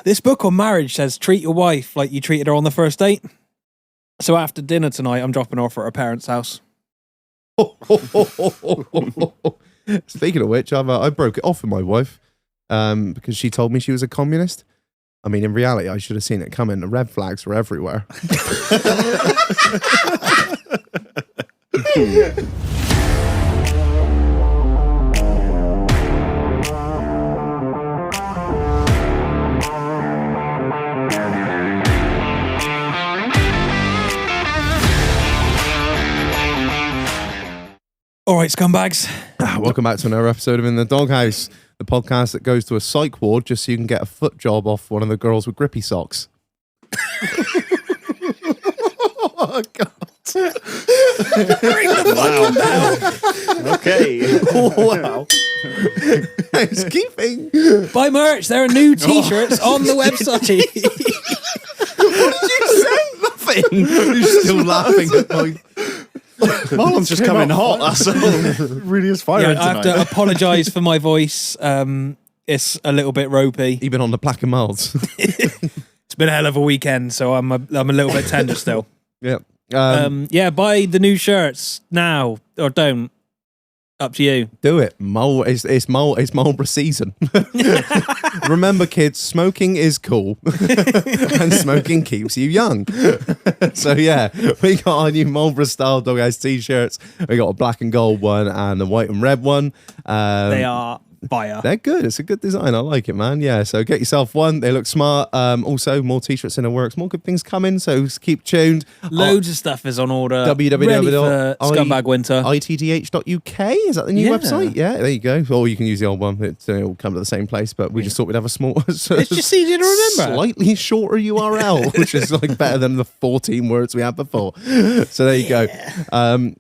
This book on marriage says treat your wife like you treated her on the first date. So after dinner tonight, I'm dropping her off at her parents' house. Speaking of which, I broke it off with my wife because she told me she was a communist. I mean, in reality, I should have seen it coming. The red flags were everywhere. All right, scumbags. Welcome back to another episode of In the Doghouse, the podcast that goes to a psych ward just so you can get a foot job off one of the girls with grippy socks. Oh, God. Ring the fucking bell. Okay. Wow. It's keeping. Buy merch. There are new t-shirts on the website. What did you say? Nothing. You're still laughing at my... Marlon's just coming hot. That's all. Really is fire. Yeah, I have to apologise for my voice. It's a little bit ropey. Even on the plaque and miles. It's been a hell of a weekend, so I'm a little bit tender still. Yeah. Yeah, buy the new shirts now or don't. Up to you. Do it. It's Marlborough season. Remember, kids, smoking is cool. And smoking keeps you young. So, yeah, we got our new Marlborough style Doghouse t-shirts. We got a black and gold one and a white and red one. They are fire. They're good. It's a good design. I like it, man. Yeah, so get yourself one. They look smart. Also, more t-shirts in the works. More good things coming, so keep tuned. Loads of stuff is on order. www. Ready for Scumbag Winter. itdh.uk. Is that the new website? Yeah, there you go. Or you can use the old one. It'll come to the same place, but we just thought we'd have a small... It's just easy to remember. Slightly shorter URL, which is like better than the 14 words we had before. So there you go.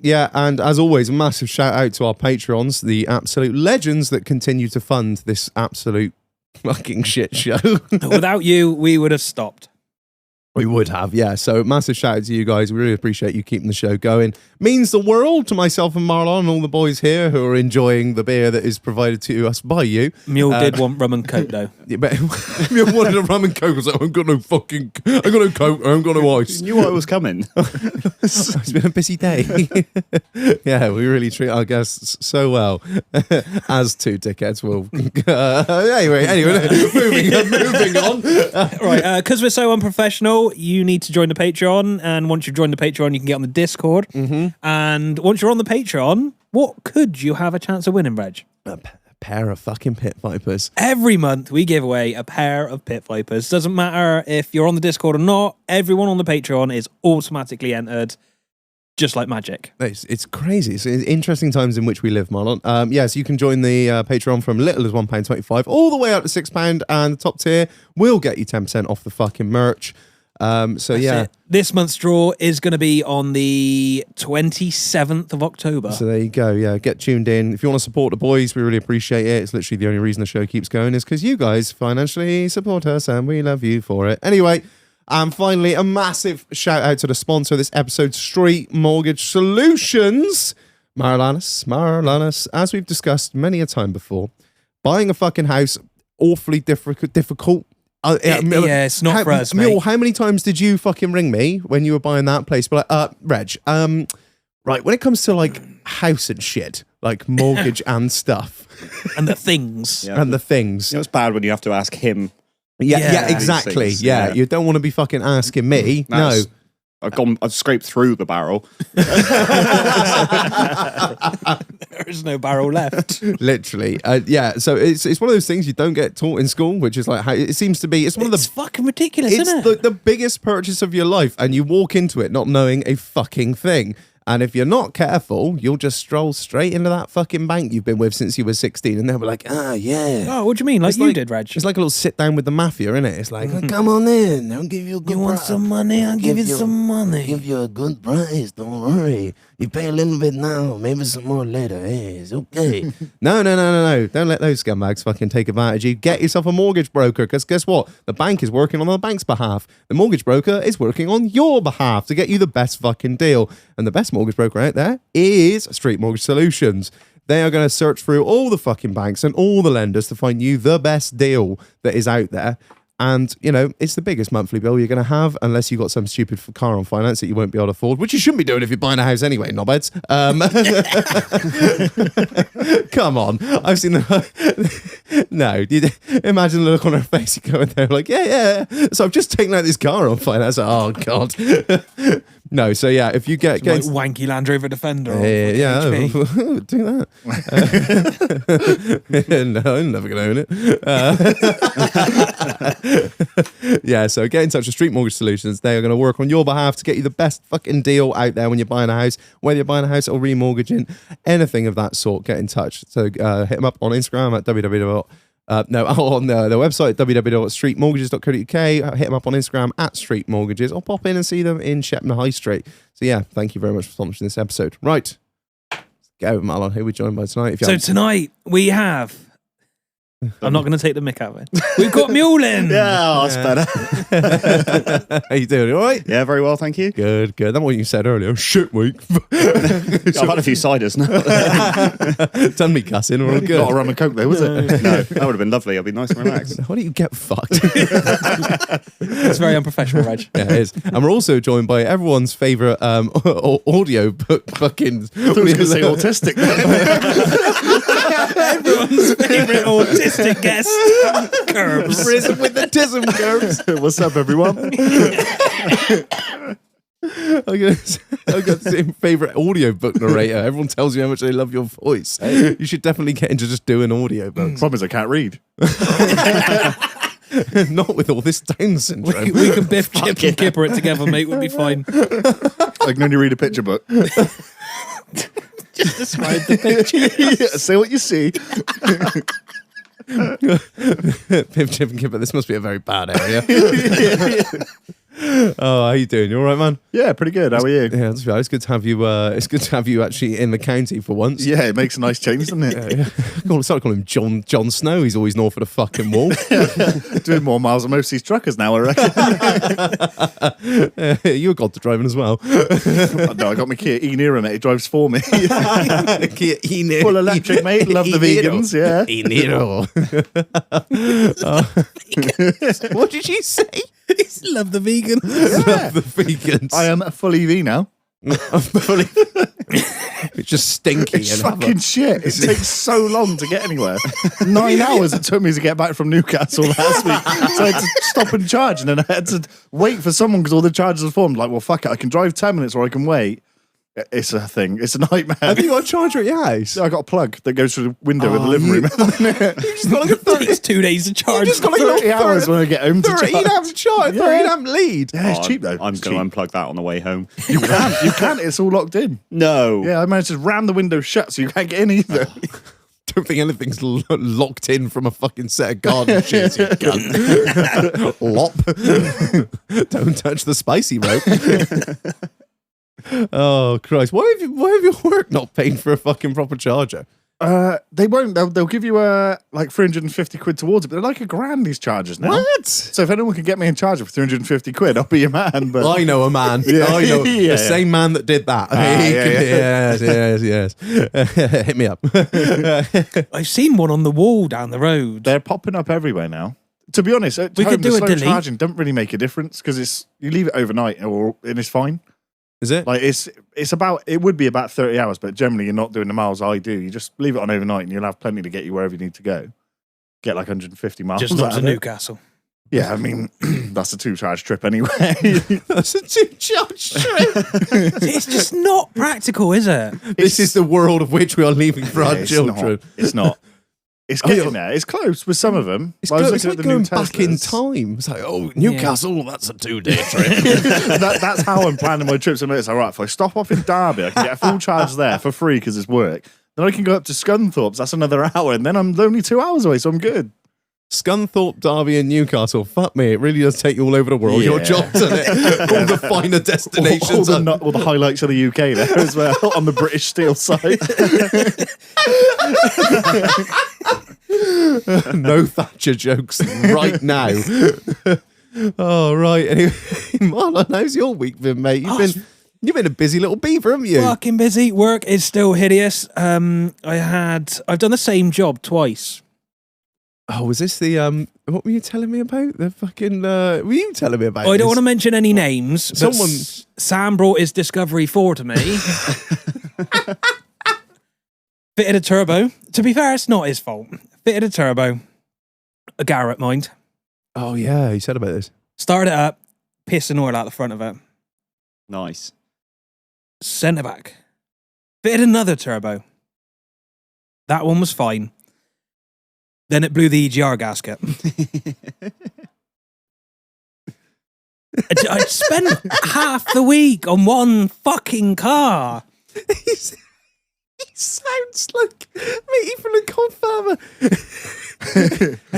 Yeah, and as always, a massive shout out to our Patreons, the absolute legends that continue to fund this absolute fucking shit show. Without you, we would have stopped. We would have, yeah. So massive shout out to you guys. We really appreciate you keeping the show going. Means the world to myself and Marlon and all the boys here who are enjoying the beer that is provided to us by you. Mule did want rum and coke though. Yeah, but Mule wanted a rum and coke. I was like, I got no coke, I haven't got no ice. You knew what was coming. It's been a busy day. Yeah, we really treat our guests so well, as two dickheads will. Anyway, moving on. Right, because we're so unprofessional, you need to join the Patreon, and once you've joined the Patreon, you can get on the Discord. Mm-hmm. And once you're on the Patreon, what could you have a chance of winning, Reg? A pair of fucking pit vipers. Every month we give away a pair of pit vipers. Doesn't matter if you're on the Discord or not. Everyone on the Patreon is automatically entered, just like magic. It's crazy. It's interesting times in which we live, Marlon. Yes, you can join the Patreon from little as £1.25 all the way up to £6, and the top tier will get you 10% off the fucking merch. That's it. This month's draw is going to be on the 27th of October. So there you go. Yeah, get tuned in. If you want to support the boys, we really appreciate it. It's literally the only reason the show keeps going is because you guys financially support us, and we love you for it. Anyway, and finally, a massive shout out to the sponsor of this episode, Street Mortgage Solutions. Marilanis, as we've discussed many a time before, buying a fucking house, awfully difficult. It's not for us, mate. Mule, how many times did you fucking ring me when you were buying that place? But Reg, right, when it comes to like house and shit, like mortgage and stuff. And the things. Yeah. And the things. You know, it's bad when you have to ask him. Yeah, exactly. Things, yeah, you don't want to be fucking asking me. No. I've scraped through the barrel. There is no barrel left. Literally. Yeah, so it's one of those things you don't get taught in school, which is like how it seems to be. It's one of the fucking ridiculous, isn't it? It's the biggest purchase of your life, and you walk into it not knowing a fucking thing. And if you're not careful, you'll just stroll straight into that fucking bank you've been with since you were 16, and they'll be like, yeah. Oh, what do you mean? Like you did, Reg? It's like a little sit down with the mafia, innit? It's like, come on in, I'll give you a good price. You want some money? I'll give you some money. Give you a good price, don't worry. You pay a little bit now, maybe some more later. Hey, it's okay. No. Don't let those scumbags fucking take advantage of you. Get yourself a mortgage broker, because guess what? The bank is working on the bank's behalf. The mortgage broker is working on your behalf to get you the best fucking deal. And the best mortgage broker out there is Street Mortgage Solutions. They are going to search through all the fucking banks and all the lenders to find you the best deal that is out there. And, you know, it's the biggest monthly bill you're going to have unless you've got some stupid car on finance that you won't be able to afford, which you shouldn't be doing if you're buying a house anyway, knobheads. Come on. I've seen the... No. Imagine the look on her face. You go in there like, yeah. So I've just taken out this car on finance. Oh, God. No, so yeah, if you get Like wanky Land Rover Defender. Or yeah, HP. do that. No, I'm never going to own it. Yeah, so get in touch with Street Mortgage Solutions. They are going to work on your behalf to get you the best fucking deal out there when you're buying a house, whether you're buying a house or remortgaging, anything of that sort. Get in touch. So hit them up on Instagram at on their website, www.streetmortgages.co.uk. Hit them up on Instagram at Street Mortgages, or pop in and see them in Shepton High Street. So yeah, thank you very much for sponsoring this episode. Right, let's go, Marlon. Who are we joined by tonight? If you So haven't- tonight we have. I'm not going to take the mick out of it. We've got Mulin. Yeah, that's better. How you doing? All right? Yeah, very well, thank you. Good. That's what you said earlier. Shit week. I've had a few ciders now. Done me cussing. We're all Not a good. rum and coke though, was it? No, that would have been lovely. I'd be nice and relaxed. Why don't you get fucked? It's very unprofessional, Reg. Yeah, it is. And we're also joined by everyone's favourite audio book fucking... I was going to say autistic. Everyone's favourite autistic guest. Curbs. Risen with the tism curves. What's up, everyone? I've got the same favourite audiobook narrator. Everyone tells you how much they love your voice. You should definitely get into just doing audiobooks. Problem is I can't read. Not with all this Down syndrome. We can biff, chip, and kipper it together, mate. We'll be fine. I can only read a picture book. Just describe the picture. Yeah, say what you see. Pip, chip, and kipper. This must be a very bad area. Oh, how you doing? You all right, man? Yeah, pretty good. How are you? Yeah, that's right. It's good to have you. It's good to have you actually in the county for once. Yeah, it makes a nice change, doesn't it? Start calling him John Snow. He's always north of the fucking wall. Doing more miles than most of these truckers now, I reckon. You're god to driving as well. No, I got my Kia e-Niro, mate. It drives for me. Full Full electric, mate. Love the vegans, yeah. What did you say? Love the vegan. Love the vegans. I am a full EV now. It's just stinky. It's fucking shit. It takes so long to get anywhere. 9 hours it took me to get back from Newcastle last week. So I had to stop and charge, and then I had to wait for someone because all the chargers are formed. Like, well, fuck it. I can drive 10 minutes or I can wait. It's a thing. It's a nightmare. Have you got a charger at your house? I got a plug that goes through the window in the living room. You just got like a 30. It's 2 days to charge. You just got like a 30 hours when I get home to 30 charge. amp charge. 30 amp lead. Yeah, it's cheap though. I'm It's going to cheap. unplug that on the way home. You can. It's all locked in. No. Yeah, I managed to ram the window shut so you can't get in either. Don't think anything's locked in from a fucking set of garden shears, you cunt. Lop. Don't touch the spicy rope. Oh, Christ. Why have your work not paid for a fucking proper charger? They won't. They'll give you like 350 quid towards it, but they're like $1,000 these chargers now. What? So if anyone can get me a charger for 350 quid, I'll be your man. But I know a man. Yeah. I know Yeah, the same man that did that. Yes. Hit me up. I've seen one on the wall down the road. they're popping up everywhere now. To be honest, at We home, could the do a slow delete. charging doesn't really make a difference because you leave it overnight and it's fine. Is it? Like it would be about 30 hours, but generally you're not doing the miles I do. You just leave it on overnight and you'll have plenty to get you wherever you need to go. Get like 150 miles. Just not out to of it. Newcastle. Yeah, I mean, that's a 2-charge trip anyway. That's a 2-charge trip. It's just not practical, is it? This is the world of which we are leaving for our It's children. not. It's not. It's getting there. It's close with some of them. It's, I was it's looking like at the new going back in Teslas. time. It's like, oh, Newcastle, that's a 2-day trip. That's how I'm planning my trips. It's like, right, if I stop off in Derby, I can get a full charge there for free because it's work. Then I can go up to Scunthorpe. That's another hour, and then I'm only 2 hours away, so I'm good. Scunthorpe, Derby, and Newcastle. Fuck me, it really does take you all over the world. Yeah. Your job, doesn't it? All the finer destinations. All the highlights of the UK there as well on the British Steel site. No Thatcher jokes right now. Oh, right. Anyway, Marlon, how's your week been, mate? You've been a busy little beaver, haven't you? Fucking busy. Work is still hideous. I've done the same job twice. Oh, was this the what were you telling me about? The fucking were you telling me about? I don't this? want to mention any names, but Someone- Sam brought his Discovery 4 to me. Fitted a turbo. To be fair, it's not his fault. Fitted a turbo. A Garrett, mind. Oh yeah, you said about this. Started it up, pissing oil out the front of it. Nice. Sent it back. Fitted another turbo. That one was fine. Then it blew the EGR gasket. I spent half the week on one fucking car. He sounds like me from the Cold Farmer.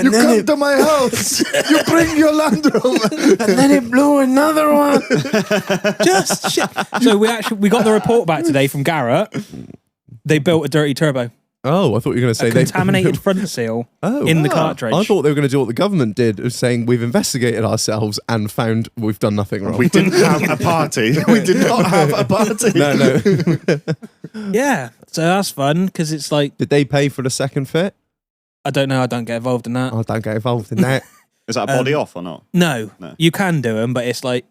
You come to my house. You bring your Land Rover. And then it blew another one. Just shit. So we got the report back today from Garrett. They built a dirty turbo, Oh, I thought you were going to say a contaminated front seal in the cartridge. I thought they were going to do what the government did, of saying we've investigated ourselves and found we've done nothing wrong. We didn't have a party. We did not have a party. No. Yeah, so that's fun because it's like Did they pay for the second fit? I don't know. I don't get involved in that. I don't get involved in that. Is that a body off or not? No, No. you can do them, but it's like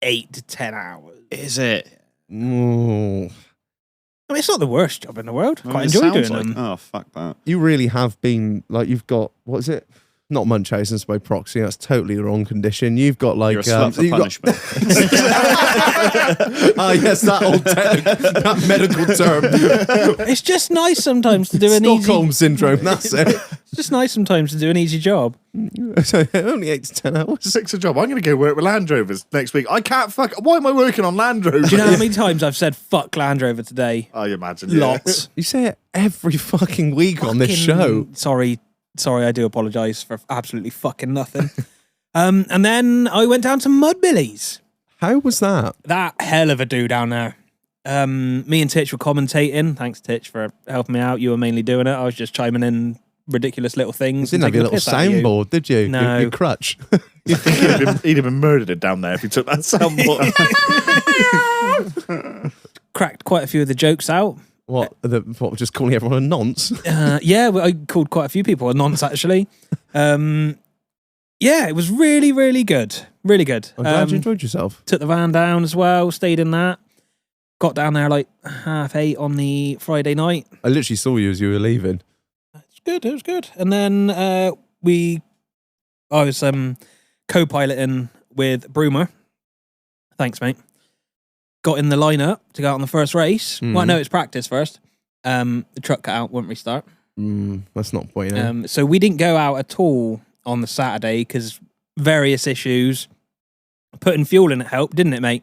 8 to 10 hours. Is it? Mm. I mean, it's not the worst job in the world. Well, Quite it enjoy sounds doing like- them. Oh, fuck that. You really have been, like, you've got, what is it? Not Munchausen's by proxy, that's totally the wrong condition. You've got, like... You're a slut for you've got- punishment. Ah, yes, that old that medical term. It's just nice sometimes to do an easy. Stockholm syndrome, that's it. It's just nice sometimes to do an easy job. So, only 8 to 10 hours. Six a job. I'm going to go work with Land Rovers next week. I can't fuck. Why am I working on Land Rovers? Do you know how many times I've said "fuck Land Rover" today? I imagine. Yeah. Lots. You say it every fucking week on this show. Sorry, I do apologise for absolutely fucking nothing. And then I went down to Mudbillies. How was that? That hell of a do down there. Me and Titch were commentating. Thanks, Titch, for helping me out. You were mainly doing it. I was just chiming in ridiculous little things. You didn't have your little soundboard, did you? No. Your crutch. You think he'd have been murdered down there if he took that soundboard. Cracked quite a few of the jokes out. What, just calling everyone a nonce? Yeah, I called quite a few people a nonce, actually. Yeah, it was really, really good. Really good. I'm glad you enjoyed yourself. Took the van down as well, stayed in that. Got down there like 8:30 on the Friday night. I literally saw you as you were leaving. It was good. And then I was co-piloting with Broomer. Thanks, mate. Got in the lineup to go out on the first race. Mhm. Well, no, it's practice first. The truck cut out, wouldn't restart. That's not bueno. So we didn't go out at all on the Saturday because various issues. Putting fuel in it helped, didn't it, mate?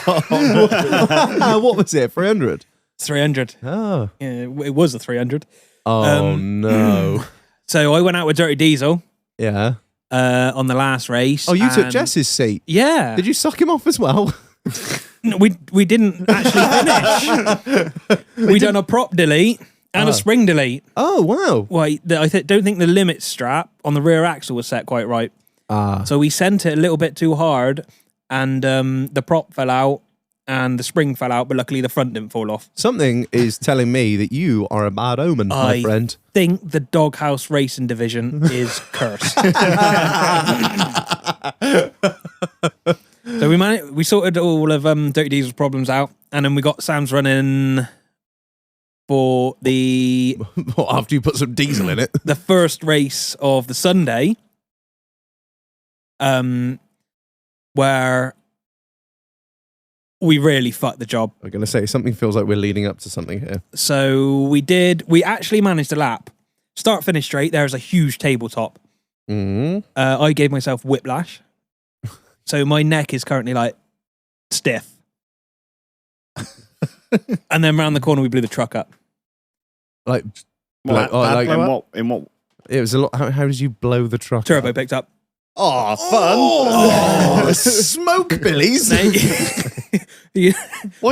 What was it? 300? 300. Oh. Yeah, it was a 300. Oh, no. So I went out with Dirty Diesel Yeah. on the last race. Oh, you took and- Jess's seat. Yeah. Did you suck him off as well? No, we didn't actually finish. We done a prop delete and a spring delete. Oh, wow. Well, don't think the limit strap on the rear axle was set quite right. So we sent it a little bit too hard, and the prop fell out and the spring fell out, but luckily the front didn't fall off. Something is telling me that you are a bad omen, my friend. I think the Doghouse Racing division is cursed. So we sorted all of Dirty Diesel's problems out, and then we got Sam's running for the After you put some diesel in it. the first race of the Sunday, where we really fucked the job. I'm going to say something feels like we're leading up to something here. So we actually managed a lap. Start finish straight, there's a huge tabletop. I gave myself whiplash. So my neck is currently like stiff. And then round the corner we blew the truck up. Like, What, like in what? it was a lot. How did you blow the truck? Turbo up? picked up. Oh, fun. Oh, smoke billies. Why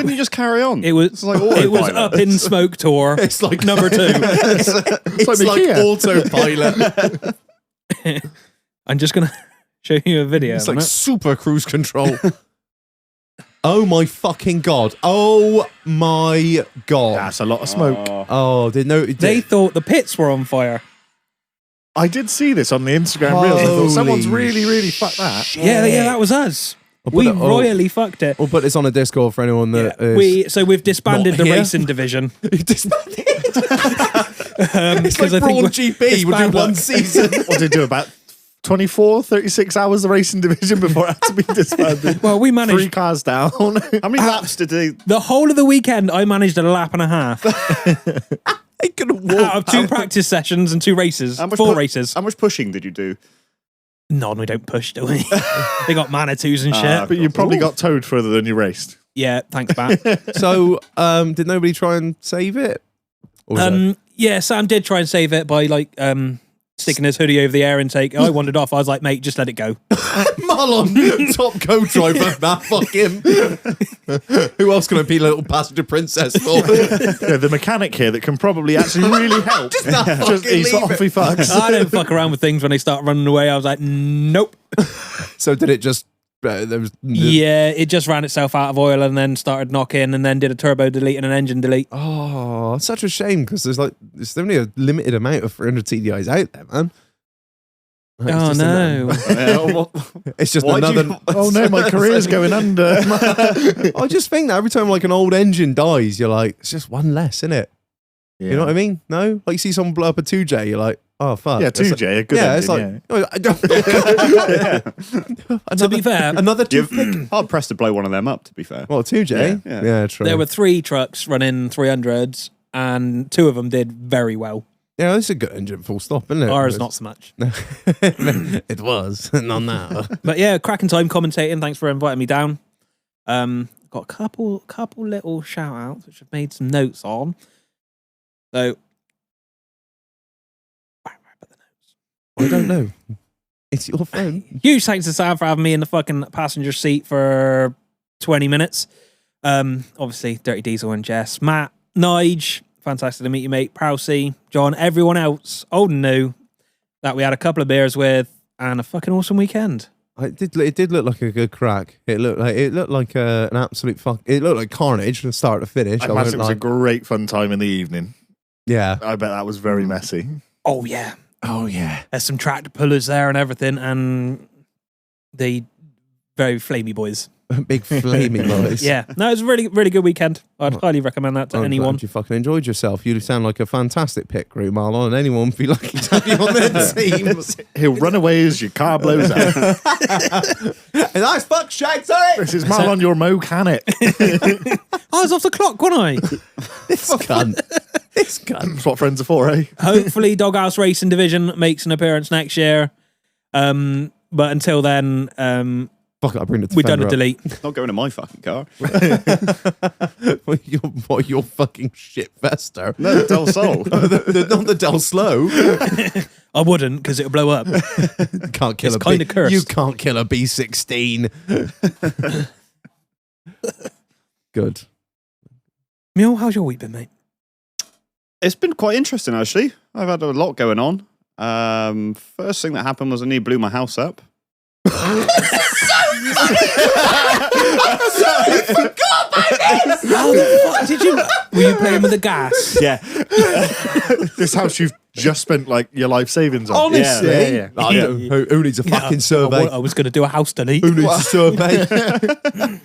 didn't you just carry on? It was It's like it was autopilot. up in smoke tour. It's like number 2. It's like autopilot. I'm just gonna show you a video. It's of like it. super cruise control. Oh my fucking god! Oh my god! That's a lot of smoke. Oh, they They thought the pits were on fire. I did see this on the Instagram Reels. I thought someone's Holy really, really fucked that. Yeah, that was us. put We it- royally fucked it. We'll put this on a Discord for anyone that is We've disbanded not the here. racing division. disbanded. It's 'cause like I think Brawl we're- GP. it's We'll do bad one luck. season. What did they do, about 24, 36 hours the racing division before it had to be disbanded? Well, we managed 3 cars down. How many laps did they? the whole of the weekend. I managed a lap and a half They could have out of walked. 2 practice sessions and 2 races. How much 4 pu- races. How much pushing did you do? No, we don't push, do we? They got Manitous and shit. Ah, But you probably got towed further than you raced. Yeah, thanks, Matt. So, did nobody try and save it? Or was that- Yeah, Sam did try and save it by sticking his hoodie over the air intake. I wandered off. I was like, mate, just let it go. Marlon, top co-driver, man, fuck him. Who else can I be a little passenger princess for? Yeah, the mechanic here that can probably actually really help. Just not fucking he's leave off, it. he fucks. I don't fuck around with things when they start running away. I was like, nope. So did it just? There was. Yeah, it just ran itself out of oil and then started knocking and then did a turbo delete and an engine delete. Oh, it's such a shame because there's only a limited amount of 300 TDIs out there, man. Like, it's Oh just no. it's just Why do another. you- Oh no, my career's going under. I just think that every time like an old engine dies, you're like, it's just one less, isn't it? You know what I mean? No, like you see someone blow up a 2J, you're like, oh fuck. Yeah, It's like- 2J, a good yeah, engine, it's like. To be fair, another two. You're hard pressed to blow one of them up. To be fair. Well, 2J. Yeah, Yeah, true. there were 3 trucks running 300s and 2 of them did very well. Yeah, it's a good engine, full stop, isn't it? Ours not so much. It was, not now. But yeah, cracking time commentating. Thanks for inviting me down. Got a couple little shout outs which I've made some notes on. So where I put the notes? I don't know. It's your phone. Huge thanks to Sam for having me in the fucking passenger seat for 20 minutes. Obviously, Dirty Diesel and Jess, Matt, Nige, fantastic to meet you, mate. Prowsey, John, everyone else, old and new, that we had a couple of beers with, and a fucking awesome weekend. It did look like a good crack. It looked like an absolute fuck. It looked like carnage from start to finish. I I imagine won't it was a lie. great fun time in the evening. Yeah. I bet that was very messy. Oh yeah, Oh yeah. there's some tractor pullers there and everything, and they very flamey boys. Big flaming boys. Yeah, no, it was a really, really good weekend. I'd highly recommend that to I'm anyone. glad you fucking enjoyed yourself. You sound like a fantastic pit crew, Marlon, and anyone would be lucky to have you on their team. He'll run away as your car blows out. Nice fuck, Shag, sorry. This is Marlon, your mechanic. I was off the clock, wasn't I? This cunt. This cunt. That's what friends are for, eh? Hopefully, Doghouse Racing Division makes an appearance next year. But until then, Fuck it, I'll bring the we've done a Defender up. delete. Not going to my fucking car. You're fucking shit fester. No, Del Sol. Not the Del Slow. I wouldn't because it'll blow up. You can't kill It's a kinda cursed. You can't kill a B16. Good. Mule, how's your week been, mate? It's been quite interesting, actually. I've had a lot going on. First thing that happened was I nearly blew my house up. How the fuck did you? Were you playing with the gas? Yeah. This house you've just spent like your life savings on. Honestly. Yeah. I know. Who needs a fucking survey? I was going to do a house delete. Who needs a survey?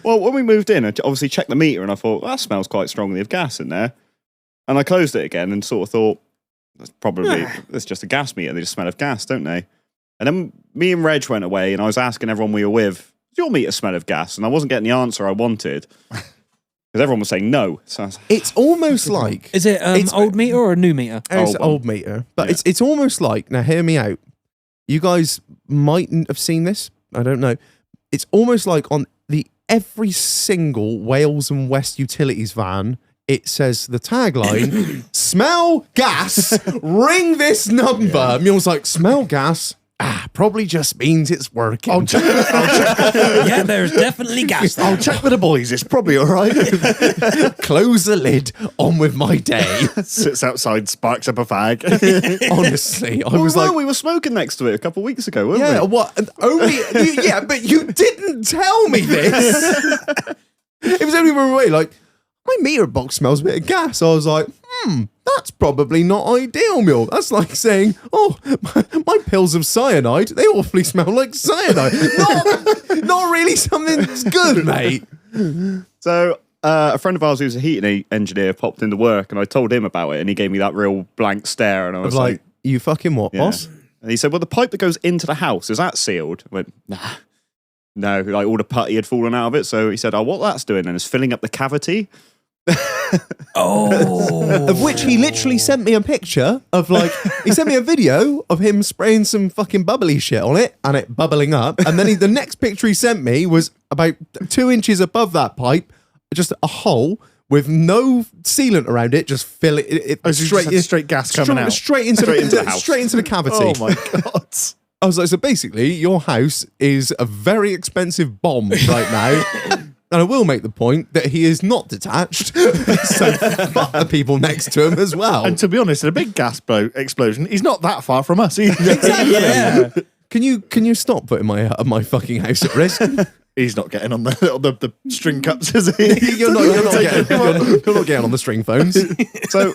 Well, when we moved in, I obviously checked the meter and I thought, that smells quite strongly of gas in there. And I closed it again and sort of thought, it's just a gas meter. They just smell of gas, don't they? And then me and Reg went away and I was asking everyone we were with, does your meter smell of gas? And I wasn't getting the answer I wanted. Because everyone was saying no. So I was like, It's almost like Is it old meter or a new meter? it's Old one. old meter, but Yeah. it's almost like, now hear me out. You guys mightn't have seen this. I don't know. It's almost like on the every single Wales and West Utilities van, it says the tagline, smell gas, ring this number. Mule's like, smell gas? Probably just means it's working. I'll check Yeah, there's definitely gas there. I'll check with the boys. It's probably all right. Close the lid, on with my day. Sits outside, sparks up a fag. Honestly, I well, was like, we were smoking next to it a couple of weeks ago, weren't yeah, we? what? And only, yeah, but you didn't tell me this. It was only when we were away, like, my meter box smells a bit of gas. I was like, that's probably not ideal, Mule. That's like saying, oh, my pills of cyanide, they awfully smell like cyanide. Not really something that's good, mate. So a friend of ours who's a heating engineer popped into work, and I told him about it, and he gave me that real blank stare, and I was like, you fucking what, yeah. boss? And he said, well, the pipe that goes into the house, is that sealed? I went, nah. No, like all the putty had fallen out of it. So he said, oh, what that's doing then is filling up the cavity. Of which he literally sent me a picture of, like, he sent me a video of him spraying some fucking bubbly shit on it and it bubbling up. And then the next picture he sent me was about 2 inches above that pipe, just a hole with no sealant around it, just fill it straight gas coming out. straight into the house. Straight into the cavity. Oh my God. I was like, so basically, your house is a very expensive bomb right now. And I will make the point that he is not detached. So fuck the people next to him as well. And to be honest, in a big gas explosion, he's not that far from us either. Exactly. Yeah. Can you stop putting my fucking house at risk? He's not getting on the string cups, is he? you're not getting on the string phones. So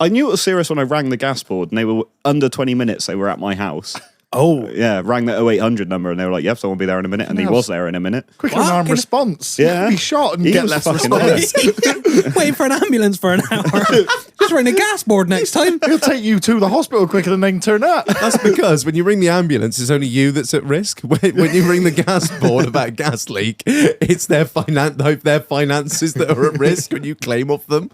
I knew it was serious when I rang the gas board, and they were under 20 minutes. They were at my house. Oh, Yeah, rang the 0800 number, and they were like, "Yep, someone will be there in a minute," and he was there in a minute. Quick on arm response. Yeah. You could be shot and He get was less fucking response. waiting for an ambulance for an hour. Just ring the gas board next time. He'll take you to the hospital quicker than they can turn up. That's because when you ring the ambulance, it's only you that's at risk. When you ring the gas board about a gas leak, it's their finances that are at risk when you claim off them.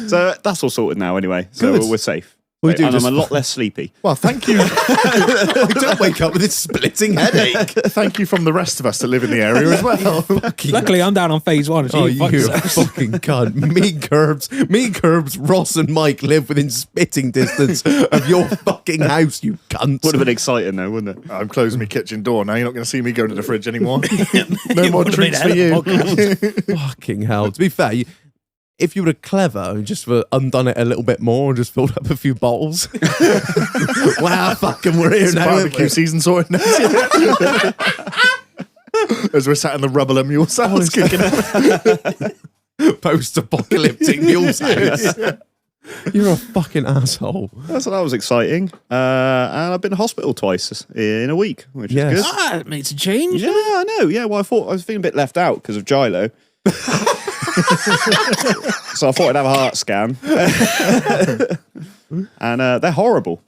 So that's all sorted now, anyway. So Good. we're safe. We do and just- I'm a lot less sleepy. Well, thank you. I don't wake up with this splitting headache. Thank you from the rest of us that live in the area as well. Luckily, I'm down on phase 1. So Oh, you fuck you yourself. fucking cunt. Me, Curbs, Ross and Mike live within spitting distance of your fucking house, you cunt. Would have been exciting, though, wouldn't it? I'm closing my kitchen door now. You're not going to see me go to the fridge anymore. No You more would've made treats a for hell you. of a podcast. Fucking hell. To be fair, if you were clever and just undone it a little bit more and just filled up a few bottles. Wow, fucking we're here It's now. barbecue season sorted now. As we're sat in the rubble of mule sounds kicking up. Post-apocalyptic mule's house. You're a fucking asshole. So that was exciting. And I've been to hospital twice in a week, which Yes. is good. Ah, it makes a change. Yeah, I know. Yeah, well, I thought I was feeling a bit left out because of Gilo. So I thought I'd have a heart scan. And they're horrible.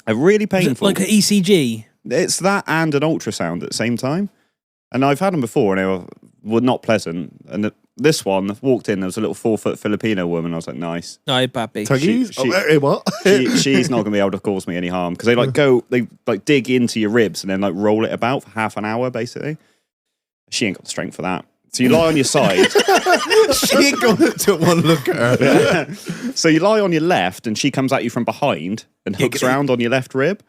They're really Is it painful. like an ECG. It's that and an ultrasound at the same time. And I've had them before, and they were not pleasant. And this one, walked in, there was a little 4-foot Filipino woman. I was like, nice. No, baby. Tuggies? She- What? She's not going to be able to cause me any harm. Because they dig into your ribs and then like roll it about for half an hour, basically. She ain't got the strength for that. So you lie on your side. She ain't got to one look at her. So you lie on your left, and she comes at you from behind and hooks round on your left rib.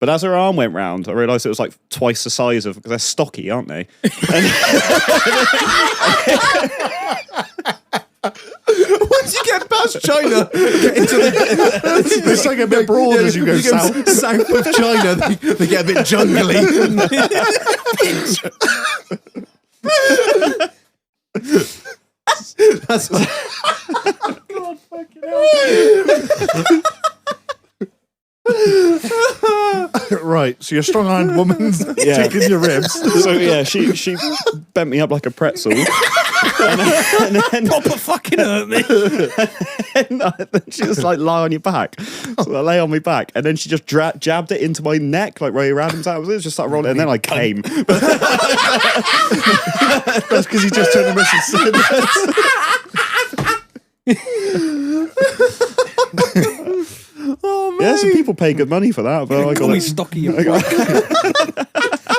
But as her arm went round, I realised it was like twice the size of, because they're stocky, aren't they? Once you get past China, get into the... It's like a bit broad as you go south. South of China, they get a bit jungly. That's Right, so you're a strong-armed woman's Yeah. taking your ribs. So yeah, she bent me up like a pretzel. and then Proper fucking hurt me. and then she was like, lie on your back. So I lay on my back, and then she just jabbed it into my neck, like Ray Adams. It was just like rolling, and then I came. That's because he just turned the message. oh man. Yeah, some people pay good money for that, but I Call got me it. stocky. You He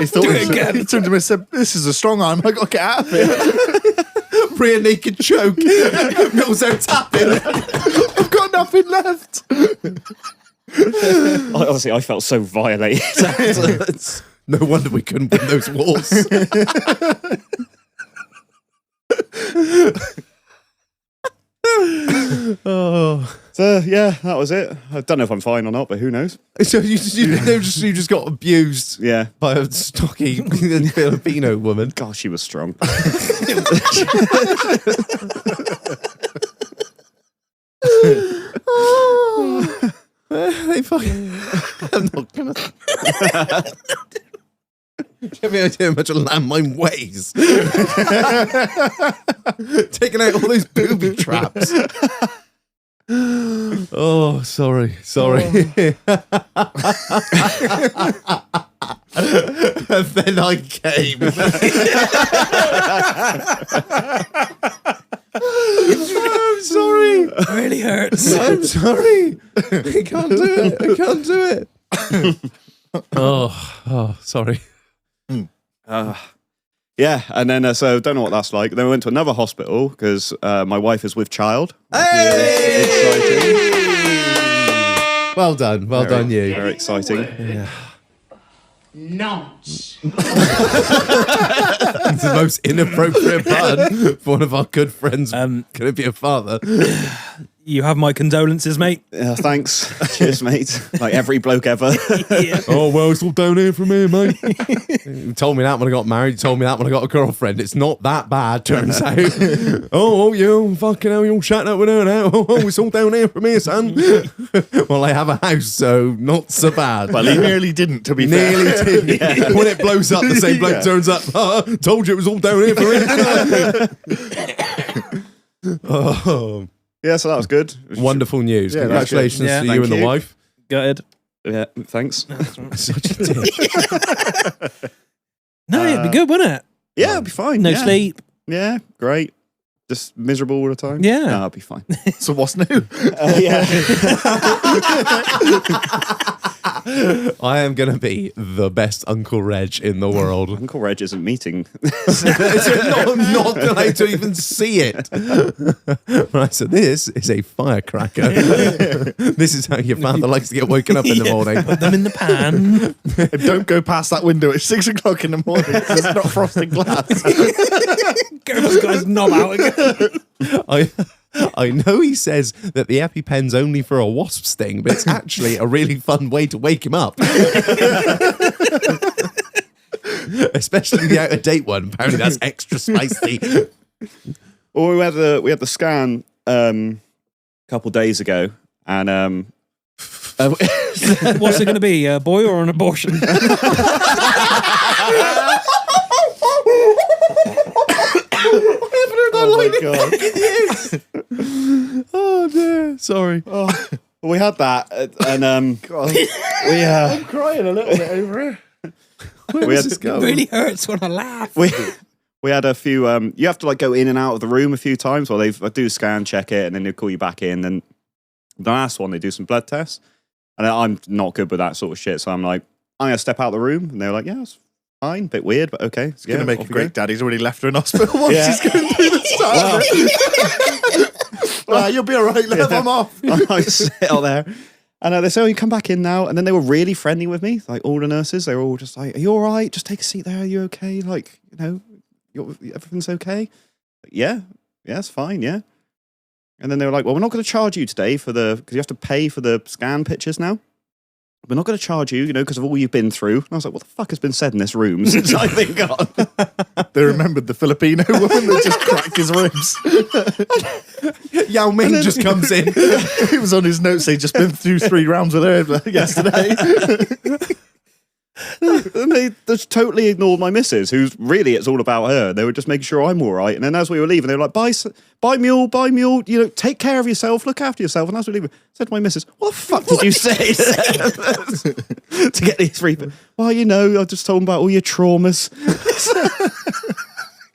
thought he turned to me and said, "This is a strong arm. I got to get out of it. Rear naked choke. Mills out tapping. I've got nothing left." Honestly, I felt so violated. No wonder we couldn't win those wars. Oh. So yeah, that was it. I don't know if I'm fine or not, but who knows? So you just got abused Yeah. by a stocky Filipino woman. God, she was strong. Oh, they fucking. I'm not gonna. Do you have any idea how much a landmine weighs? Taking out all those booby traps. Oh, sorry. And then I came. I'm sorry. It really hurts. I'm sorry. I can't do it. Oh, sorry. Yeah, and then so don't know what that's like. Then we went to another hospital because my wife is with child. Hey! Well done, you. Very exciting. Nonce. It's the most inappropriate pun for one of our good friends. Can it be a father? You have my condolences, mate. Thanks. Cheers, mate. Like every bloke ever. Yeah. Oh, well, it's all down here from here, mate. You told me that when I got married. You told me that when I got a girlfriend. It's not that bad, turns out. Oh, you fucking hell, you're all shutting up with her now. Oh, it's all down here from here, son. Well, I have a house, so not so bad. Well, he nearly didn't, to be fair. Nearly did. When it blows up, the same bloke turns up. Told you it was all down here for him, didn't I? Oh, Yeah, so that was good. wonderful news. Yeah, Congratulations that's to good. you Yeah, and the thank you. wife. Gutted. Yeah, thanks. Such a dick. No, it'd be good, wouldn't it? Yeah, it'll be fine. No yeah. sleep. Yeah, great. Just miserable all the time. Yeah. No, I'll be fine. So what's new? Yeah. I am going to be the best Uncle Reg in the world. Uncle Reg isn't meeting. I'm not allowed to even see it. Right, so this is a firecracker. This is how your father likes to get woken up in the morning. Put them in the pan. And don't go past that window at 6 o'clock in the morning. It's not frosted glass. Get this guy's knob out again. I know he says that the EpiPen's only for a wasp sting, but it's actually a really fun way to wake him up. Especially the out of date one. Apparently that's extra spicy. Well, we had the scan a couple days ago, and What's it going to be? A boy or an abortion? Oh my God. Oh dear. Sorry. we had that, and I'm crying a little bit over here. Where We does had- this go? It really hurts when I laugh. we had a few. You have to like go in and out of the room a few times. Well, they do a scan, check it, and then they call you back in. And the last one, they do some blood tests, and I'm not good with that sort of shit. So I'm like, I'm gonna step out of the room, and they were like, yeah, it's fine, bit weird, but okay. He's going to make a great dad. He's already left her in hospital once Yeah. he's going through the start. You'll be all right, love. I'm off. I sit out there. And they say, oh, you come back in now. And then they were really friendly with me. Like all the nurses, they were all just like, are you all right? Just take a seat there. Are you okay? Like, you know, everything's okay? Like, yeah, it's fine, yeah. And then they were like, well, we're not going to charge you today because you have to pay for the scan pictures now. We're not going to charge you, because of all you've been through. And I was like, what the fuck has been said in this room since I've been gone? They remembered the Filipino woman that just cracked his ribs. Yao Ming just comes in. He was on his notes. He'd just been through 3 rounds with her yesterday. And they just totally ignored my missus, who's really, it's all about her. They were just making sure I'm all right. And then as we were leaving, they were like, bye mule, take care of yourself, look after yourself. And as we were leaving, I said to my missus, what the fuck did you say to get these 3 people? Well, I just told them about all your traumas.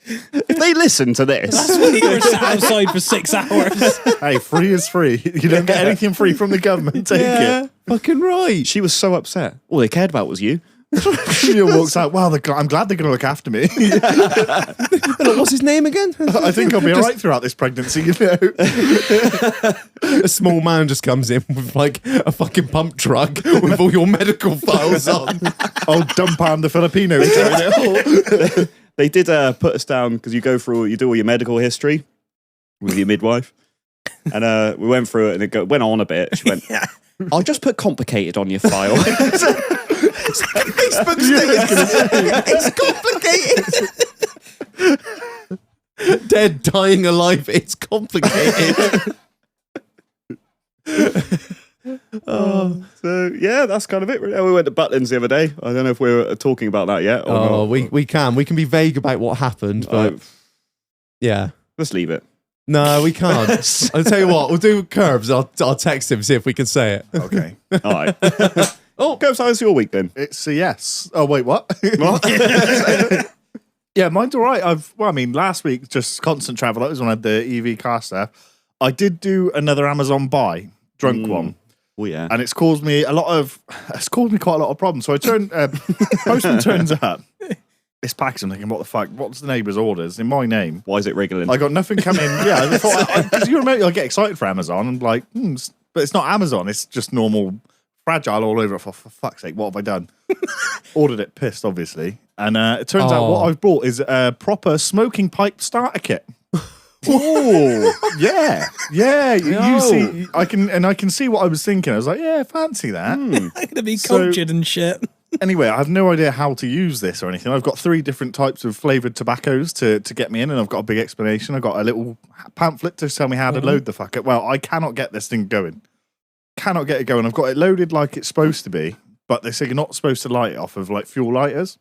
If they listen to this. That's when you were sat outside for 6 hours. Hey, free is free. You don't get anything free from the government. Take it. Fucking right. She was so upset. All they cared about was you. She walks out. Wow, I'm glad they're going to look after me. What's his name again? I think I'll be all right throughout this pregnancy. A small man just comes in with like a fucking pump truck with all your medical files on. I'll dump on the Filipinos. They did put us down because you do all your medical history with your midwife. And we went through it and it went on a bit. She went, I'll just put complicated on your file. Facebook it's complicated. Dead, dying, alive. It's complicated. So yeah, that's kind of it. Really. We went to Butlins the other day. I don't know if we're talking about that yet. Or Oh, not. we can be vague about what happened, but yeah. Let's leave it. No, we can't. I'll tell you what, we'll do Curbs. I'll text him, see if we can say it. Okay. All right. Oh, Curbs, how's your week been? It's a yes. Oh, wait, what? What? Yeah, mine's all right. Last week, just constant travel. That was when I had the EV car stuff. I did do another Amazon buy, drunk one. Oh yeah. And it's caused me quite a lot of problems. So I postman turns up. This package, I'm thinking, what the fuck? What's the neighbour's orders in my name? Why is it wriggling? I got nothing coming. Yeah, I thought, because you remember, I get excited for Amazon. I'm like, but it's not Amazon. It's just normal, fragile all over. For fuck's sake, what have I done? Ordered it, pissed, obviously. And it turns out what I've bought is a proper smoking pipe starter kit. Oh, yeah. You see, I can see what I was thinking. I was like, yeah, fancy that. I'm gonna be cultured and shit. Anyway, I have no idea how to use this or anything. I've got 3 different types of flavoured tobaccos to get me in, and I've got a big explanation. I've got a little pamphlet to tell me how to load the fucker. Well, I cannot get this thing going. Cannot get it going. I've got it loaded like it's supposed to be, but they say you're not supposed to light it off of like fuel lighters.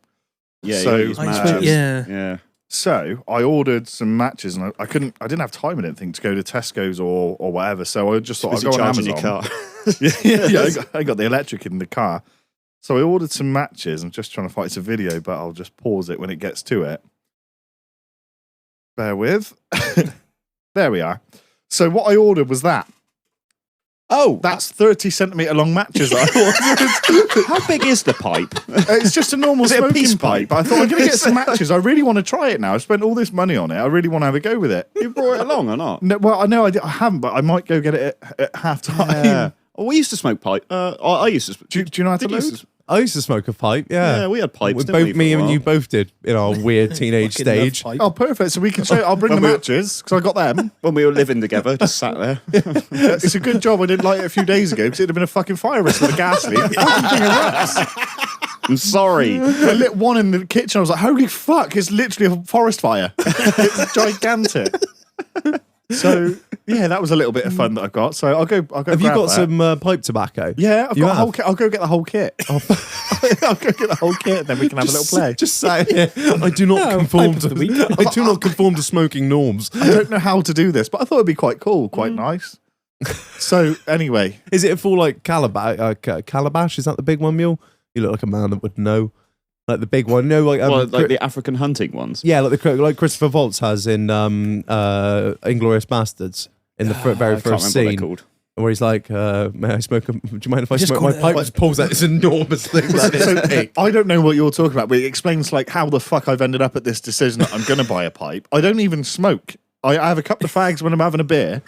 Yeah. So- You use I matches. yeah. So I ordered some matches, and I didn't have time, I didn't think, to go to Tesco's or whatever. So I just thought I'd Busy go on charging Amazon. your car. yeah, I got the electric in the car. So I ordered some matches. I'm just trying to find it's a video, but I'll just pause it when it gets to it. Bear with. There we are. So what I ordered was that. Oh, That's 30 centimetre long matches that I ordered. how big is the pipe? It's just a normal Is it a smoking peace pipe. pipe? I thought I'm going to get some matches. I really want to try it now. I've spent all this money on it. I really want to have a go with it. You brought it along or not? No, well, I know I haven't, but I might go get it at half time. Yeah. Oh, we used to smoke pipe. I used to. Do you know how to Did you load? used to- I used to smoke a pipe, yeah. Yeah, we had pipes. We didn't both, for me a and while. you both did in our weird teenage Fucking love stage. pipe. Oh, perfect. So we can show. I'll bring the matches because I got them. when we were living together, just sat there. It's a good job I didn't light it a few days ago because it'd have been a fucking fire risk with a gas leak. The fucking thing erupts. I'm sorry. I lit one in the kitchen. I was like, holy fuck, it's literally a forest fire. It's gigantic. So, yeah, that was a little bit of fun that I got. So I'll go Have you grab got that. some pipe tobacco? Yeah, I've You got a whole have? kit. I'll go get the whole kit. I'll go get the whole kit and then we can have a little play. Just say I do not conform pipe to of the week. I do not conform to smoking norms. I don't know how to do this, but I thought it'd be quite cool, quite nice. So, anyway, Is it a full like calabash? Is that the big one, Mule? You look like a man that would know. Like the big one. No, like, Well, like the African hunting ones. yeah, like Christopher Waltz has in Inglourious Bastards in the very I can't first remember what they're scene. called. Where he's like, may I smoke? Do you mind if I Just smoke call my it pipe? a- Just pulls out this enormous thing. That is so big. I don't know what you're talking about, but it explains like how the fuck I've ended up at this decision that I'm going to buy a pipe. I don't even smoke. I have a couple of fags when I'm having a beer.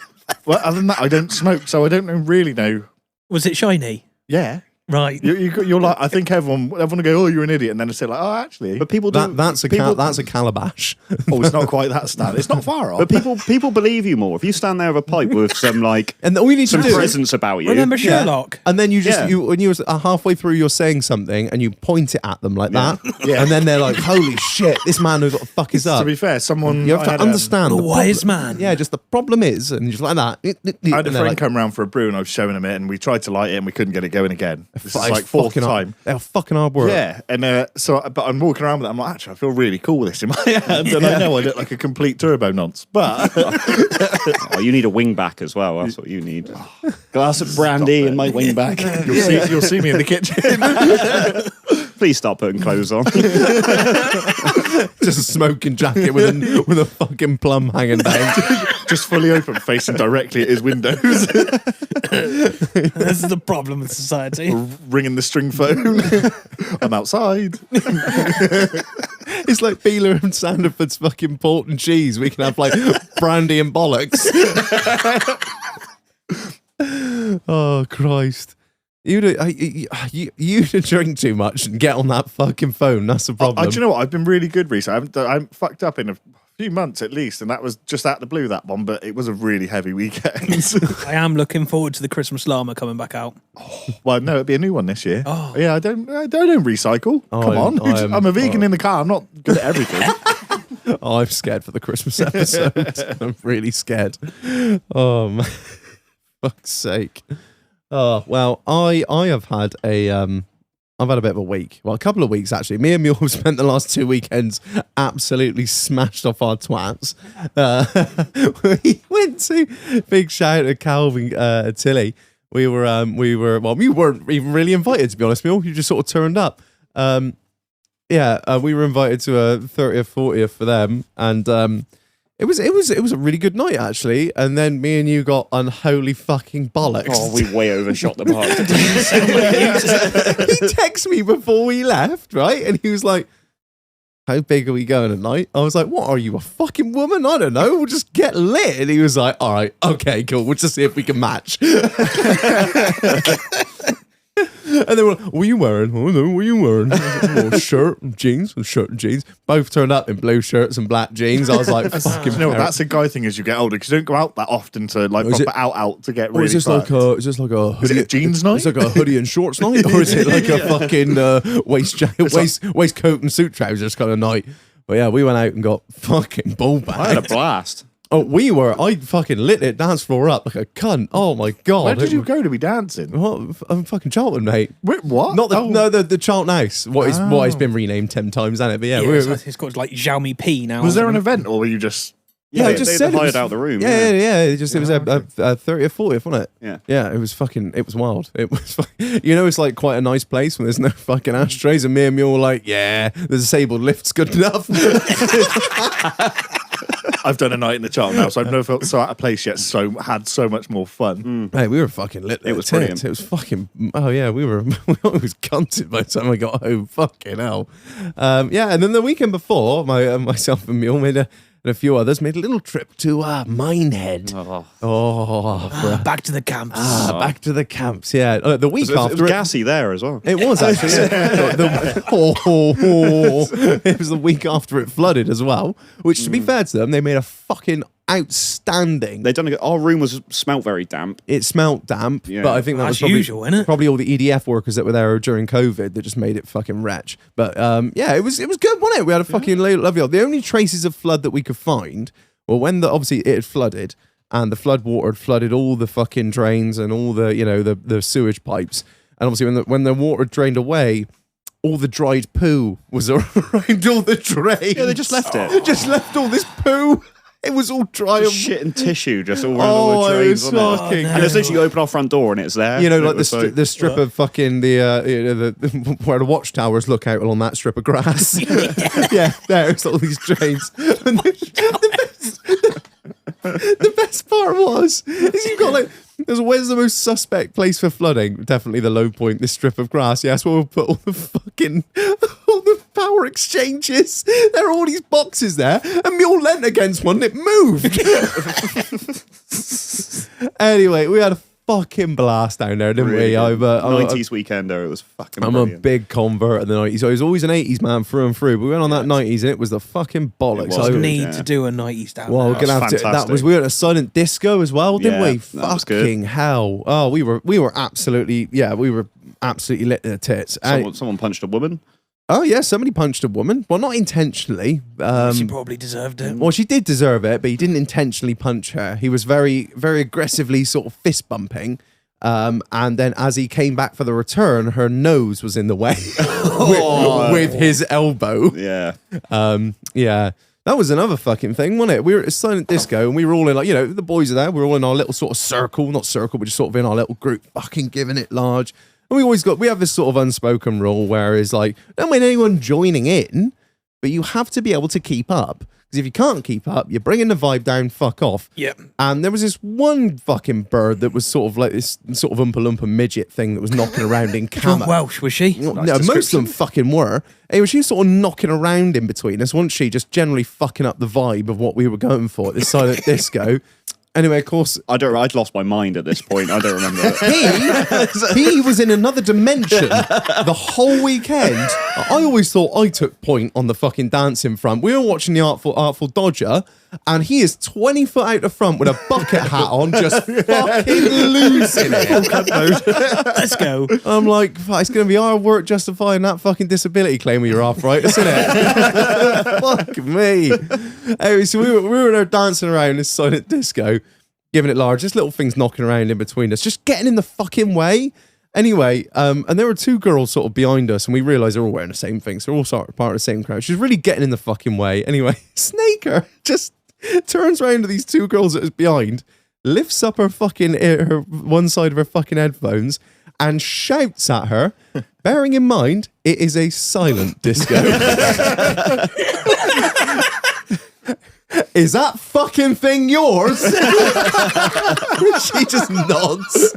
Well, other than that, I don't smoke, so I don't really know. Was it shiny? Yeah, Right. you're like. I think everyone will go, "Oh, you're an idiot," and then they say like, "Oh, actually." But people do. That's a that's a calabash. Oh, it's not quite that standard. It's not far off. But people believe you more if you stand there with a pipe with some like And all you need some to do presence about you. Remember Yeah. Sherlock? And then you just Yeah. when you're halfway through, you're saying something, and you point it at them like that, Yeah. and then they're like, "Holy shit, this man knows what the fuck is to up." be fair, someone You have I to had, understand A the wise problem. man. Yeah, just the problem is, and just like that. I had a and they're friend like, come round for a brew, and I was showing him it, and we tried to light it, and we couldn't get it going again. This is "It's like fourth fucking time. They're fucking hard work. Yeah, and but I'm walking around with it. I'm like, actually, I feel really cool with this in my hand, and I know I look like a complete turbo nonce, but Oh, you need a wing back as well. That's what you need. Glass of brandy and my wing back. you'll see me in the kitchen. Please stop putting clothes on. Just a smoking jacket with a fucking plum hanging down. Just fully open, facing directly at his windows, This is the problem with society. ringing the string phone. I'm outside. It's like Beeler and Sanderford's fucking pork and cheese. We can have like brandy and bollocks. Oh Christ! You drink too much and get on that fucking phone. That's the problem. Do you know what? I've been really good recently. I'm fucked up in a few months at least, and that was just out of the blue, that one, but it was a really heavy weekend. I am looking forward to the Christmas llama coming back out. Well, no, it'll be a new one this year. Oh. Yeah, I don't recycle. Come on. I'm a vegan in the car. I'm not good at everything. I'm scared for the Christmas episode. I'm really scared. Oh man. fuck's sake. Oh, well, I have had I've had a bit of a week. Well, a couple of weeks, actually. Me and Mule have spent the last 2 weekends absolutely smashed off our twats. We went to, big shout out to Calvin Tilly. We weren't even really invited, to be honest, Mule. You just sort of turned up. We were invited to a 30th, 40th for them. And it was a really good night, actually. And then me and you got unholy fucking bollocks. Oh, we way overshot the mark. He texted me before we left, right? And he was like, how big are we going tonight? I was like, what are you, a fucking woman? I don't know. We'll just get lit. And he was like, all right, okay, cool. We'll just see if we can match. And they were like, what are you wearing? Oh no, what are you wearing? Shirt and jeans and shirt and jeans. Both turned up in blue shirts and black jeans. I was like, fucking. You know what, that's a guy thing as you get older because you don't go out that often to like proper out to get really. Is this fucked. like a hoodie? Is it a jeans night? It's like a hoodie and shorts night, or is it like a fucking waistcoat and suit trousers kind of night? But yeah, we went out and got fucking ball bagged. I had a blast. Oh, I fucking lit it dance floor up like a cunt. Oh my god! Where did you go to be dancing? What? I'm fucking Charlton, mate. Wait, what? Not the Charlton House. What it's been renamed 10 times, hasn't it? But yeah, it's got like Xiaomi P now. Was there an event or were you just? Yeah, I they just said it hired was, out the room. Yeah. It was a 30th, 40th, wasn't it? Yeah. It was wild. It was, it's like quite a nice place when there's no fucking ashtrays, and me and Mule were like, yeah, the disabled lift's good enough. I've done a night in the Charlton House. I've never felt so out of place yet. So had so much more fun. Hey, we were fucking lit. It was brilliant. It was fucking. Oh yeah, we was cunted by the time I got home. Fucking hell. And then the weekend before, myself and Mule and a few others made a little trip to Minehead. Back to the camps. Back to the camps. Yeah, the week It after was gassy there as well. It was actually. It was the week after it flooded as well. Which, to be fair to them, they made a fucking outstanding. Our room smelt very damp. It smelt damp, Yeah. but I think that That's was probably, usual, innit? probably all the EDF workers that were there during COVID that just made it fucking wretch. But it was good, wasn't it? We had a fucking lovely. The only traces of flood that we could find were when obviously it had flooded and the flood water had flooded all the fucking drains and all the the sewage pipes. And obviously when the water drained away, all the dried poo was around all the drains. Yeah, they just left it. They just left all this poo. It was all dry. Shit and tissue just all around all the drains. it was wasn't it? fucking. And essentially, you open our front door and it's there. Like It was the strip of fucking the where the watchtowers look out along that strip of grass. There's all these drains. And the best part is you got like where's the most suspect place for flooding? Definitely the low point. This strip of grass. Yeah, that's where we'll put all the power exchanges. There are all these boxes there, and Mule leant against one. And it moved. Anyway, we had a fucking blast down there, didn't we? 90s weekender. It was fucking I'm brilliant. a big convert of the 90s. I was always an 80s man through and through. But we went on that 90s and it was the fucking bollocks. It was. We Oh, need yeah. to do a 90s down Well, there. we're gonna have to. fantastic. We were at a silent disco as well, didn't Yeah, we? that was good. Fucking hell! Oh, we were absolutely lit in the tits. Someone punched a woman. Oh yeah, somebody punched a woman. Well, not intentionally. She probably deserved it. Well, she did deserve it, but he didn't intentionally punch her. He was very, very aggressively sort of fist bumping. And then as he came back for the return, her nose was in the way with his elbow. Yeah. That was another fucking thing, wasn't it? We were at a silent disco and we were all in the boys are there. We were all in our little sort of circle, not circle, but just sort of in our little group, fucking giving it large. And we have this sort of unspoken rule where it's like, don't mind anyone joining in, but you have to be able to keep up. Because if you can't keep up, you're bringing the vibe down, fuck off. Yep. And there was this one fucking bird that was sort of like this sort of Oompa Loompa midget thing that was knocking around in camo. Welsh, was she? No, most of them fucking were. Anyway, she was sort of knocking around in between us, wasn't she? Just generally fucking up the vibe of what we were going for at this silent disco. Anyway, of course, I'd lost my mind at this point. I don't remember it. he was in another dimension the whole weekend. I always thought I took point on the fucking dancing front. We were watching the Artful Dodger, and he is 20 foot out the front with a bucket hat on, just fucking losing it. Let's go. I'm like, it's going to be hard work justifying that fucking disability claim with your arthritis, isn't it? Fuck me. Anyway, so we were there dancing around this silent disco. giving it large. Just little things knocking around in between us, just getting in the fucking way. Anyway, and there were two girls sort of behind us, and we realised they're all wearing the same thing, so they're all sort of part of the same crowd. She's really getting in the fucking way. Anyway, Snaker just turns around to these two girls that was behind, lifts up her fucking her one side of her fucking headphones, and shouts at her. Bearing in mind, it is a silent disco. Is that fucking thing yours? She just nods.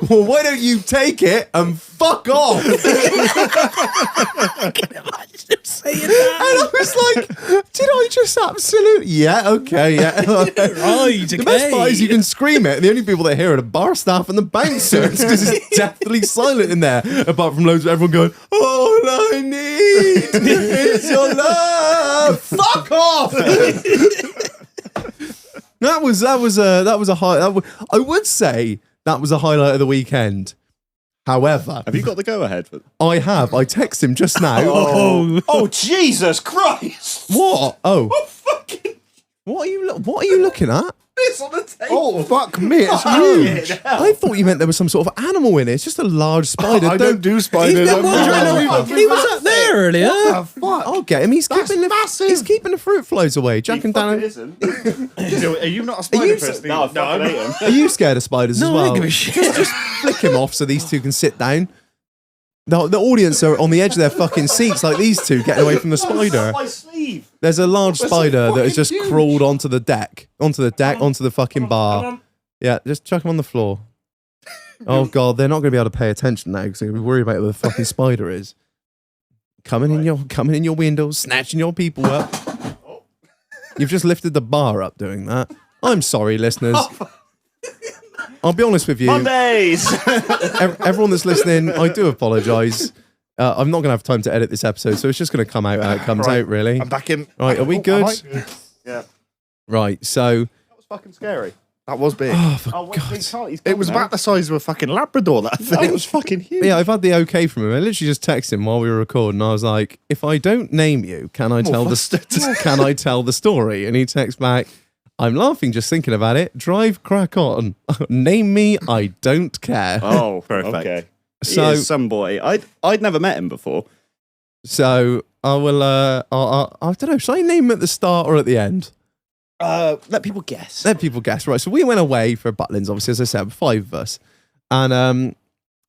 Well, why don't you take it and fuck off? I can imagine him saying that. And I was like, did I just absolutely? Yeah, okay, yeah. Right, The best part is you can scream it, and the only people that hear are the bar staff and the bouncers, because it's deathly silent in there, apart from loads of everyone going, all I need is your love. Fuck off. That was a high. I would say that was a highlight of the weekend. However, Have you got the go ahead? I have. I texted him just now. Oh, Jesus Christ! What? Oh, What are you looking at? It's on the table. Oh, fuck me, it's huge. I thought you meant there was some sort of animal in it. It's just a large spider. I don't do spiders. He's I'm wondering not- He was up there earlier. Oh, fuck. I'll get him. He's keeping the fruit flies away. Jack and Dan. isn't. Are you not a Are spider you- person? No, I fucking hate him. Are you scared of spiders as No, I well? don't give a shit. Just flick him off so these two can sit down. The audience are on the edge of their fucking seats like these two getting away from the spider. My sleeve. There's a large spider that has just crawled onto the deck, onto the fucking bar. Yeah, just chuck him on the floor. Oh God, they're not going to be able to pay attention now because they're going to be worried about where the fucking spider is. Coming in your windows, snatching your people up. You've just lifted the bar up doing that. I'm sorry, listeners. I'll be honest with you. Mondays. Everyone that's listening, I do apologise. I'm not going to have time to edit this episode, so it's just going to come out how it comes Right. out, really. I'm back in. Right, are we Oh, good? am I? Yeah. Right, so... That was fucking scary. That was big. Oh, for Oh, God. It was about the size of a fucking Labrador, that thing. It was fucking huge. Yeah, I've had the okay from him. I literally just texted him while we were recording. I was like, if I don't name you, can I tell the story? And he texts back, I'm laughing just thinking about it. Drive crack on. Name me, I don't care. Oh, Perfect. Okay. So- He is some boy. I'd never met him before. So I will, I don't know, should I name him at the start or at the end? Let people guess. Let people guess. Right, so we went away for Butlins, obviously, as I said, 5 of us. And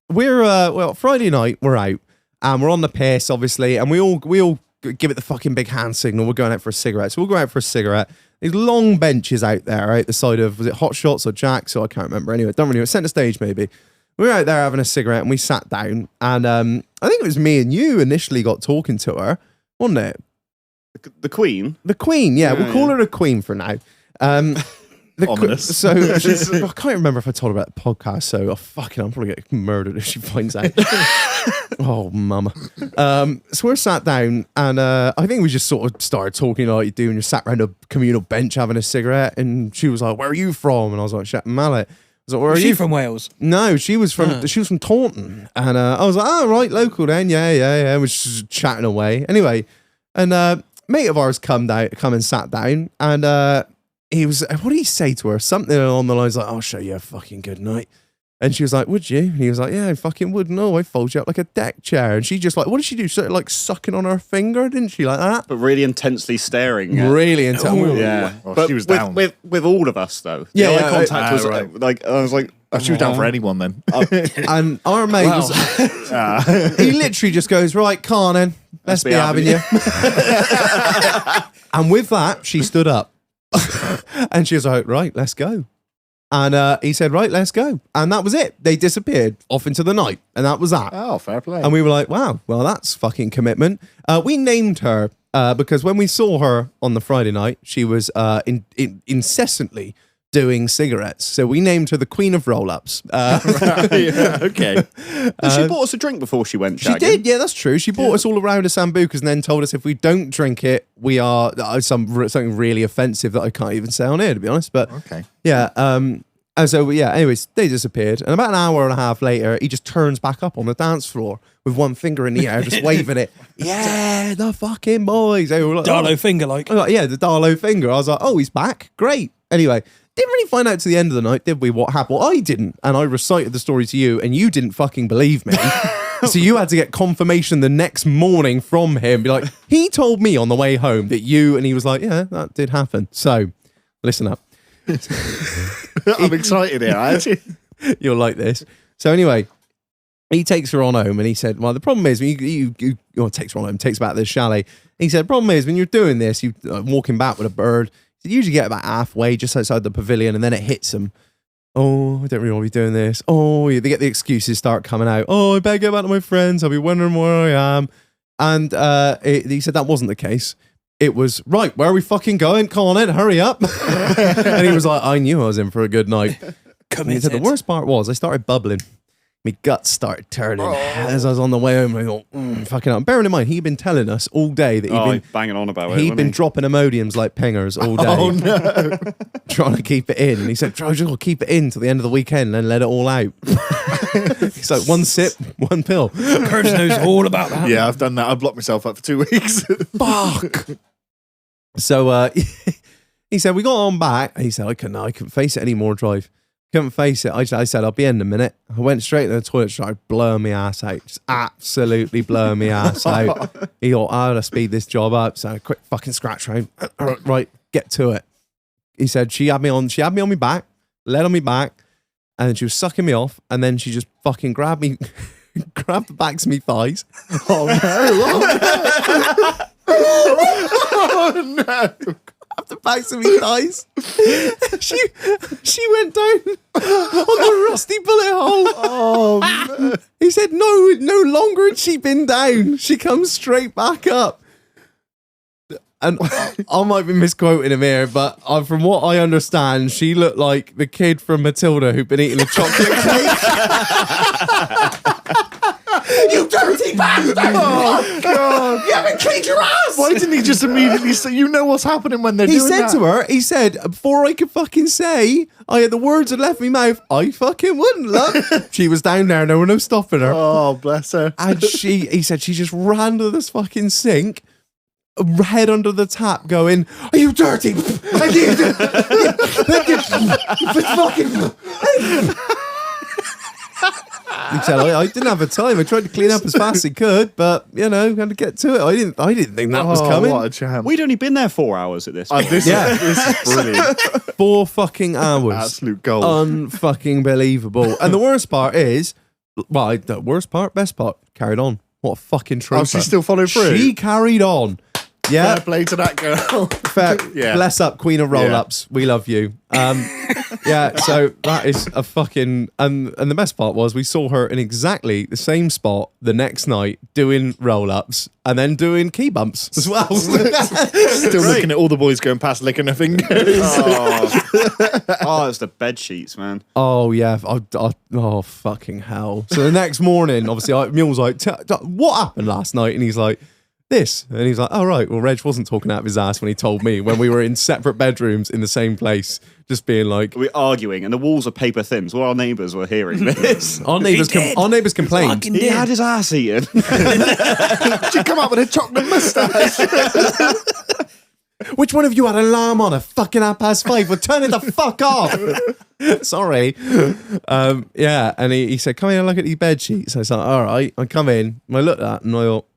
we're, Friday night, we're out. And we're on the piss, obviously, and we all give it the fucking big hand signal. We're going out for a cigarette. So we'll go out for a cigarette. These long benches out there, out the side of, was it Hot Shots or Jack's? Or I can't remember. Anyway, don't really know. Centre stage, maybe. We were out there having a cigarette and we sat down. And I think it was me and you initially got talking to her, wasn't it? The Queen. The Queen, yeah. Yeah, We'll call yeah. her the Queen for now. Ominous. So I can't remember if I told her about the podcast. So I'm probably get murdered if she finds out. Oh, mama. So we're sat down, and I think we just sort of started talking like you do, and you sat around a communal bench having a cigarette. And she was like, "Where are you from?" And I was like, "Shetland Mallet." I was like, "Where are Was you she from Wales? No, she was from Taunton, and I was like, "Oh, right, local then, yeah." We're just chatting away. Anyway, and mate of ours come and sat down, and he was, what did he say to her? Something along the lines like, "I'll show you a fucking good night." And she was like, "Would you?" And he was like, "Yeah, I fucking would. No, I fold you up like a deck chair." And she just like, what did she do? Sort of like sucking on her finger, didn't she? Like that. But really intensely staring. at- Really intense. Yeah. Oh, but she was with, down. with all of us, though. Yeah, The yeah, eye contact was right. like, I was like, Oh, she was down for anyone then. And our mate was, he literally just goes, "Right, Carnan, let's be having you." And with that, she stood up. And she was like, "Right, let's go." And he said, "Right, let's go." And that was it. They disappeared off into the night. And that was that. Oh, fair play. And we were like, wow, well, that's fucking commitment. We named her because when we saw her on the Friday night, she was incessantly doing cigarettes. So we named her the Queen of Roll-Ups. yeah, okay. But she bought us a drink before she went She shagging. did, yeah, that's true. She brought us all around a Sambucas and then told us if we don't drink it, we are something really offensive that I can't even say on air, to be honest. But Okay. yeah, and so yeah, anyways, they disappeared. And about an hour and a half later, he just turns back up on the dance floor with one finger in the air, just waving it. Yeah, the fucking boys. They were like, Darlow finger like. I was like, yeah, the Darlow finger. I was like, oh, he's back. Great. Anyway, didn't really find out to the end of the night, did we, what happened? Well, I didn't. And I recited the story to you, and you didn't fucking believe me. So you had to get confirmation the next morning from him. Be like, he told me on the way home that you, and he was like, yeah, that did happen. So, listen up. I'm excited here. Actually. You'll like this. So anyway, he takes her on home, and he said, well, the problem is, when you takes her on home, takes her back to the chalet. He said, the problem is, when you're doing this, you walking back with a bird, you usually get about halfway, just outside the pavilion, and then it hits them. Oh, I don't really want to be doing this. Oh, they get the excuses start coming out. Oh, I better get back to my friends. I'll be wondering where I am. And he said that wasn't the case. It was, right, where are we fucking going? Come on in, hurry up. And he was like, I knew I was in for a good night. And he said, the worst part was I started bubbling. My guts started turning as I was on the way home. I thought, fucking hell. Bearing in mind, he'd been telling us all day that he'd been banging on about it. He'd been dropping Imodiums like pingers all day. Oh, no. Trying to keep it in. And he said, I just got to keep it in till the end of the weekend and then let it all out. He's like, one sip, one pill. Curtis knows all about that. Yeah, I've done that. I've blocked myself up for 2 weeks. Fuck. So he said, we got on back. He said, I couldn't face it anymore, drive. Couldn't face it. I said, I'll be in a minute. I went straight to the toilet, started blowing my ass out. Just absolutely blowing my ass out. He thought, I gotta speed this job up. So a quick fucking scratch round. Right, get to it. He said, she had me on my back, led on me back, and then she was sucking me off, and then she just fucking grabbed the backs of me thighs. Oh, no. Oh, no. The backs of me thighs. She went down on the rusty bullet hole. Oh, no. He said, no longer had she been down. She comes straight back up. And I might be misquoting him here, but from what I understand, she looked like the kid from Matilda who'd been eating a chocolate cake. You dirty bastard! Oh, God. You haven't cleaned your ass! Why didn't he just immediately say, you know what's happening when they're He doing said that? to her, he said, before I could fucking say, I had the words that left me mouth, I fucking wouldn't, love. She was down there, no one was stopping her. Oh, bless her. And he said she just ran to this fucking sink, head under the tap, going, are you dirty? Are you fucking... He said, I didn't have a time. I tried to clean up as fast as he could, but, you know, had to get to it. I didn't think that was coming. What a champ. We'd only been there 4 hours at this point. This is brilliant. 4 fucking hours. Absolute gold. Unfucking believable. And the worst part is, well, the worst part, best part, carried on. What a fucking trooper. Oh, she still followed through? She carried on. Yeah. Fair play to that girl. Fair. Yeah. Bless up, Queen of Roll-Ups. We love you. Yeah, so that is a fucking... And the best part was we saw her in exactly the same spot the next night doing roll-ups and then doing key bumps as well. Still looking at all the boys going past, licking their fingers. Oh, it's the bed sheets, man. Oh, yeah. Oh, fucking hell. So the next morning, obviously, Mule's like, what happened last night? And he's like, this. And he's like, oh, right. Well, Reg wasn't talking out of his ass when he told me when we were in separate bedrooms in the same place, just being like... We're arguing and the walls are paper thin, so our neighbours were hearing this. Our neighbours complained. He had his ass eaten. She come up with a chocolate moustache. Which one of you had an alarm on a fucking 5:30? Well, turn it the fuck off. Sorry. Yeah, and he said, come in and look at these bed sheets. So I said, all right. I come in, and I looked at that, and I thought,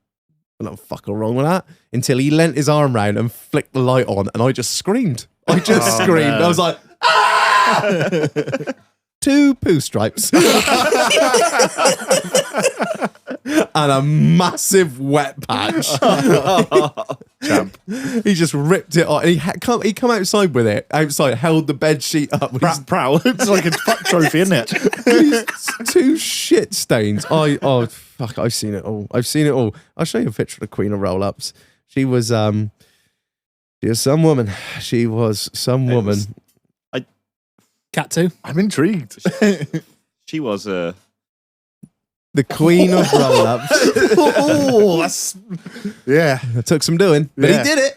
no fuck all wrong with that. Until he leant his arm round and flicked the light on, and I just screamed. I just screamed. No. I was like, ah! 2 poo stripes. And a massive wet patch. Champ. He just ripped it off. And he come outside with it. Outside, held the bed sheet up with his Proud. It's like a fuck trophy, isn't it? these 2 shit stains. Fuck, I've seen it all. I've seen it all. I'll show you a picture of the Queen of Roll-Ups. She was some woman. She was some woman. Cat 2. I'm intrigued. She was The Queen of Roll-Ups. Oh, that's... Yeah. It took some doing, but Yeah. he did it.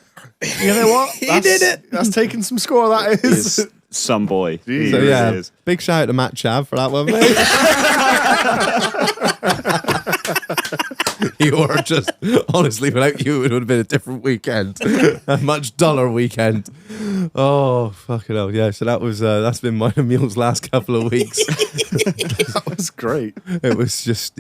You know what? He did it. That's taking some score, that is. is some boy. He So really yeah, is. big shout out to Matt Chav for that one, mate. You are just, honestly, without you, it would have been a different weekend. A much duller weekend. Oh, fucking hell. Yeah, so that's been my Emil's last couple of weeks. That was great. It was just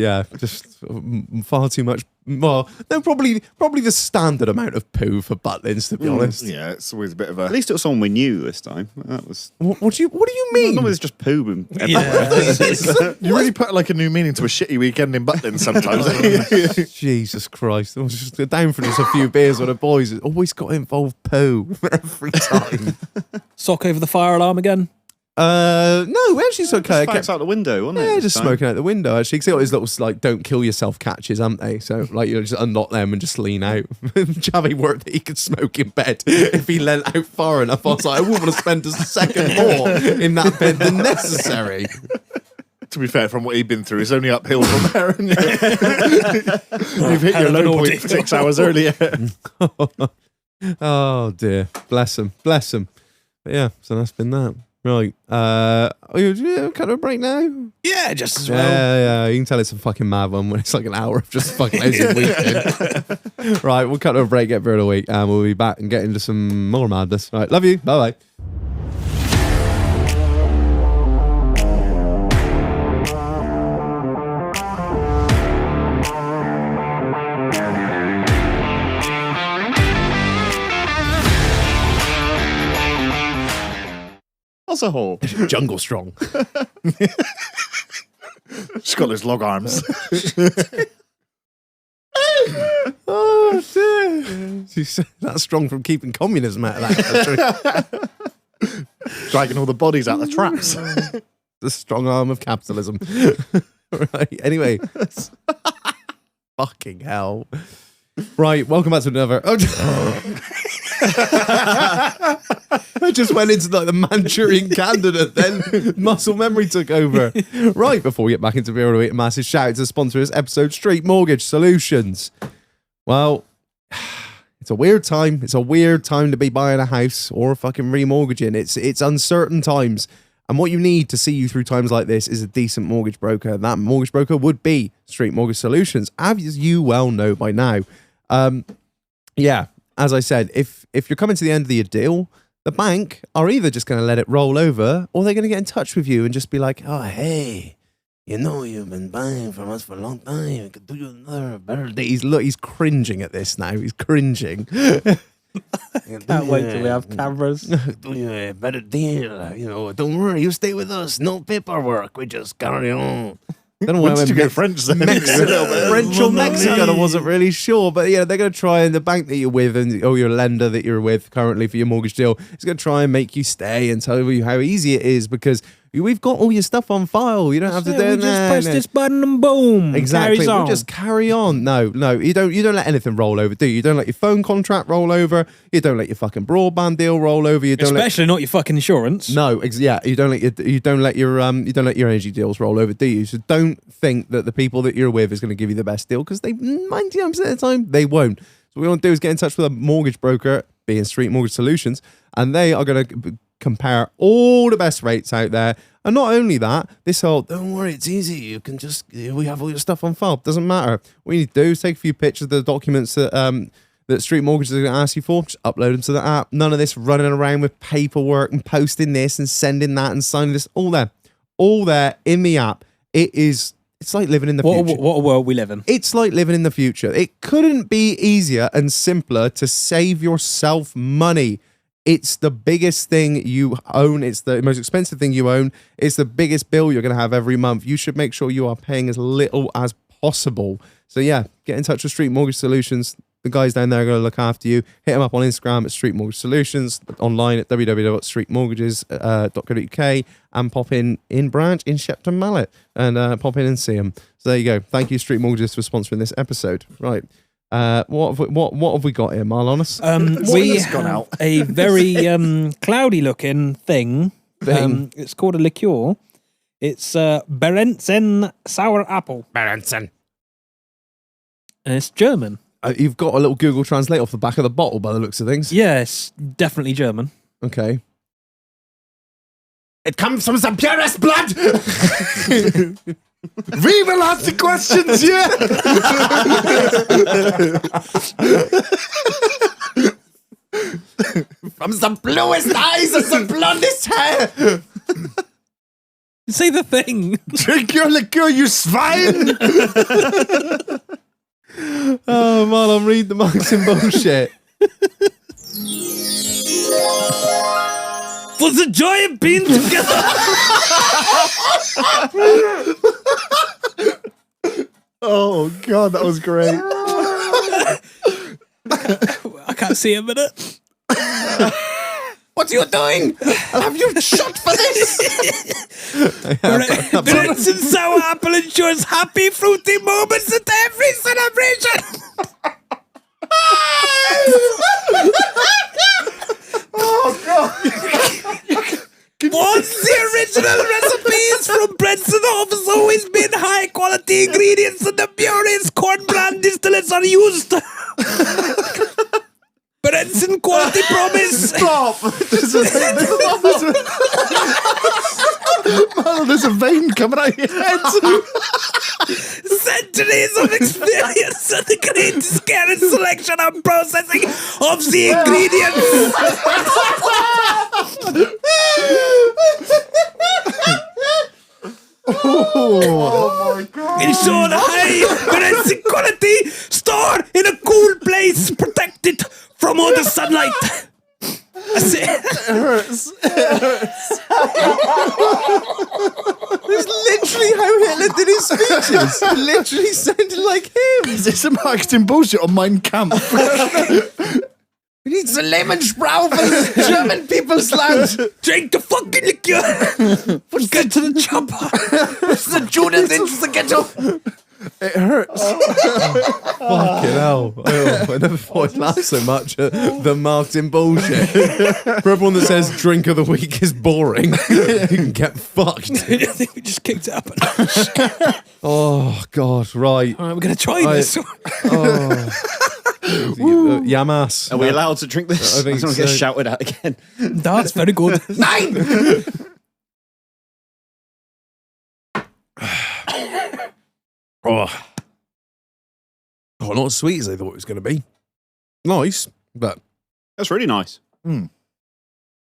far too much. Well, no, probably the standard amount of poo for Butlins, to be honest. Yeah, it's always a bit of At a. least it was someone we knew this time. That was. What do you mean? Normally it's just poo. And You really put like a new meaning to a shitty weekend in Butlin sometimes. Jesus Christ. I was just down for just a few beers with the boys. It always got involved poo every time. Sock over the fire alarm again. No, actually it's okay. I Facts kept, out the window, wasn't it? yeah, this just time? smoking out the window actually. Because they got these little like don't kill yourself catches, haven't they? So like just unlock them and just lean out. Javi worked that he could smoke in bed if he leant out far enough. I was like, I wouldn't want to spend a second more in that bed than necessary. To be fair, from what he'd been through, it's only uphill from there. Isn't it? You've hit Hell your of an low ordeal. point 6 hours earlier. Oh dear, bless him. But yeah, so that's been that. Right, are you kind of a break now? Yeah, just as well. Yeah, you can tell it's a fucking mad one when it's like an hour of just fucking lazy weekend. Right, we'll cut to a break, get beer of the week, and we'll be back and get into some more madness. Right, love you. Bye bye. As a whole. Jungle strong. She's got those log arms. Oh dear. She's that strong from keeping communism out of that country. Dragging all the bodies out the traps. The strong arm of capitalism. Right. Anyway. Fucking hell. Right. Welcome back to another. I just went into like the Manchurian candidate, then muscle memory took over. Right, before we get back into beer of the week, a massive shout out to the sponsor of this episode, Street Mortgage Solutions. Well, it's a weird time. It's a weird time to be buying a house or fucking remortgaging. It's uncertain times. And what you need to see you through times like this is a decent mortgage broker. That mortgage broker would be Street Mortgage Solutions, as you well know by now. Yeah, as I said, if you're coming to the end of your deal, the bank are either just going to let it roll over or they're going to get in touch with you and just be like, Oh, hey, you know you've been buying from us for a long time. We could do you another better deal. he's cringing at this now. He's cringing. Can't wait till we have cameras. Do you a better deal. You know, don't worry, you stay with us. No paperwork. We just carry on. Don't know When why did you we're get French then? French or Mexican, I wasn't really sure. But yeah, they're going to try, and the bank that you're with and your lender that you're with currently for your mortgage deal is going to try and make you stay and tell you how easy it is because we've got all your stuff on file. You don't have to do we that. just press this button and boom. Exactly. Carries on. We'll just carry on. No, you don't let anything roll over, do you? You don't let your phone contract roll over. You don't let your fucking broadband deal roll over. You don't Especially not your fucking insurance. No, yeah, you don't let your energy deals roll over, do you? So don't think that the people that you're with is going to give you the best deal because they 99% of the time they won't. So what we want to do is get in touch with a mortgage broker, being Street Mortgage Solutions, and they are going to compare all the best rates out there. And not only that, this whole Don't worry, it's easy. You can just, we have all your stuff on file. Doesn't matter. What you need to do is take a few pictures of the documents that Street Mortgage is going to ask you for. Just upload them to the app. None of this running around with paperwork and posting this and sending that and signing this. All there in the app. It's like living in the future. What a world we live in. It's like living in the future. It couldn't be easier and simpler to save yourself money. It's the biggest thing you own. It's the most expensive thing you own. It's the biggest bill you're going to have every month. You should make sure you are paying as little as possible. So yeah, get in touch with Street Mortgage Solutions. The guys down there are going to look after you. Hit them up on Instagram at Street Mortgage Solutions, online at www.streetmortgages.co.uk, and pop in branch in Shepton Mallet and pop in and see them. So there you go. Thank you, Street Mortgages, for sponsoring this episode. Right. What have we got here, Marlonus? We has gone have out? a very cloudy looking thing. It's called a liqueur. It's Berentzen Sour Apple. Berentzen. And it's German. You've got a little Google Translate off the back of the bottle by the looks of things. Yes, definitely German. Okay. It comes from the purest blood. We will answer questions, yeah. From the bluest eyes and the blondest hair. Say the thing. Drink your liquor, you swine. Oh man, I'm reading the Marks and bullshit. For the joy of being together. Oh God, that was great. I can't see a minute. What are you doing? I'll have you shot for this. Brenton Sour Apple ensures happy, fruity moments at every celebration. Once the original recipes from Brenton has always been high quality ingredients and the purest corn bran distillates are used. Brenton quality promise. Stop. There's a vein coming out of your head. Centuries of experience and the greatest care and selection and processing of the ingredients. Oh my God. Ensured high forensic quality, stored in a cool place, protected from all the sunlight. That's it. That's literally how Hitler did his speeches. Literally sounded like him. Is this a marketing bullshit on Mein Kampf? We need the Lebensbrau for the German people's land. Drink the fucking liquor. Let's get to the chopper. The Judas into the ghetto. It hurts. Fucking hell. Oh, I never thought I'd laugh so much at the Martin bullshit. For everyone that says drink of the week is boring, you can get fucked. I think we just kicked it up. Oh, God, right. All right, we're going to try this. Yamas. Are we allowed to drink this? I think don't get so. shouted at again. That's very good. Nine! Oh, not as sweet as I thought it was going to be. Nice, but That's really nice.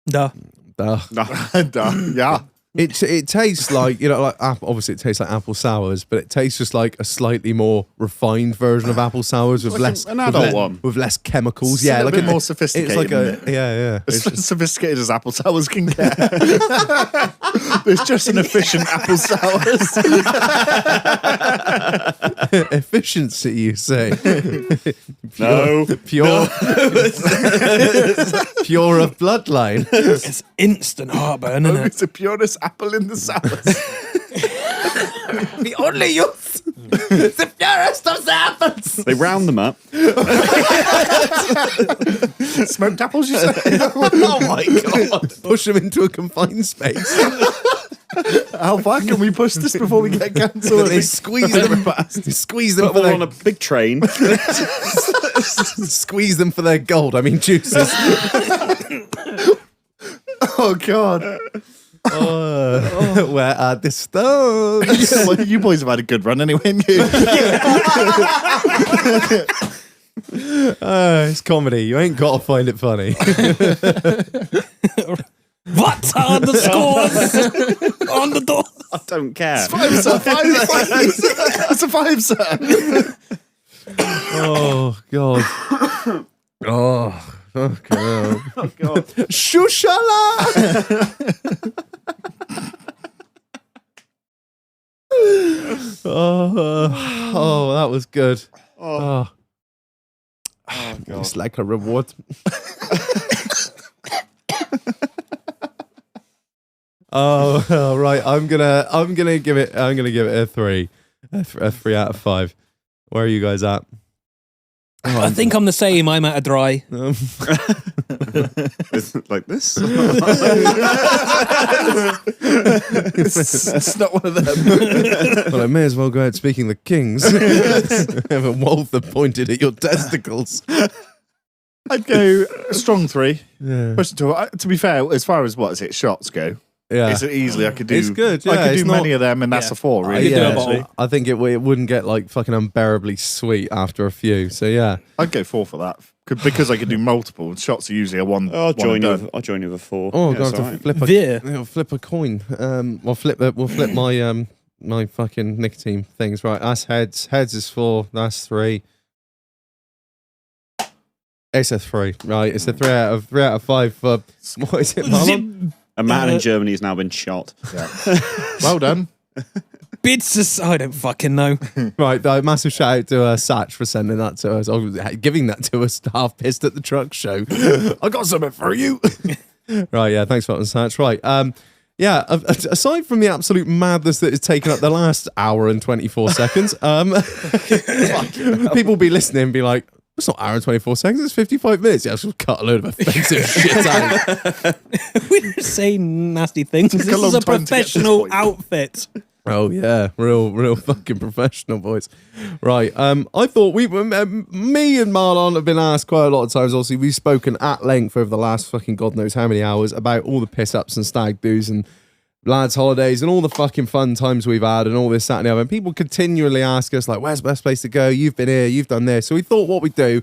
Duh. Yeah. it tastes like, you know, like obviously it tastes like apple sours, but it tastes just like a slightly more refined version of apple sours with Like less an adult with one. with less chemicals. It's Yeah, a like bit more sophisticated. It's like isn't it? yeah. As sophisticated as apple sours can get. It's just an efficient apple sours. Efficiency, you say? No. Pure pure of bloodline. It's instant heartburn, isn't it? It's the purest apple in the sours. We only use the purest of the apples. They round them up. Smoked apples, you say? Oh my god! Push them into a confined space. How far can we push this before we get cancelled? They squeeze them. Squeeze them Put for them all on their a big train. squeeze them for their gold. I mean juices. Oh God! Where are the stones? Well, you boys have had a good run anyway, haven't you? It's comedy. You ain't got to find it funny. What are the scores on the door? I don't care. That's a 5-star. Oh god. Oh. Okay. Oh, God. Shushala! Oh, that was good. Oh. God. It's like a reward. Oh, right. I'm gonna give it a 3, a 3 out of 5. Where are you guys at? I think I'm the same. I'm at a dry. It's like this. It's not one of them. Well, I may as well go out speaking the kings. Have a Walther pointed at your testicles. I'd go a strong 3. Yeah. Push it to be fair, as far as shots go, Yeah. It's easily I could do. It's good, I yeah, could it's do not- many of them, and that's Yeah. a 4. You Really. could do a yeah, bottle. I think it wouldn't get like fucking unbearably sweet after a few. So yeah. I'd go 4 for that because I could do multiple. Shots are usually a one. I'll one join and you. done. I'll join you with a 4. Oh, yeah, God, it's to all right. flip a Veer. flip a coin. We'll flip my my fucking nicotine things. Right, that's heads. Heads is 4. That's 3. It's a 3. Right, it's a 3 out of 5 for what is it, Marlon? A man in Germany has now been shot. Well done. Bits. I don't fucking know. Right, massive shout out to Satch for sending that to us, or giving that to us, half pissed at the truck show. I got something for you. Right, yeah, thanks for that, Satch. Right, yeah, aside from the absolute madness that has taken up the last hour and 24 seconds, people will be listening and be like, it's not hour and 24 seconds, it's 55 minutes. Yeah, I'll just cut a load of offensive shit out. We just say nasty things. This a long is a time to get to this professional point. outfit. Oh yeah, real fucking professional boys. Right, I thought me and Marlon have been asked quite a lot of times. Obviously, we've spoken at length over the last fucking God knows how many hours about all the piss ups and stag do's and lads' holidays and all the fucking fun times we've had and all this, that, and the other. And people continually ask us like, "Where's the best place to go? You've been here, you've done this." So we thought what we'd do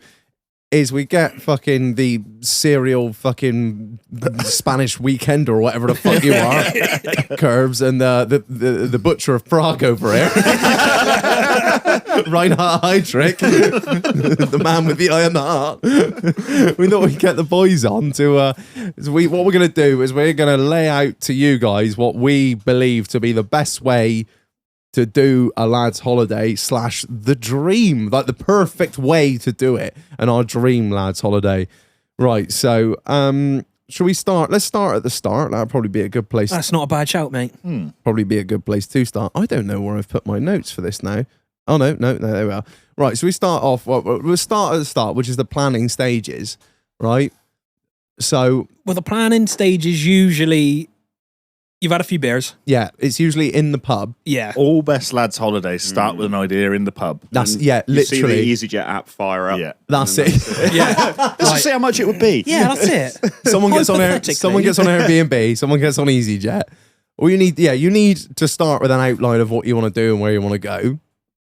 is we get fucking the serial fucking Spanish weekend or whatever the fuck you are, Curbs, and the butcher of Prague over here, Reinhard Heydrich, the man with the eye and the heart. We thought we'd get the boys on to. What we're gonna do is we're gonna lay out to you guys what we believe to be the best way to do a lad's holiday / the dream, like the perfect way to do it, and our dream lad's holiday. Right, so shall we start? Let's start at the start. That'd probably be a good place. That's not a bad shout, mate. Probably be a good place to start. I don't know where I've put my notes for this now. Oh no, there we are. Right, so we start off. Well, we'll start at the start, which is the planning stages. Right. So Well, the planning stage is usually you've had a few beers. yeah, it's usually in the pub. Yeah. All best lads' holidays start with an idea in the pub. That's And yeah, You see literally. the EasyJet app fire up. Yeah. That's And it. then Yeah. Let's see how much it would be. Yeah, that's it. Someone gets on Hypothetically. someone gets on Airbnb, someone gets on EasyJet. All you need to start with an outline of what you want to do and where you want to go.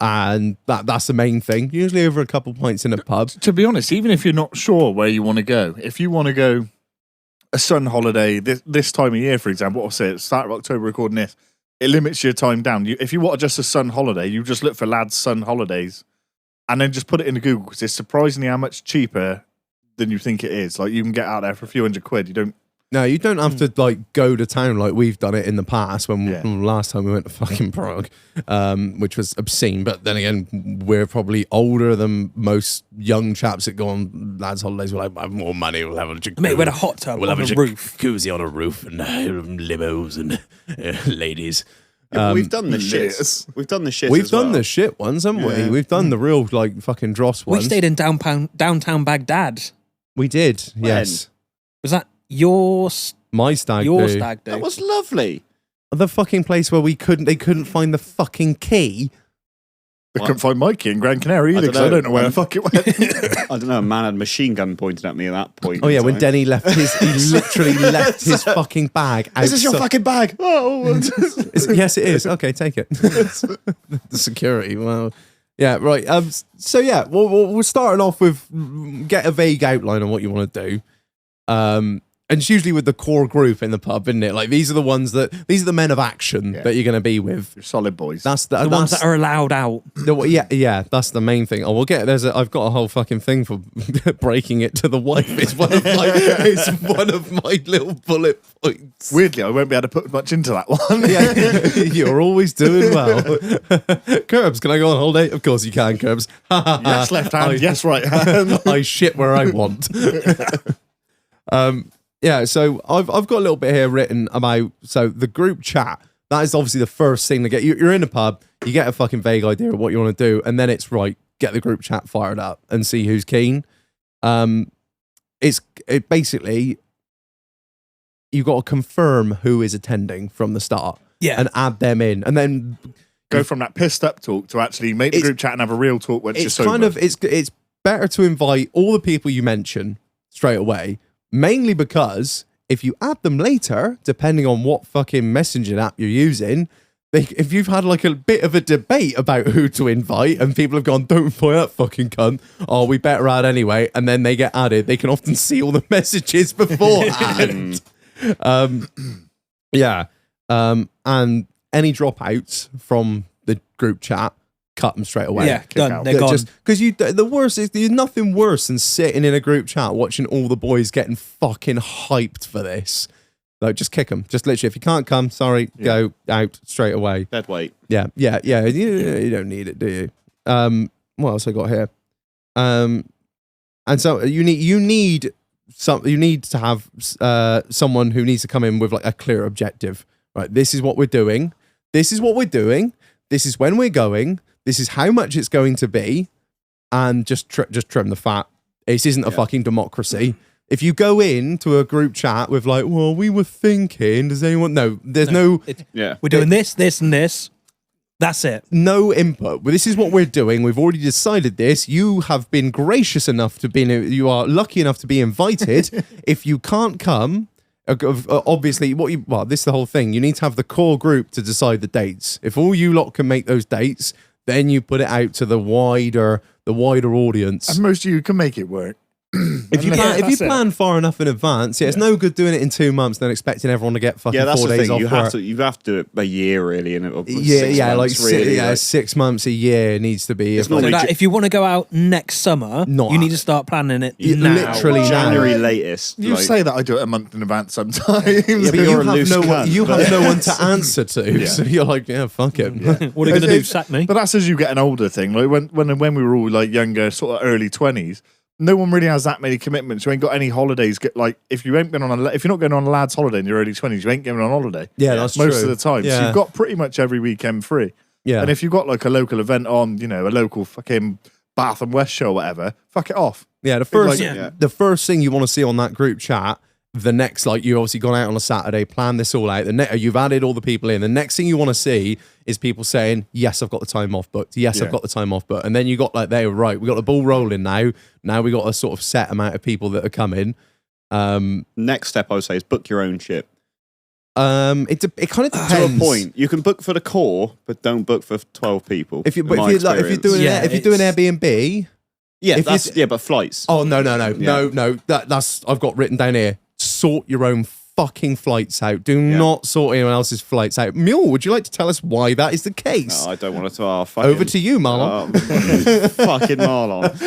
And that's the main thing. Usually over a couple pints in a pub. To be honest, even if you're not sure where you want to go, if you want to go a sun holiday this time of year, for example, I'll say at the start of October recording this, it limits your time down. If you want just a sun holiday, you just look for lads' sun holidays and then just put it into Google because it's surprisingly how much cheaper than you think it is. Like you can get out there for a few £100. You don't. No, you don't have to like go to town like we've done it in the past when Yeah. last time we went to fucking Prague, which was obscene. But then again, we're probably older than most young chaps that go on lads' holidays. We'll have more money. We'll have a jacuzzi. Mate, we had a hot tub on a roof. Jacuzzi on a roof and limos and ladies. Yeah, we've done the shit. yes. We've done the shit. We've as done well. the shit ones, haven't we? Yeah. We've done the real like fucking dross We ones. stayed in downtown Baghdad. We did. Yes. Was that your My stag your do. stag do? That was lovely. The fucking place where they couldn't find the fucking key. I couldn't find my key in Gran Canaria either because I don't know where the fuck it went. I don't know. A man had a machine gun pointed at me at that point. Oh yeah, in when time. Denny left he literally left his fucking bag outside. Is this your fucking bag? Oh, Yes, it is. Okay, take it. The security. Well, yeah, right. So yeah, we're starting off with get a vague outline on what you want to do. And it's usually with the core group in the pub, isn't it? Like these are the men of action that you're going to be with. You're solid boys. That's the ones that are allowed out. yeah, that's the main thing. Oh, we'll get I've got a whole fucking thing for breaking it to the wife. It's one of my little bullet points. Weirdly, I won't be able to put much into that one. Yeah, you're always doing well. Curbs, can I go on holiday? Of course you can, Curbs. Yes, left hand. Yes, right hand. I shit where I want. Yeah, so I've got a little bit here written about the group chat. That is obviously the first thing to get. You're in a pub, you get a fucking vague idea of what you want to do, and then it's right. Get the group chat fired up and see who's keen. It basically you've got to confirm who is attending from the start. Yeah. And add them in, and then Go from that pissed up talk to actually make the group chat and have a real talk when it's you're kind sober. of it's better to invite all the people you mention straight away, mainly because if you add them later, depending on what fucking messaging app you're using, if you've had like a bit of a debate about who to invite and people have gone, don't invite that fucking cunt, oh, we better add anyway, and then they get added, they can often see all the messages beforehand. And any dropouts from the group chat, cut them straight away. Yeah, done. out. They're gone. Because the worst is there's nothing worse than sitting in a group chat watching all the boys getting fucking hyped for this. Like, just kick them. Just literally, if you can't come, sorry, go out straight away. Dead weight. Yeah. You don't need it, do you? What else I got here? And so you need to have someone who needs to come in with like a clear objective. Right, this is what we're doing. This is what we're doing. This is when we're going. This is how much it's going to be, and just trim the fat. This isn't a fucking democracy. If you go into a group chat with like, well, we were thinking, does anyone? No, there's no We're doing this, and this. That's it. no input. Well, this is what we're doing. We've already decided this. You have been gracious enough to be. You are lucky enough to be invited. If you can't come, obviously, this is the whole thing. You need to have the core group to decide the dates. If all you lot can make those dates, then you put it out to the wider audience. And most of you can make it work. If you plan far enough in advance, it's no good doing it in 2 months then expecting everyone to get fucking That's 4 the days thing. off You work. have to do it a year really, and like 6 6 months, a year needs to be. It's So normally that if you want to go out next summer, you need to start planning it now. literally now. January latest. You say that I do it a month in advance sometimes. Yeah, but you're a loose cunt, you but- have no one to answer to, so you're like, yeah, fuck it. What are you going to do? Sack me? But that's as you get an older thing. Like when we were all like younger, sort of early 20s, no one really has that many commitments. You ain't got any holidays. If you're not going on a lad's holiday in your early 20s, you ain't going on holiday. Yeah, that's most true. of the time. Yeah. So you've got pretty much every weekend free. Yeah. And if you've got like a local event on, a local fucking Bath and West show or whatever, fuck it off. Yeah, the first thing you want to see on that group chat, the next, like, you obviously gone out on a Saturday, planned this all out. You've added all the people in. The next thing you want to see is people saying, "Yes, I've got the time off booked. Yes, I've got the time off booked." And then you got like, right, we got the ball rolling now. Now we got a sort of set amount of people that are coming. Next step, I would say, is book your own ship. It kind of depends. To a point, you can book for the core, but don't book for 12 people. If you're doing it's- Airbnb. But flights. Oh no! That's I've got written down here. Sort your own fucking flights out. Do not sort anyone else's flights out. Mule, would you like to tell us why that is the case? No, I don't want to. Over to you, Marlon. Fucking Marlon.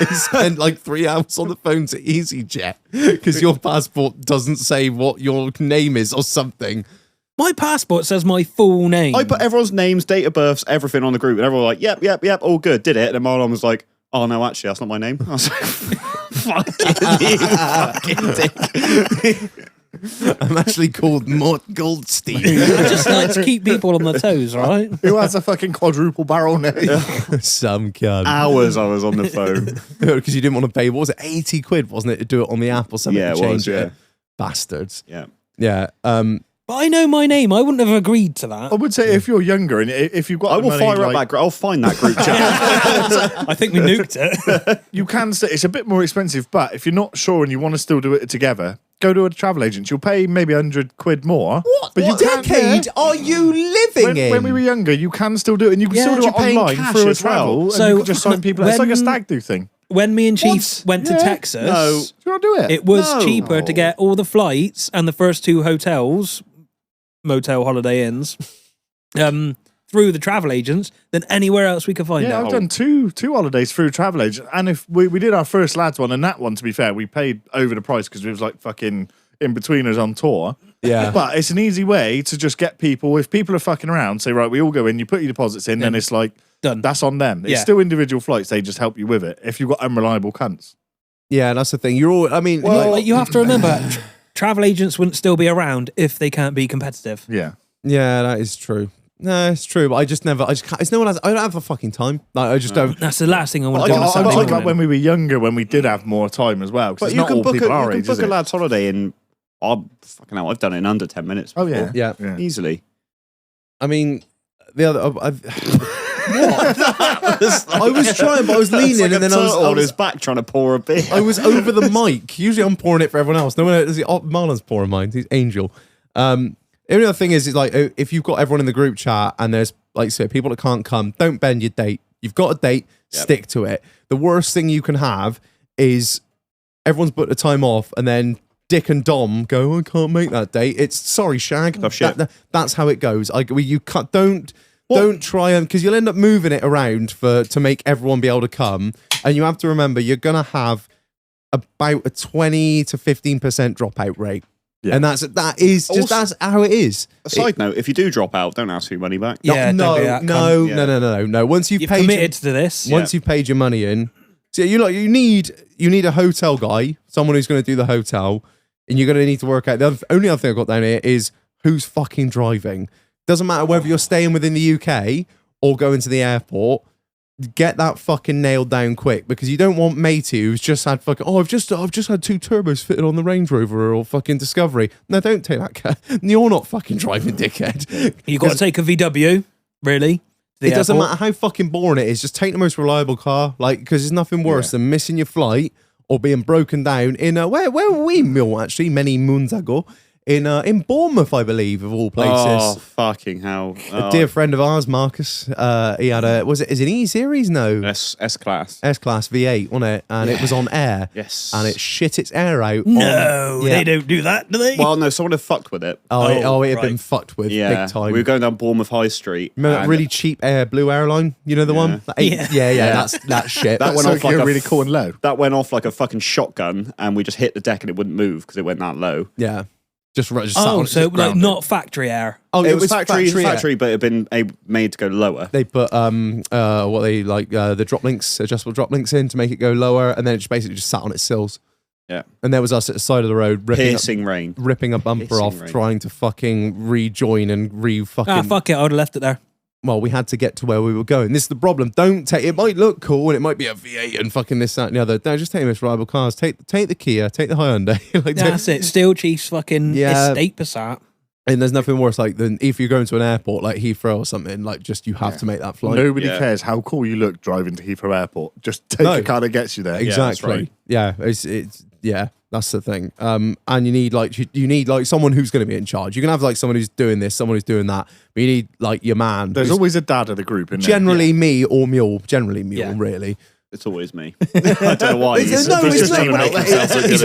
He spent like 3 hours on the phone to EasyJet because your passport doesn't say what your name is or something. My passport says my full name. I put everyone's names, date of births, everything on the group, and everyone was like, yep, all good, did it. And then Marlon was like, oh no, actually, that's not my name. I was like, fucking dick. I'm actually called Mort Goldstein. I just like to keep people on their toes, right? Who has a fucking quadruple barrel name? Some cunt. Hours I was on the phone. Because you didn't want to pay, what was it, 80 quid, wasn't it, to do it on the app or something? Yeah, to it change was, yeah. Bastards. Yeah. Yeah. But I know my name. I wouldn't have agreed to that. I would say if you're younger and if you've got I the will money, fire up like, that group. I'll find that group chat. I think we nuked it. you can say it's a bit more expensive, but if you're not sure and you want to still do it together, go to a travel agent. You'll pay maybe 100 quid more. But What you can't, decade are you living in? when we were younger, you can still do it, and you can Yeah, still do you're it paying online cash through a as well. travel. And So, you can just sign people. It's like a when- stag do thing. When me and Chief went to Yeah. Texas, No. Do you want to do it? it was No. cheaper to get all the flights and the first 2 hotels, motel holiday inns, through the travel agents than anywhere else we could find Yeah, out. I've done two holidays through travel agent, and if we did our first lads one, and that one, to be fair, we paid over the price because it was like fucking in betweeners on tour. Yeah. But it's an easy way to just get people. If people are fucking around, say right, we all go in. You put your deposits in, then it's like Done. that's on them. It's Yeah. still individual flights. They just help you with it. If you've got unreliable cunts, Yeah, that's the thing. You're all, I mean, Like, you have to remember, travel agents wouldn't still be around if they can't be competitive. yeah. yeah, that is true. No, it's true, but I just can't. It's no one has, I don't have a fucking time. Like, I just don't. That's the last thing I want Well, to do on a I'm Sunday talking about morning. when we were younger, when we did have more time as well. Because But not all people our age, is a it? lad's holiday in. Oh, fucking hell, I've done it in under 10 minutes. Oh before. yeah, Yeah. Easily. I mean, the other. I was trying, but I was leaning, Like and then I was on his back trying to pour a beer. I was over the mic. Usually I'm pouring it for everyone else. No one else. Marlon's pouring mine. He's angel. The only other thing is like, if you've got everyone in the group chat and there's like, say, people that can't come, don't bend your date. You've got a date, stick to it. The worst thing you can have is everyone's booked a time off and then Dick and Dom go, I can't make that date. It's sorry, Shag. That's how it goes. Don't try and, because you'll end up moving it around to make everyone be able to come. And you have to remember, you're going to have about a 20 to 15% dropout rate. Yeah. And that's how it is. A side note, if you do drop out, don't ask for your money back. Yeah, no. Once you've paid committed to this. Once you've paid your money in, so you need a hotel guy, someone who's going to do the hotel, and you're going to need to work out. The only other thing I've got down here is who's fucking driving. Doesn't matter whether you're staying within the UK or going to the airport. Get that fucking nailed down quick, because you don't want matey who's just had fucking, I've just had 2 turbos fitted on the Range Rover or fucking Discovery. No, don't take that car. You're not fucking driving, dickhead. You got to take a VW, really. It doesn't matter how fucking boring it is. Just take the most reliable car, like, because there's nothing worse than missing your flight or being broken down in where were we, Mill, actually many moons ago. In Bournemouth, I believe, of all places. Oh, fucking hell. A dear friend of ours, Marcus, he had is it an E-Series? No. S-Class. S-Class V8, wasn't it? And it was on air. Yes. And it shit its air out. No, they don't do that, do they? Well, no, someone had fucked with it. It had been fucked with big time. We were going down Bournemouth High Street. Remember that really cheap blue airline? You know the one? That's that shit. That went off like really cool and low. That went off like a fucking shotgun, and we just hit the deck and it wouldn't move because it went that low. Yeah. Just so just like not factory air. Oh, it was factory, but it had been made to go lower. They put the drop links, adjustable drop links in to make it go lower, and then it just basically just sat on its sills. Yeah. And there was us at the side of the road ripping a bumper off, trying to fucking rejoin and fuck it, I would have left it there. Well, we had to get to where we were going. This is the problem. Don't take it. Might look cool and it might be a V8 and fucking this, that, and the other. No, just take the most reliable cars. Take the Kia, take the Hyundai. That's it. Steel Chiefs fucking estate Passat. And there's nothing worse than if you're going to an airport like Heathrow or something, like just you have to make that flight. Nobody cares how cool you look driving to Heathrow Airport. Just take a car that gets you there. Exactly. It's that's the thing. And you need like someone who's going to be in charge. You can have like someone who's doing this, someone who's doing that. But you need like your man. There's always a dad of the group in there. Generally me or Mule. Generally Mule, really. It's always me. I don't know why. It's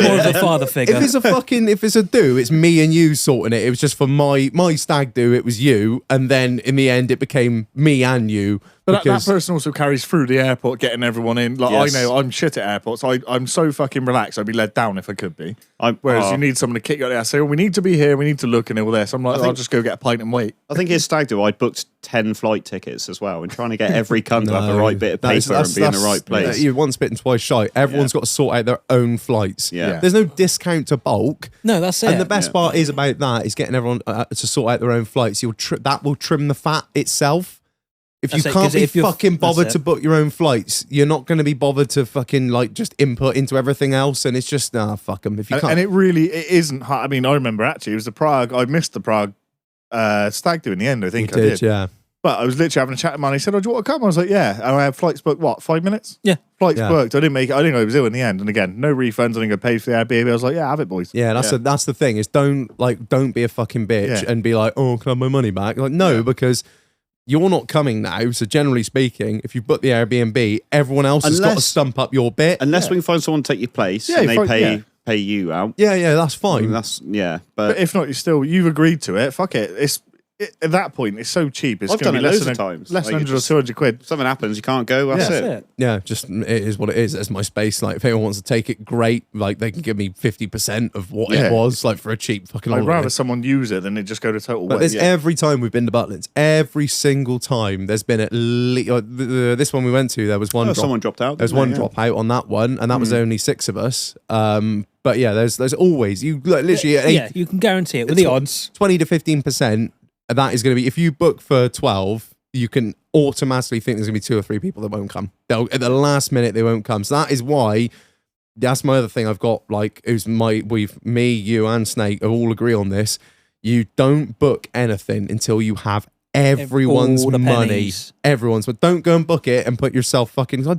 more of a father figure. If it's a do, it's me and you sorting it. It was just for my stag do, it was you. And then in the end, it became me and you. But that person also carries through the airport, getting everyone in. Like I know I'm shit at airports. I'm so fucking relaxed. I'd be let down if I could be. Whereas you need someone to kick you out there. Say, we need to be here. We need to look and all this. I'm like, I'll just go get a pint and wait. I think his stag do, I booked 10 flight tickets as well, and trying to get every cunt to have the right bit of paper and be in the right place. You're once bitten, twice shy. Everyone's got to sort out their own flights. Yeah. There's no discount to bulk. No, that's it. And the best part is about that is getting everyone to sort out their own flights. That will trim the fat itself. If you can't be fucking bothered to book your own flights, you're not going to be bothered to fucking like just input into everything else, and it's just fuck them. If you can't, and it isn't hard. I mean, I remember actually it was the Prague. I missed the Prague stag do in the end. I think I did. Yeah. But I was literally having a chat with man. He said, "Oh, do you want to come?" I was like, "Yeah." And I had flights booked. What, 5 minutes? Yeah, flights booked. I didn't make it. I think I was ill in the end. And again, no refunds. I didn't get paid for the Airbnb. I was like, "Yeah, have it, boys." Yeah, that's the thing is don't be a fucking bitch and be like, "Oh, can I have my money back?" Like, no, because you're not coming now, so generally speaking, if you book the Airbnb, everyone else has got to stump up your bit. Unless we can find someone to take your place and they pay you out. Yeah, that's fine. But if not, you've agreed to it. Fuck it. At that point, it's so cheap. It's I've done be it less loads than of times. Less than 100 or 200 quid. If something happens, you can't go. That's it. Yeah, just it is what it is. That's my space. Like, if anyone wants to take it, great. Like, they can give me 50% of what it was, like for a cheap fucking. I'd holiday. rather someone use it than it just go to total. But there's every time we've been to Butlins, every single time there's been at least this one we went to. There was one. Someone dropped out. There was one drop out on that one, and that was only 6 of us. But yeah, there's always literally you can guarantee it with the odds 20 to 15%. That is going to be, if you book for 12, you can automatically think there's going to be 2 or 3 people that won't come. At the last minute, they won't come. So that is why, that's my other thing I've got, like, me, you, and Snake all agree on this. You don't book anything until you have everyone's All the money. pennies. Everyone's. But don't go and book it and put yourself fucking. I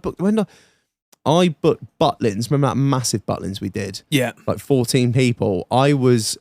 booked Butlins. Remember that massive Butlins we did? Yeah. Like 14 people. I was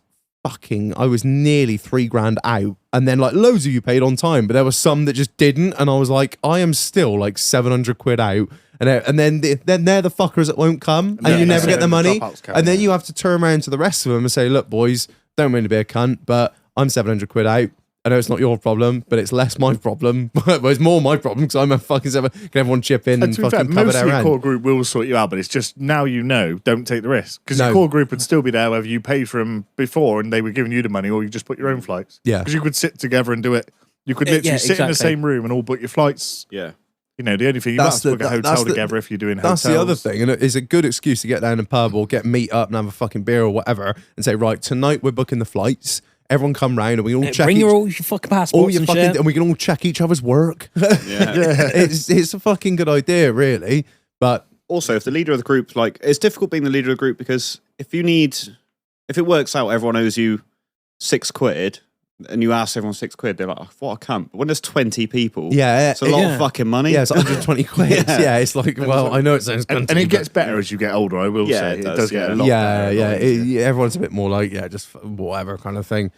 nearly $3,000 out, and then like loads of you paid on time, but there were some that just didn't, and I was like, I am still like 700 quid out, and then they're the fuckers that won't come, and Yeah, you that's never get it, the the money, dropouts count, and then yeah. you have to turn around to the rest of them and say, look, boys, don't mean to be a cunt, but I'm 700 quid out. I know it's not your problem, but it's less my problem. Well, it's more my problem because I'm a fucking seven. Can everyone chip in and And to be fair, fucking cover most their of your rent? core group will sort you out, but it's just now you know, don't take the risk. Because No. your core group would still be there whether you paid for them before and they were giving you the money or you just put your own flights. Yeah. Because you could sit together and do it. You could literally yeah, sit in the exactly. same room and all book your flights. Yeah. You know, the only thing you might That's have to book the- a that's hotel the- together if you're doing That's hotels. the other thing, and it's a good excuse to get down in a pub or get meet up and have a fucking beer or whatever, and say, right, tonight we're booking the flights. Everyone come round and we all check Bring each, all your fucking passports all your and fucking, shit. and we can all check each other's work. Yeah. it's a fucking good idea, really. But Also, if the leader of the group, like, it's difficult being the leader of the group because if it works out, everyone owes you £6, and you ask everyone £6, they're like, oh, what a cunt. But when there's 20 people, yeah, it's a lot Yeah. of fucking money. yeah, it's 120 quid. Yeah. Yeah, it's like, well, I know it sounds And cunty, it gets but- better as you get older, I will Yeah, say. it It does, does get a yeah. lot yeah, better. yeah, a lot easier. everyone's a bit more like, yeah, just whatever kind of thing.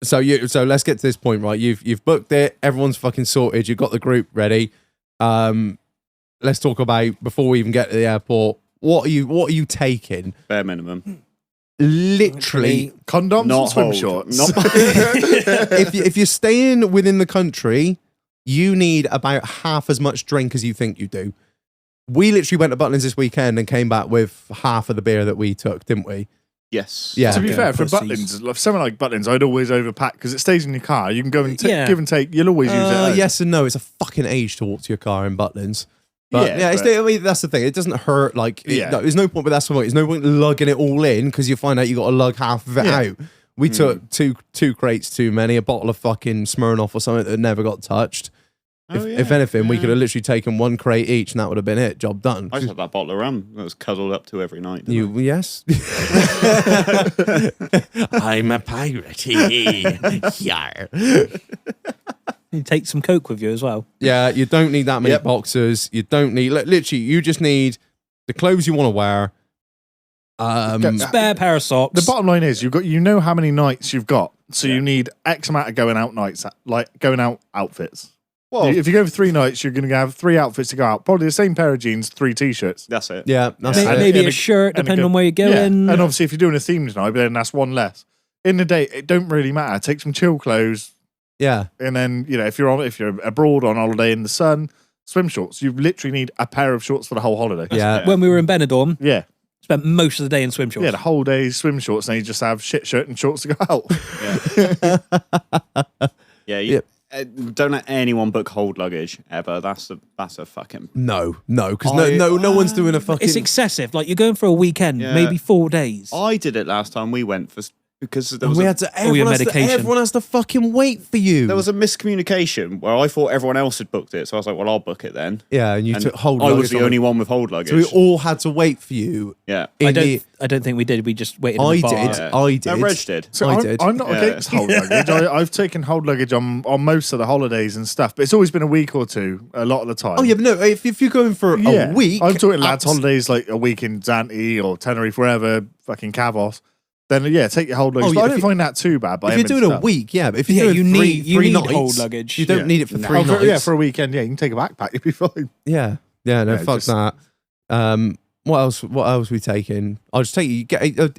So let's get to this point, right? You've booked it, everyone's fucking sorted, you've got the group ready. Let's talk about, before we even get to the airport, what are you taking? Bare minimum. Literally, Condoms Not and swim hold. shorts. Not if you're staying within the country, you need about half as much drink as you think you do. We literally went to Butlins this weekend and came back with half of the beer that we took, didn't we? Yes. Yeah. To be Okay. fair, for Pussies. Butlins, something like Butlins, I'd always overpack because it stays in your car. You can go and Yeah. give and take. You'll always use it. at home. Yes and no. It's a fucking age to walk to your car in Butlins. But Yeah, yeah, it's but- I mean, that's the thing. It doesn't hurt. Like, Yeah. there's no point. But that's the point. There's no point lugging it all in because you find out you got to lug half of it Yeah. out. We took two crates too many, a bottle of fucking Smirnoff or something that never got touched. Oh, If anything, we could have literally taken one crate each, and that would have been it. Job done. I just had that bottle of rum that was cuddled up to every night. didn't You yes. I'm a pirate. Yar. You take some coke with you as well. Yeah, you don't need that many Yep. boxes. You don't need literally. You just need the clothes you want to wear. Spare pair of socks. The bottom line is you know how many nights you've got, so you need X amount of going out nights, like going out outfits. Well, If you go for 3 nights, you're going to have 3 outfits to go out. Probably the same pair of jeans, 3 t-shirts. that's it. Yeah, that's Maybe, it. maybe And a a- shirt, and a depending go- on where you're Yeah. going. And obviously, if you're doing a themed night, then that's one less. In the day, it don't really matter. Take some chill clothes, Yeah, and then if you're abroad on holiday in the sun, swim shorts. You literally need a pair of shorts for the whole holiday. yeah. When we were in Benidorm, Yeah, spent most of the day in swim shorts. yeah. The whole day swim shorts, and you just have shit shirt and shorts to go out. Yeah. Yep. Don't let anyone book hold luggage ever. That's a fucking. No, because I- no one's doing a fucking. It's excessive. Like you're going for a weekend, Yeah. maybe 4 days. I did it last time we went because there was we a, had to. All your Everyone has to, medication. everyone has to fucking wait for you. there was a miscommunication where I thought everyone else had booked it, so I was like, "Well, I'll book it then." yeah, and you And took hold. I was luggage the on only it. one with hold luggage. So we all had to wait for you. yeah. I don't think we did. We just waited in I the bar. did. Yeah. I did. No, Reg did. So I I'm, did. I'm not Yeah. against hold luggage. I've taken hold luggage on most of the holidays and stuff, but it's always been a week or two a lot of the time. Oh yeah, but no. If you're going for Yeah. a week, I'm talking lads' abs- holidays like a week in Zante or Tenerife, wherever, fucking Cavos. Then yeah, take your hold luggage. Oh, But yeah, I if don't you- find that too bad. But If I you're am in doing a stuff. week, yeah. But if Yeah, you're you doing need three need nights, hold luggage. you don't Yeah. need it for No. 3 Oh, nights. yeah, for a weekend, yeah, you can take a backpack. You'll be fine. Yeah, no, Yeah, fuck just- that. What else? What else we taking? I'll just take you.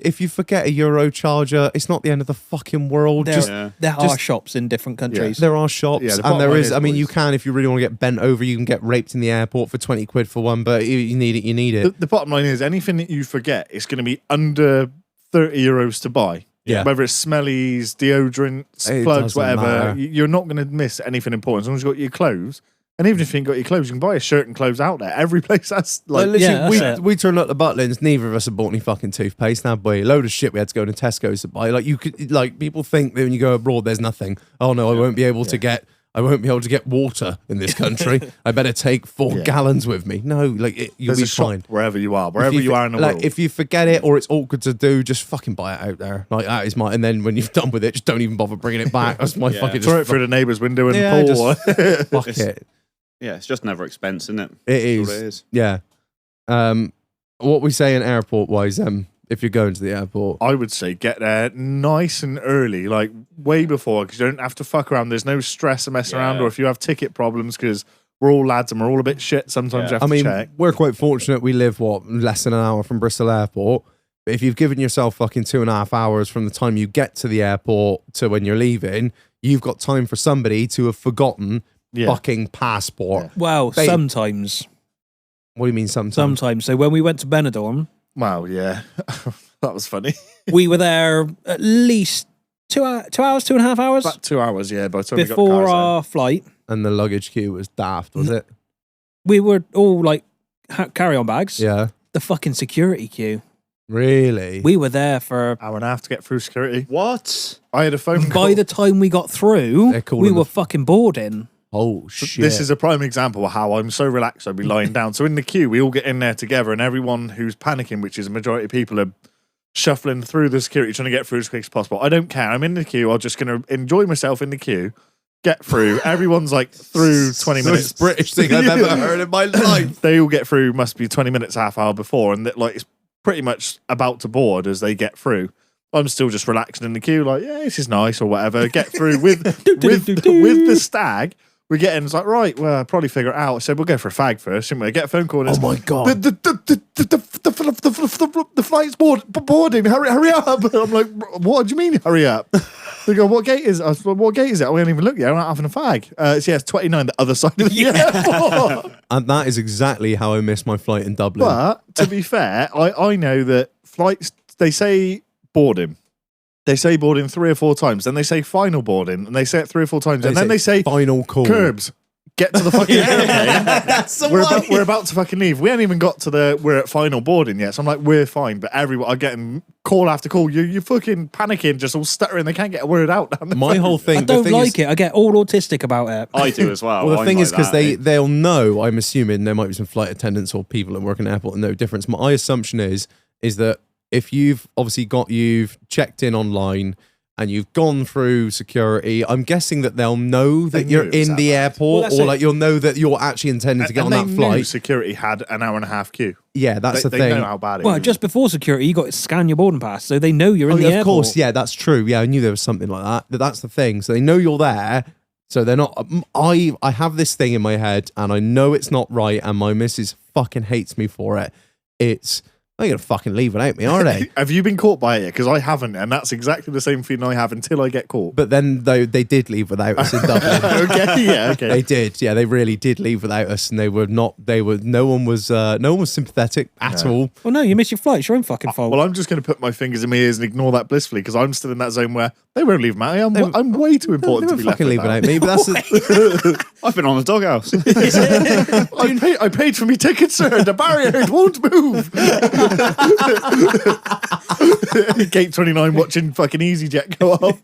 If you forget a Euro charger, it's not the end of the fucking world. There, Just Yeah. there just- are shops in different countries. there are shops, Yeah, the and bottom there line is. is, I mean, you boys- can if you really want to get bent over, you can get raped in the airport for 20 quid for one. But you need it. You need it. The bottom line is anything that you forget is going to be under €30 to buy. Yeah. Whether it's smellies, deodorants, It plugs, doesn't whatever, matter. you're not going to miss anything important as long as you've got your clothes. And even if you ain't got your clothes, you can buy a shirt and clothes out there. Every place has Like, like, yeah, literally, that's it. we turned up the Butlins. Neither of us had bought any fucking toothpaste. Now, boy, a load of shit we had to go to Tesco's to buy. Like you could, like people think that when you go abroad, there's nothing. Oh no, I won't be able to get. I won't be able to get water in this country. I better take 4 gallons with me. No, like you'll There's be a shop fine. wherever you are, wherever you are in the like, world. if you forget it or it's awkward to do, just fucking buy it out there. Like that is my. And then when you've done with it, just don't even bother bringing it back. That's my fucking. Throw it Just through the neighbour's window and Yeah, pull. fuck it. Yeah, it's just never expense, isn't it? It That's is. what it is. Yeah. What we say in airport wise, if you're going to the airport, I would say get there nice and early, like way before, because you don't have to fuck around. There's no stress and messing around, Yeah. or if you have ticket problems, because we're all lads and we're all a bit shit. Sometimes you have I to mean, check. we're quite fortunate. We live less than an hour from Bristol Airport. But if you've given yourself fucking 2.5 hours from the time you get to the airport to when you're leaving, you've got time for somebody to have forgotten fucking passport. Well, Babe. sometimes. What do you mean sometimes? Sometimes. So when we went to Benidorm, Wow, yeah, that was funny. we were there at least 2 hours, 2.5 hours About 2 hours, yeah. By the time we got the before cars out. our flight. And the luggage queue was daft, was it? We were all like carry-on bags. Yeah. The fucking security queue. Really? We were there for. hour and a half to get through security. What? I had a phone call. By the time we got through, They're calling we the- were fucking boarding. Oh, shit. This is a prime example of how I'm so relaxed I'd be lying down. So in the queue, we all get in there together, and everyone who's panicking, which is a majority of people, are shuffling through the security, trying to get through as quick as possible. I don't care. I'm in the queue. I'm just going to enjoy myself in the queue, get through. Everyone's like through 20 the minutes. most British thing I've ever heard in my life. They all get through, must be 20 minutes, half hour before, and like it's pretty much about to board as they get through. I'm still just relaxing in the queue, like, yeah, this is nice or whatever. Get through with with the stag. We get in, it's like, right, well, I'll probably figure it out. I said, we'll go for a fag first, shouldn't we? I get a phone call and it's, Oh my God. the flight's boarding, hurry up. And I'm like, what do you mean, hurry up? They go, what gate is it? I said, what gate is it? We haven't even looked yet, we're not having a fag. It's 29, the other side of the airport. And that is exactly how I missed my flight in Dublin. But to be fair, I know that flights, they say boarding. They say boarding 3 or 4 times. Then they say final boarding, and they say it 3 or 4 times. And then they say final call. curbs. Get to the fucking airplane. That's the We're about to fucking leave. We haven't even got to we're at final boarding yet. So I'm like, we're fine. But everyone, I'm getting call after call. You're fucking panicking, just all stuttering. They can't get a word out. Down the My phone. whole thing. I the don't thing like is, it. I get all autistic about it. I do as well. Well, the I'm thing like is because that. they'll know. I'm assuming there might be some flight attendants or people that work in the airport and no difference. My assumption is that if you've checked in online and you've gone through security, I'm guessing that they'll know They that knew you're it was in that the bad. airport, Well, that's or it. like you'll know that you're actually intending to get on they that knew flight. security had an hour and a half queue. Yeah, that's they the thing. know how bad it Well, is. just before security, you got to scan your boarding pass, so they know you're in Oh, the yeah, airport. of course, yeah, that's true. Yeah, I knew there was something like that. But that's the thing. So they know you're there. So they're not. I have this thing in my head, and I know it's not right, and my missus fucking hates me for it. It's they're gonna fucking leave without me, are they? Have you been caught by it? Because I haven't, and that's exactly the same feeling I have until I get caught. But then they did leave without us in Dublin. Okay, yeah, okay. They did, yeah. They really did leave without us, and they were not. They were. No one was sympathetic at all. Well, no, you missed your flight. It's your own fucking fault. Well, I'm just going to put my fingers in my ears and ignore that blissfully because I'm still in that zone where they won't leave me. I'm way too They important to won't be left fucking leave without. without me. But that's the, I've been on the doghouse. I paid for my ticket, sir. The barrier it won't move. Gate 29 watching fucking EasyJet go off.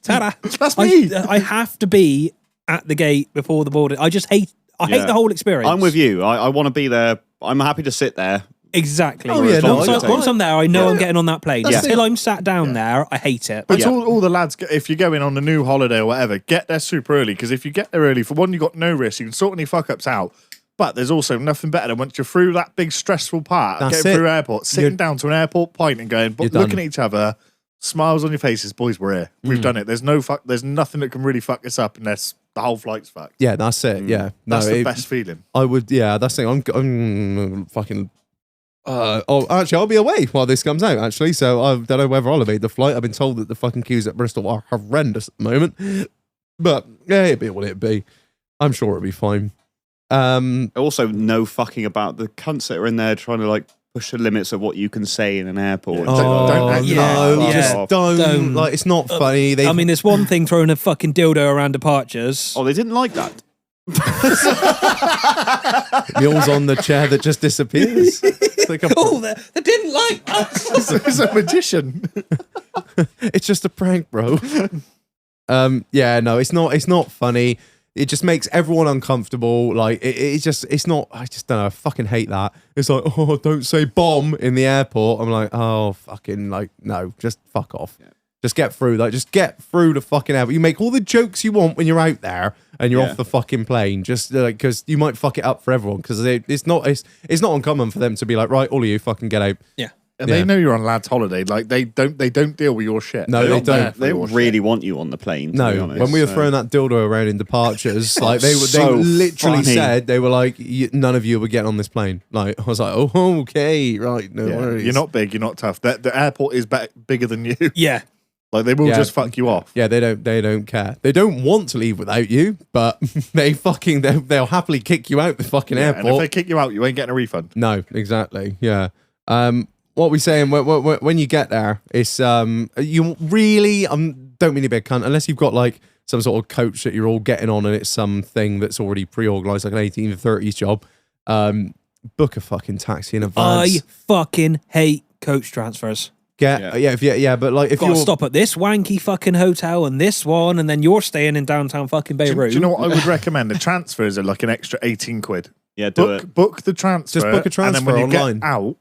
Ta-da. That's me. I have to be at the gate before the boarding. I just hate. I hate Yeah. the whole experience. I'm with you. I want to be there. I'm happy to sit there. Exactly. Oh, yeah, no, once I'm there, I know I'm getting on that plane. That's Until it. I'm sat down there, I hate it. But Yeah. all the lads, if you're going on a new holiday or whatever, get there super early because if you get there early, for one, you got no risk. You can sort any fuck ups out. But there's also nothing better than once you're through that big stressful part of That's getting it. through airport, sitting You're- down to an airport pint and going, You're looking done. at each other, smiles on your faces, boys, we're here. We've done it. There's nothing that can really fuck us up unless the whole flight's fucked. yeah, that's it. Yeah, That's no, the it- best feeling. I would. Yeah, that's the thing. I'm fucking. Actually, I'll be away while this comes out. Actually, so I don't know whether I'll have made the flight. I've been told that the fucking queues at Bristol are horrendous at the moment, but yeah, it'd be what it'd be. I'm sure it'll be fine. Also, no fucking about the cunts that are in there trying to like push the limits of what you can say in an airport. Oh, don't act yeah, like that. yeah. Don't. Like, it's not funny. They, I mean, it's one thing throwing a fucking dildo around departures. Oh, they didn't like that. Mule's on the chair that just disappears. It's like Oh, they didn't like us. He's a magician. it's just a prank, bro. Yeah, no, it's not funny. It just makes everyone uncomfortable. Like it's not. I just don't know. I fucking hate that. It's like, oh, don't say bomb in the airport. I'm like, oh, fucking, like, no, just fuck off. Yeah. Just get through. Like, just get through the fucking airport. You make all the jokes you want when you're out there and you're off the fucking plane. Just like, because you might fuck it up for everyone. Because it's not uncommon for them to be like, right, all of you fucking get out. Yeah. And they know you're on lads' holiday. Like they don't deal with your shit. No, they don't. They don't really want you on the plane. To be honest, when we were throwing that dildo around in departures, like they literally said, they were like, none of you were getting on this plane. Like, I was like, oh, okay, right, no worries. You're not big, you're not tough. The airport is bigger than you. Yeah. Like they will just fuck you off. Yeah, they don't care. They don't want to leave without you, but they'll happily kick you out the fucking airport. And if they kick you out, you ain't getting a refund. No, exactly. Yeah. What we saying when you get there, it's you really don't mean to be a cunt unless you've got like some sort of coach that you're all getting on and it's something that's already pre-organised, like an 1830s job. Book a fucking taxi in advance. I fucking hate coach transfers. But like if Got to you're stop at this wanky fucking hotel and this one, and then you're staying in downtown fucking Beirut. Do you know what I would recommend? The transfers are like an extra 18 quid. Yeah, do it. Book the transfer. Just book a transfer and then when you online. get out,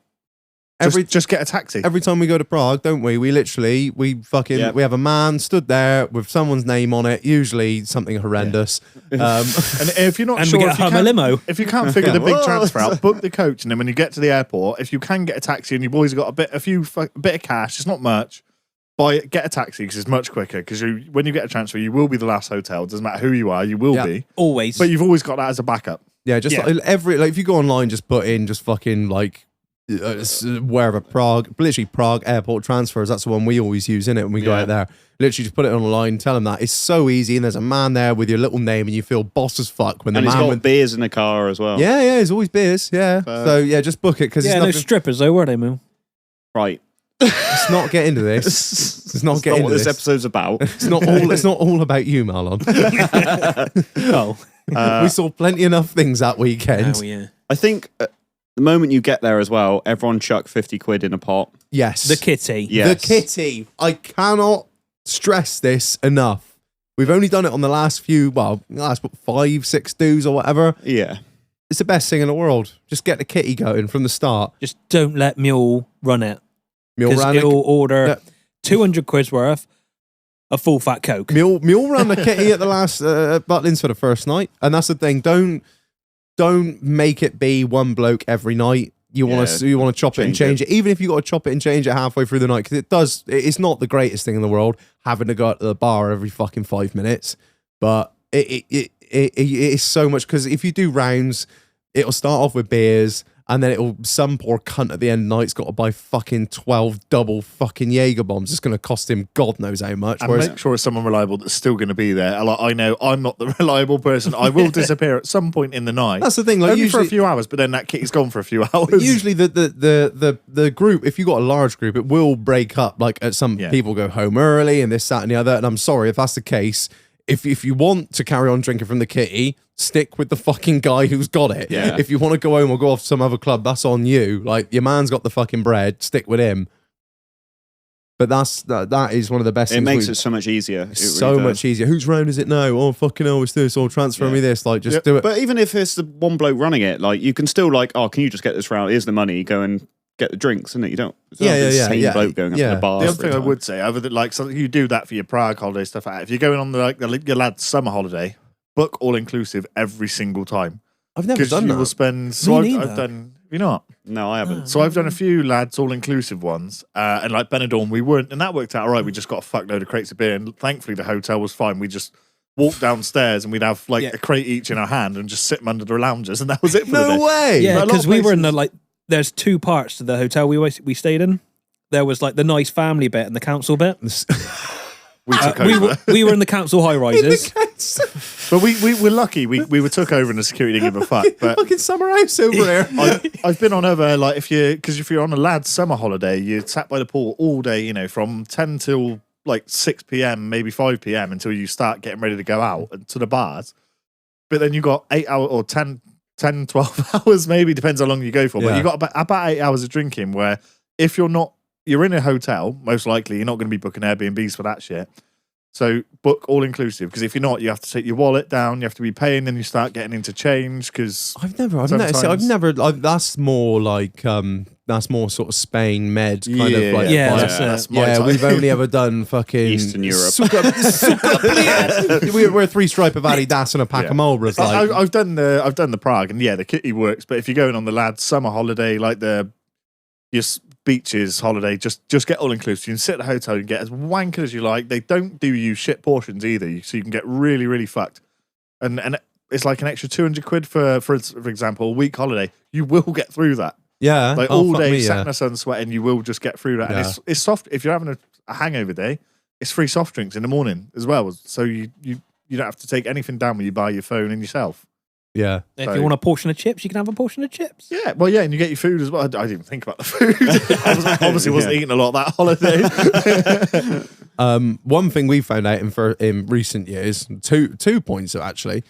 just get a taxi. Every time we go to Prague, don't we? We have a man stood there with someone's name on it, usually something horrendous. And if you're not and sure, we get a limo. if you can't figure the big transfer out, book the coach, and then when you get to the airport, if you can get a taxi and your boys have got a bit of cash, it's not much. Get a taxi because it's much quicker. Because when you get a transfer, you will be the last hotel. Doesn't matter who you are, you will be Always. But you've always got that as a backup. Yeah, just like if you go online, just put in just fucking like wherever literally Prague airport transfers. That's the one we always use, innit? When we go out there, literally just put it online, tell them that it's so easy, and there's a man there with your little name, and you feel boss as fuck when and the he's man got beers in the car as well. Yeah, there's always beers. Yeah, so yeah, just book it because no strippers though, were they, Moo? Right. Let's not get into this. Let's not get into what this episode's about. It's not all about you, Marlon. Oh, we saw plenty enough things that weekend. oh yeah. I think the moment you get there as well, everyone chuck 50 quid in a pot. Yes, The kitty. Yes. the kitty. I cannot stress this enough. We've only done it on the last 5-6 dues or whatever. Yeah. It's the best thing in the world. Just get the kitty going from the start. Just don't let Mule run it. Mule Because ran he'll order Yeah. 200 quid's worth of full fat Coke. Mule ran the kitty at the last Butlins for the first night, and that's the thing. Don't make it be one bloke every night. You want to chop it and change it, even if you got to chop it and change it halfway through the night, because it's not the greatest thing in the world having to go to the bar every fucking 5 minutes, but it is so much, because if you do rounds, it'll start off with beers. And then some poor cunt at the end of the night's got to buy fucking 12 double fucking Jaeger bombs. It's going to cost him God knows how much. And make sure it's someone reliable that's still going to be there. Like, I know I'm not the reliable person. I will disappear at some point in the night. That's the thing. Like, only usually, for a few hours, but then that kitty's gone for a few hours. Usually the group, if you got a large group, it will break up. Like some people go home early and this, that, and the other. And I'm sorry if that's the case. If you want to carry on drinking from the kitty, stick with the fucking guy who's got it. Yeah. If you want to go home or go off to some other club, that's on you. Like, your man's got the fucking bread, stick with him. But that is one of the best things. It makes it so much easier. It so really much easier. Whose round is it now? Oh, fucking hell, it's this. Or transfer me this. Like, just do it. But even if it's the one bloke running it, like, you can still like, oh, can you just get this round? Here's the money. Go and get the drinks, isn't it? You don't. It's not the same bloke going up to the bar. The other thing I would say, other than like, so you do that for your Prague holiday stuff. If you're going on your lad's summer holiday, book all inclusive every single time. I've never done you that. will spend. Me So neither. I've done. Have you not? No, I haven't. So I've done a few lads all inclusive ones, and like Benidorm, we weren't, and that worked out all right. We just got a fuckload of crates of beer, and thankfully the hotel was fine. We just walked downstairs and we'd have like a crate each in our hand and just sit them under the loungers, and that was it for the day. No way. Yeah, But a lot because of we were in places- the like. There's two parts to the hotel we stayed in. There was like the nice family bit and the council bit. We took over. We were in the council high rises. But we were lucky. We were took over and the security didn't give a fuck. But Fucking summer house over here. I've been on other, like, if you're on a lad's summer holiday, you're sat by the pool all day, you know, from 10 till like 6 p.m, maybe 5 p.m, until you start getting ready to go out to the bars. But then you got 8 hours or 10, 12 hours, maybe, depends how long you go for. But Yeah. you got about 8 hours of drinking where if you're in a hotel, most likely you're not going to be booking Airbnbs for that shit. So book all inclusive, because if you're not, you have to take your wallet down. You have to be paying, then you start getting into change. Because I've never. That's more like that's more sort of Spain Med kind of like. Yeah, vibe. that's my type. We've only ever done fucking Eastern Europe. We're a 3-stripe of Adidas and a pack of Marlboros. Like, I've done the Prague, and the kitty works. But if you're going on the lads' summer holiday, like your beaches holiday, just get all inclusive. You can sit at the hotel and get as wankered as you like. They don't do you shit portions either, so you can get really, really fucked. And it's like an extra 200 quid for example, a week holiday. You will get through that. yeah, Like oh, all fuck day me, sat yeah. in the sun sweating, you will just get through that. Yeah. And it's soft. If you're having a hangover day, it's free soft drinks in the morning as well. So you don't have to take anything down when you buy your phone and yourself. Yeah. If So- you want a portion of chips, you can have a portion of chips. Yeah, well, yeah, and you get your food as well. I didn't even think about the food. I obviously wasn't eating a lot that holiday. One thing we found out in recent years, two points actually.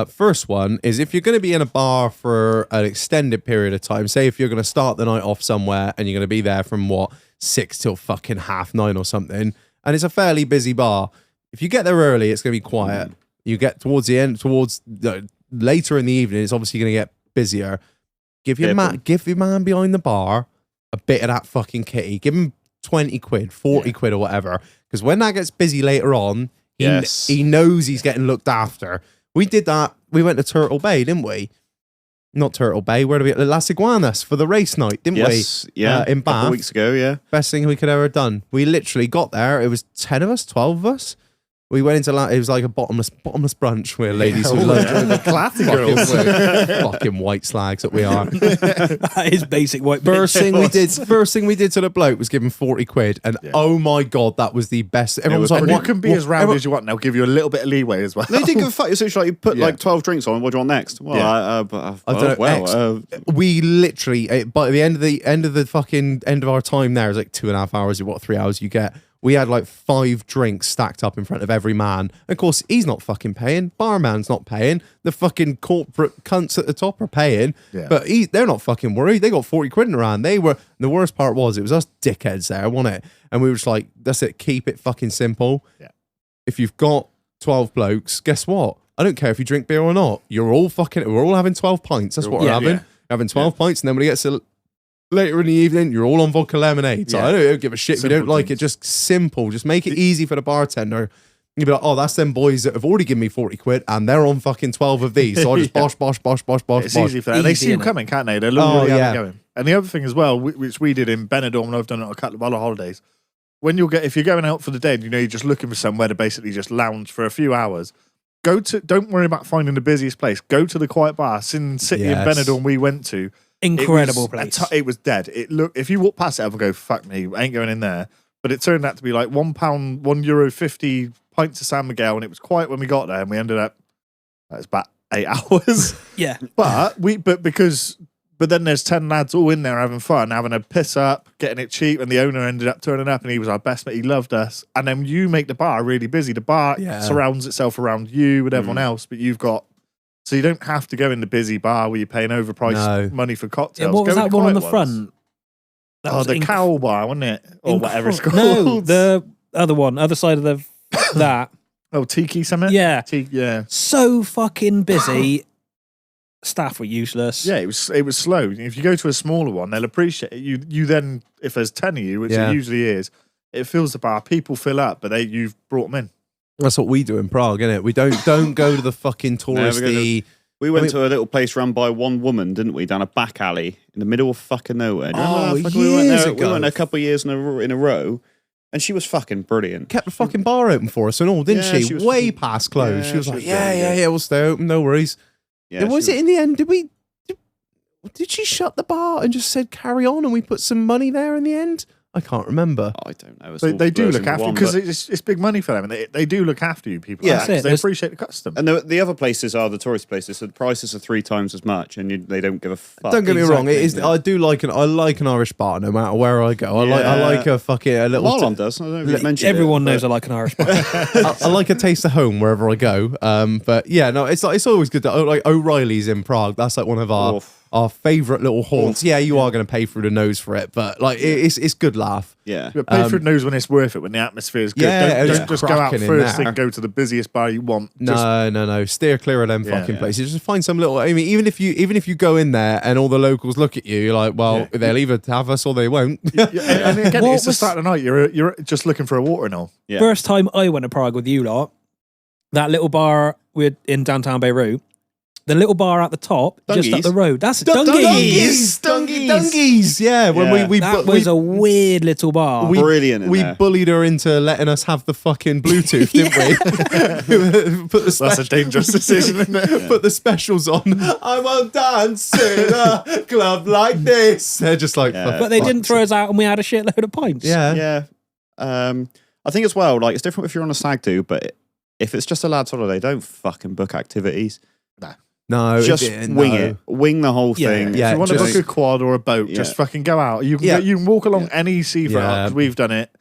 First one is if you're going to be in a bar for an extended period of time, say if you're going to start the night off somewhere and you're going to be there from 6 till fucking 9:30 or something, and it's a fairly busy bar. If you get there early, it's going to be quiet. You get towards the end, later in the evening, it's obviously going to get busier. Give your man behind the bar a bit of that fucking kitty. Give him 20 quid, 40 quid or whatever. Because when that gets busy later on, he knows he's getting looked after. We did that. We went to Turtle Bay, didn't we? Not Turtle Bay. Where do we? Las Iguanas for the race night, didn't Yes, we? yeah. In a couple Bath. weeks ago, yeah. Best thing we could ever done. We literally got there. It was 10 of us, 12 of us. We went into it was like a bottomless brunch where ladies were The classy girls. fucking white slags that we are. That is basic white First bitch. thing we did to the bloke was give him 40 quid, and oh my god, that was the best. Everyone was like, And you "What can be as round as you want, and they'll give you a little bit of leeway as well. They did give a fuck. It's literally like you put Yeah. like 12 drinks on. What do you want next? Well, Yeah. I don't know. We literally, by the end of our time there, it was like 2.5 hours. 3 hours you get. We had like 5 drinks stacked up in front of every man. Of course, he's not fucking paying. Barman's not paying. The fucking corporate cunts at the top are paying. Yeah. But they're not fucking worried. They got 40 quid in their hand. The worst part was, it was us dickheads there, wasn't it? And we were just like, that's it. Keep it fucking simple. Yeah. If you've got 12 blokes, guess what? I don't care if you drink beer or not. We're all having 12 pints. That's what we're having. Yeah. Having 12 pints, and then when it gets to later in the evening, you're all on vodka lemonade. So Yeah. I don't give a shit if you don't Simple like it. things. Just simple. Just make it easy for the bartender. You'd be like, oh, that's them boys that have already given me 40 quid and they're on fucking 12 of these. So I just bosh. It's easy for them. They see you coming, can't they? They're really going. And the other thing as well, which we did in Benidorm, and I've done it on a couple of other holidays, if you're going out for the day and you're just looking for somewhere to basically just lounge for a few hours, don't worry about finding the busiest place. Go to the quiet bar. Sin City in Benidorm we went to. Incredible place. It was dead. If you walk past it and go, fuck me, I ain't going in there. But it turned out to be like €1.50 pints of San Miguel, and it was quiet when we got there, and we ended up, that was about 8 hours. Yeah. But then there's 10 lads all in there having fun, having a piss up, getting it cheap, and the owner ended up turning up, and he was our best mate. He loved us. And then you make the bar really busy. The bar surrounds itself around you with everyone else, but so you don't have to go in the busy bar where you're paying overpriced money for cocktails. Yeah, what was Go in that the one on the quiet ones. front? That was the cow bar, wasn't it? Or whatever it's called. No, the other one, other side of that. Oh, Tiki Summit? Yeah. Yeah. So fucking busy. Staff were useless. Yeah, it was slow. If you go to a smaller one, they'll appreciate it. You then, if there's 10 of you, which it usually is, it fills the bar. People fill up, but you've brought them in. That's what we do in Prague, innit? We don't go to the fucking touristy. We went to a little place run by one woman, didn't we? Down a back alley in the middle of fucking nowhere. Do you remember that? We went years there, ago. We went a couple of years in a row, and she was fucking brilliant. Kept the fucking bar open for us and all, didn't Yeah, she? she was Way fucking- past close. Yeah, she was she like, was really yeah, we'll stay open, no worries. Yeah, was it in the end? Did she shut the bar and just said carry on, and we put some money there in the end? I can't remember. I don't know. It's They, all they do blurs look into after you one, because but- it's big money for them, and they do look after you, people. Yeah. Because That's it. they appreciate the custom. And the other places are the tourist places, so the prices are 3 times as much, and they don't give a fuck. Don't get me wrong. It is. Exactly. I like an Irish bar no matter where I go. I like a fucking a little. Marlon does. I don't know if you mentioned Everyone it, knows but- I like an Irish bar. I like a taste of home wherever I go. But yeah, no, it's always good. Like O'Reilly's in Prague. That's like one of our our favourite little haunts. Yeah, you are going to pay through the nose for it, but like it's good laugh. Yeah. But pay for it knows when it's worth it, when the atmosphere is good. Yeah, Don't just go out cracking in first there. and go to the busiest bar you want. Just, No. Steer clear of them Yeah. fucking places. Just find some little. I mean, even if you go in there and all the locals look at you, you're like, well, they'll either have us or they won't. and again, What it's the was- start of the night. You're just looking for a watering hole. Yeah. First time I went to Prague with you lot, that little bar in downtown Beirut, the little bar at the top, just up Dungies? the road. That's Dungies. Dungies. Yeah, when we That was a weird little bar. Brilliant in We there. bullied her into letting us have the fucking Bluetooth, didn't we? Put the That's a dangerous decision, isn't it? Put the specials on. I won't dance in a club like this. They're just like, Yeah. But they didn't throw us out and we had a shitload of pints. Yeah. Yeah. I think as well, like, it's different if you're on a stag do, but if it's just a lad's holiday, don't fucking book activities. No, Just wing it. Wing the whole Yeah. thing. Yeah, If you want to just- book a quad or a boat, Yeah. just fucking go out. You can Yeah. you can walk along any seafront, Yeah. 'cause we've done it.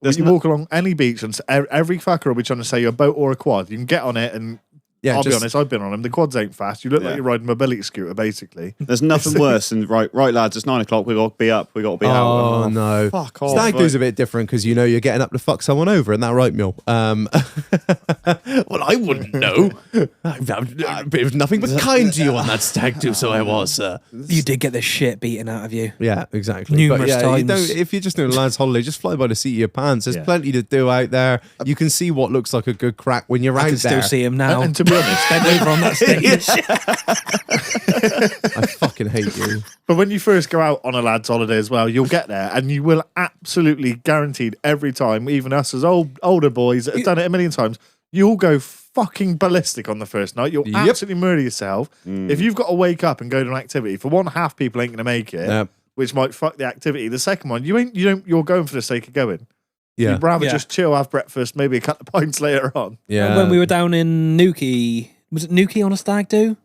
There's You no- walk along any beach and every fucker will be trying to say a boat or a quad. You can get on it and Yeah, I'll be just- honest, I've been on them. The quads ain't fast. You look like Yeah. you're riding a mobility scooter, basically. There's nothing worse than right, lads. It's 9 o'clock. We got to be up. We got to be out. Oh, no. Fuck off. Stag do's like- a bit different because you know you're getting up to fuck someone over, isn't that right, Mule? Well, I wouldn't know. There's nothing but kind to you on that stag do, so I was. You did get the shit beaten out of you. Yeah, exactly. Numerous but yeah, you times. don't, if you're just doing a lad's holiday, just fly by the seat of your pants. There's Yeah. plenty to do out there. You can see what looks like a good crack when you're I out can there. still see him now. And to be honest, Bent over on that stage. I fucking hate you. but when you first go out on a lad's holiday as well, you'll get there and you will absolutely guaranteed every time, even us as older boys that have done it a million times, you'll go fucking ballistic on the first night. You'll Yep. absolutely murder yourself. If you've got to wake up and go to an activity, for one, half people ain't going to make it, Yep. which might fuck the activity. The second one, you're going for the sake of going. Yeah. You'd rather Yeah. just chill, have breakfast, maybe a couple of pints later on. Yeah. When we were down in Newquay, was it Newquay on a stag do?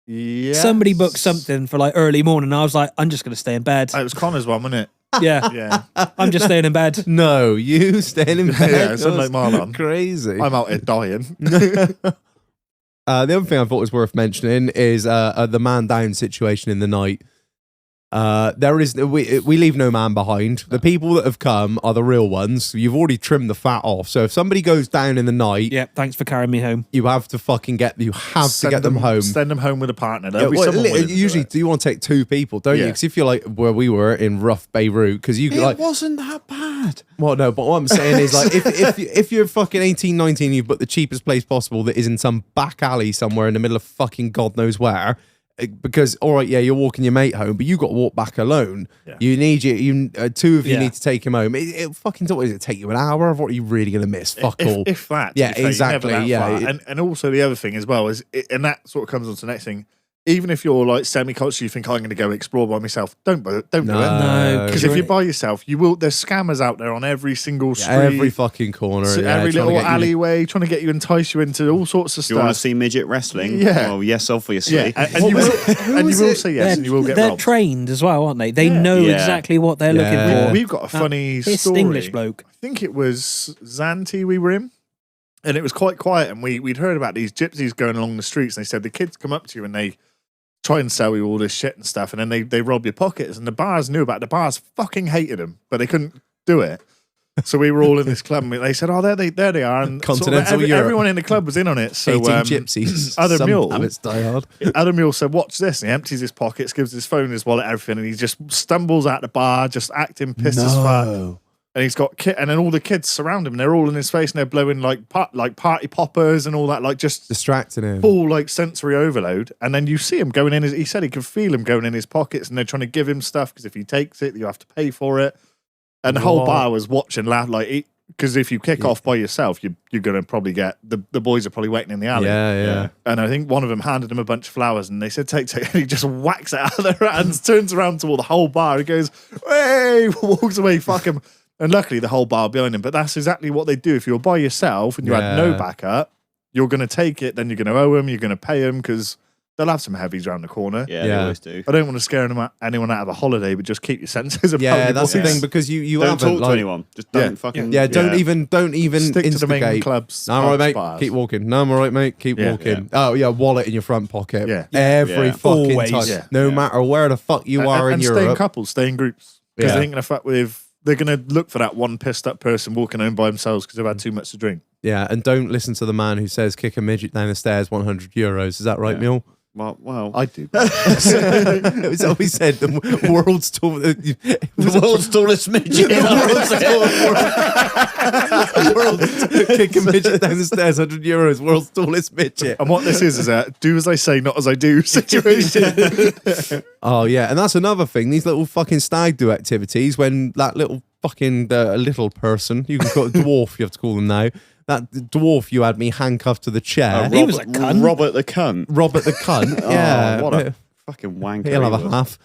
Yeah. Somebody booked something for like early morning. I was like, I'm just going to stay in bed. It was Connor's one, wasn't it? Yeah, Yeah. I'm just staying in bed. No, you staying in bed. Yeah, it's unlike That's Marlon. Crazy. I'm out here dying. The other thing I thought was worth mentioning is the man down situation in the night. There is we leave no man behind. The people that have come are the real ones. You've already trimmed the fat off. So if somebody goes down in the night, Yeah, thanks for carrying me home. you have to get them home. Send them home with a partner. Yeah, There'll be well, someone willing to do usually, it. do you want to take two people, don't you? Yeah. Because if you're like where we were in rough Beirut, because you like, wasn't that bad. well, no, but what I'm saying is like, if you're fucking 18, 19, you've got the cheapest place possible that is in some back alley somewhere in the middle of fucking God knows where. Because all right, yeah, you're walking your mate home, but you got to walk back alone. Yeah. You need two of you Yeah. need to take him home. It fucking what is it take you an hour? Of what are you really gonna miss? Fuck all. If that. to Yeah, be fair, you're exactly, never that yeah, far. And also the other thing as well is, and that sort of comes on to the next thing. Even if you're like semi-conscious, you think I'm going to go explore by myself. Don't do it. No, Because if you're by yourself, you will. There's scammers out there on every single street, every fucking corner, so yeah, every trying to little get you- alleyway, trying to get you, entice you into all sorts of Do you want to stuff. see midget wrestling? Yeah. Well, yes, obviously. Yeah, and you will say yes, and you will get They're robbed. trained as well, aren't they? They Yeah. know Yeah. exactly what they're Yeah. looking for. We've got a funny Pissed story. English bloke. I think it was Zante we were in, and it was quite quiet. And we'd heard about these gypsies going along the streets, and they said the kids come up to you and they try and sell you all this shit and stuff, and then they rob your pockets. And the bars knew about it. The bars fucking hated them, but they couldn't do it. So we were all in this club, and they said, "Oh, there they are." And Continental Europe. everyone in the club was in on it. So hating gypsies. other Some mule. habits die hard. Adam Mule said, "Watch this." And he empties his pockets, gives his phone, his wallet, everything, and he just stumbles out the bar, just acting pissed as fuck. And he's got and then all the kids surround him. And they're all in his face, and they're blowing like party poppers and all that, like just Distracting him. full like sensory overload. And then you see him going in his. He said he could feel him going in his pockets, and they're trying to give him stuff because if he takes it, you have to pay for it. And the whole What? bar was watching, laugh like. Because if you kick off by yourself, you're going to probably get the boys are probably waiting in the alley. Yeah. And I think one of them handed him a bunch of flowers, and they said, "Take." And he just whacks it out of their hands, turns around to all the whole bar, and goes, "Hey!" Walks away, fuck him. And luckily, the whole bar behind him. But that's exactly what they do. If you're by yourself and you had no Yeah. backup, you're going to take it. Then you're going to owe him. You're going to pay him because they'll have some heavies around the corner. Yeah, they Yeah. always do. I don't want to scare anyone out of a holiday, but just keep your senses about Yeah, your that's the boys. thing because you Don't haven't talk to like, anyone. Just don't Yeah. fucking. Yeah, don't even Stick to the main instigate. clubs. No, I'm all right, mate. bars. Keep walking. No, I'm all right, mate. Keep Yeah. walking. Oh, yeah, wallet in your front pocket. Yeah. Every Yeah. fucking Always. time. Yeah. No Yeah. matter where the fuck you are and in stay in Europe. couples, stay in groups. Because Yeah. they ain't going to fuck with. They're going to look for that one pissed up person walking home by themselves because they've had too much to drink. Yeah, and don't listen to the man who says kick a midget down the stairs, €100. Is that right, Yeah. Mule? Well, I do. It was always said the world's tallest midget. Kick a midget down the stairs, €100. World's tallest midget. And what this is a do as I say, not as I do situation. Oh yeah, and that's another thing. These little fucking stag do activities when that little fucking little person, you can call it dwarf, you have to call them now. That dwarf you had me handcuffed to the chair. He was a cunt. Robert the cunt. Robert the cunt. Yeah. What a fucking wanker. He'll have he a was. half.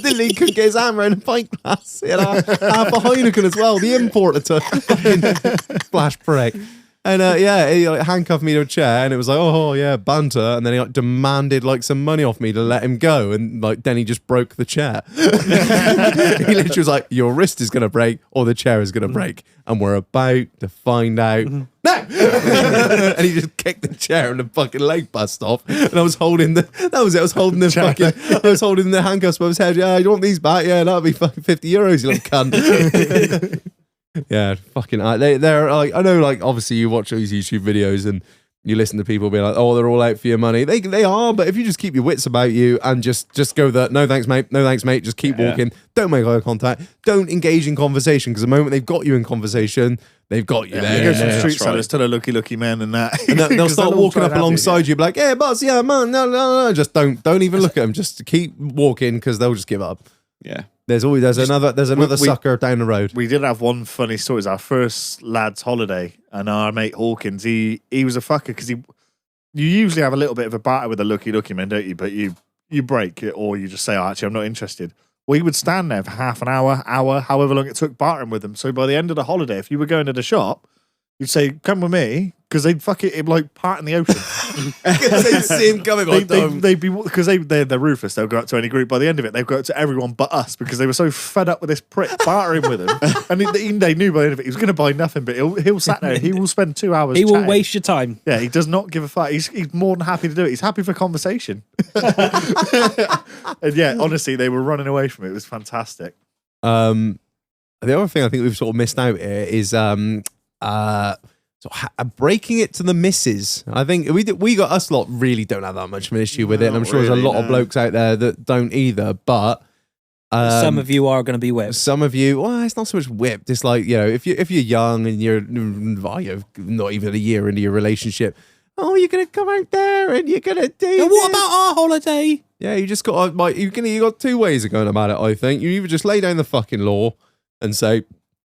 Didn't he? Couldn't get his hand around a pint glass. He had half a Heineken as well. The importer to fucking splash prick. And he like, handcuffed me to a chair, and it was like, oh yeah, banter. And then he like demanded like some money off me to let him go, and like then he just broke the chair. He literally was like, your wrist is gonna break, or the chair is gonna break, and we're about to find out. No, and he just kicked the chair, and the fucking leg bust off. And I was holding that was it. I was holding the fucking, I was holding the handcuffs above his head. Yeah, you want these back? Yeah, that'll be fucking €50, you little cunt. Yeah, fucking. They're like, I know, like obviously you watch these YouTube videos and you listen to people be like, oh, they're all out for your money. They are, but if you just keep your wits about you and just go that, no thanks, mate, no thanks, mate, just keep walking. Don't make eye contact. Don't engage in conversation because the moment they've got you in conversation, they've got you You there. go to the that's street right. sellers, tell a looky man and that. And they'll 'Cause start all walking try up and have alongside you, be like, yeah, boss, yeah, man, no, just don't even look at them. Just keep walking because they'll just give up. Yeah. There's another we- sucker down the road. We did have one funny story. It was our first lads' holiday, and our mate Hawkins, he was a fucker because you usually have a little bit of a barter with a looky man, don't you? But you break it, or you just say, oh, actually, I'm not interested. We would stand there for half an hour, however long it took bartering with them. So by the end of the holiday, if you were going to the shop, you'd say, come with me, because they'd fuck it, it'd be like part in the ocean. They'd see him coming. Like, They'd be, because they're ruthless, they'll go up to any group. By the end of it, they'll go up to everyone but us because they were so fed up with this prick bartering with him. And they knew by the end of it, he was going to buy nothing, but he'll sat there, he will spend 2 hours He will chatting. waste your time. Yeah, he does not give a fuck. He's more than happy to do it. He's happy for conversation. And yeah, honestly, they were running away from it. It was fantastic. The other thing I think we've sort of missed out here is breaking it to the missus. I think we got us lot really don't have that much of an issue with it, and I'm Not sure there's a really, lot of no. blokes out there that don't either. But Some of you are going to be whipped. some of you, well, it's not so much whipped. It's like, you know, if you're young and you're not even a year into your relationship, oh, you're gonna come out there and you're gonna do. Now, what this. about our holiday? Yeah, you just got like you got two ways of going about it. I think you either just lay down the fucking law and say,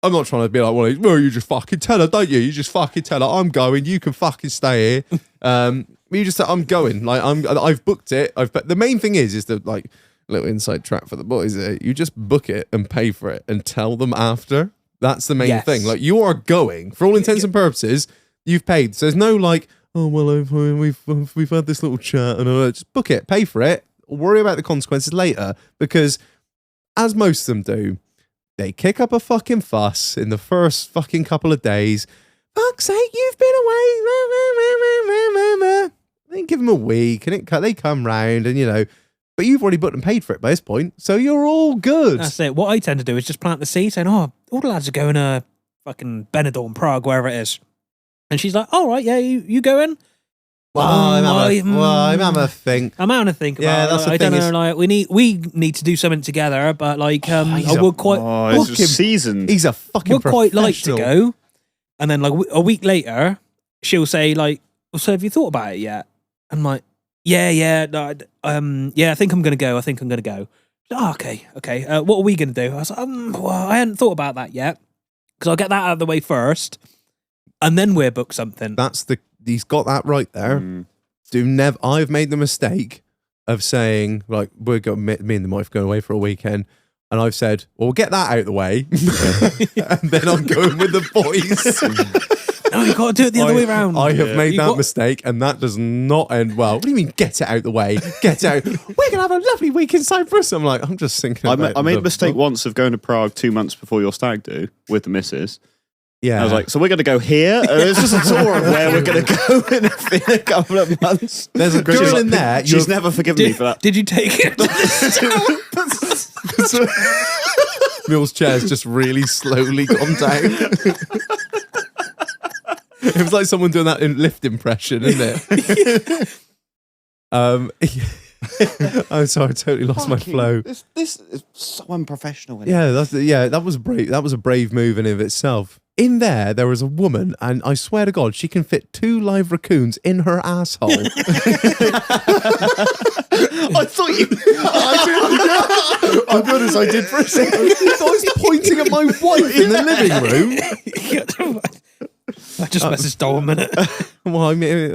I'm not trying to be like one of these. Well, you just fucking tell her, don't you? You just fucking tell her I'm going. You can fucking stay here. You just say I'm going. Like I've booked it. The main thing is the like little inside track for the boys. You just book it and pay for it and tell them after. That's the main Yes. thing. Like you are going for all intents and purposes. You've paid. So there's no like, oh well, we've had this little chat and just book it, pay for it. Worry about the consequences later because, as most of them do, they kick up a fucking fuss in the first fucking couple of days. Fuck's sake, you've been away. They give them a week and they come round and, you know, but you've already booked and paid for it by this point. So you're all good. That's it. What I tend to do is just plant the seed saying, oh, all the lads are going to fucking Benidorm, Prague, wherever it is. And she's like, all right, yeah, you going? I'm having a think. I'm having to think about Yeah, it. that's Like, the I don't thing know, like we need to do something together, but like I he's would quite Oh, it's Fucking- just seasoned. He's a fucking would quite like to professional. go. And then like a week later, she'll say like, well, so have you thought about it yet? I'm like, yeah, no, I think I'm gonna go. Oh, okay. What are we gonna do? I was like, well, I hadn't thought about that yet because I'll get that out of the way first, and then we'll book something. He's got that right there. I've made the mistake of saying like me and the wife going away for a weekend, and I've said, well, we'll get that out of the way, and then I'm going with the boys. No, you got to do it the other way around. I have made You that got- mistake, and that does not end well. What do you mean, get it out the way? Get out. We're going to have a lovely week in Cyprus. I'm like, I'm just thinking about I made the- a mistake once of going to Prague 2 months before your stag do with the missus. Yeah. I was like, so we're going to go here? And it's just a tour of where we're going to go in a couple of months. there's a girl in there. She's never forgiven me for that. Did you take it? Mill's chair's just really slowly gone down. It was like someone doing that lift impression, isn't it? I'm sorry, I totally lost my flow. This is so unprofessional. Yeah, that was brave. That was a brave move in and of itself. In there was a woman, and I swear to God, she can fit 2 live raccoons in her asshole. I thought you. I'll be honest, I did for a second. I was pointing at my wife in the living room. I just messaged Dole a minute. Well, I mean,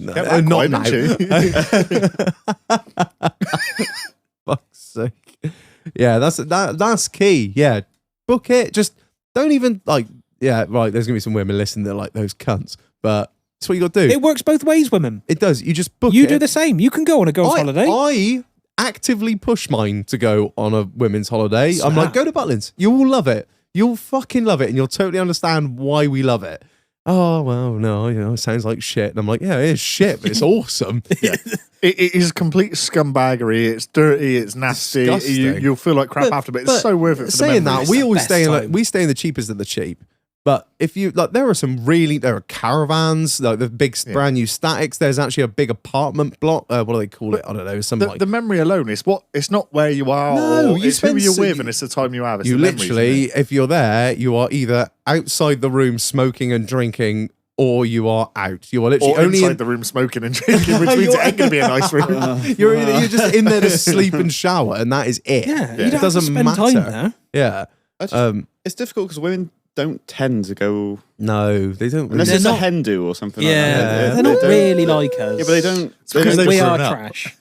that not quiet, now. didn't Fuck's sake. Yeah, that's key. Yeah, book it. Just don't even like. Yeah, right. There's gonna be some women listening that are like those cunts, but that's what you got to do. It works both ways, women. It does. You just book You it. do the same. You can go on a girl's holiday. I actively push mine to go on a women's holiday. I'm like, go to Butlins. You will love it. You'll fucking love it, and you'll totally understand why we love it. Oh well, no, it sounds like shit. And I'm like, yeah, it is shit, but it's awesome. It is complete scumbaggery. It's dirty. It's nasty. Disgusting. You'll feel like crap after, but it's so worth it. For Saying the that, memories. we always best stay in time. we stay in the cheapest of the cheap. But if you like, there are caravans, like the big brand new statics. There's actually a big apartment block. What do they call it? I don't know. Something like the memory alone is what. It's not where you are. No, or you it's who spend you're so- with, and it's the time you have. It's you the memories, literally, isn't it? if you're there, you are either outside the room smoking and drinking, or you are out. You are literally or only inside in, the room smoking and drinking, which means it ain't going to be a nice room. you're just in there to sleep and shower, and that is it. yeah, you It don't doesn't have to spend matter. time there. Yeah. I just- It's difficult because women don't tend to go No, they don't. unless They're it's not- a hen do or something. Yeah, like that. they're not don't- really like us. Yeah, but they don't. because they've We grown are up. trash.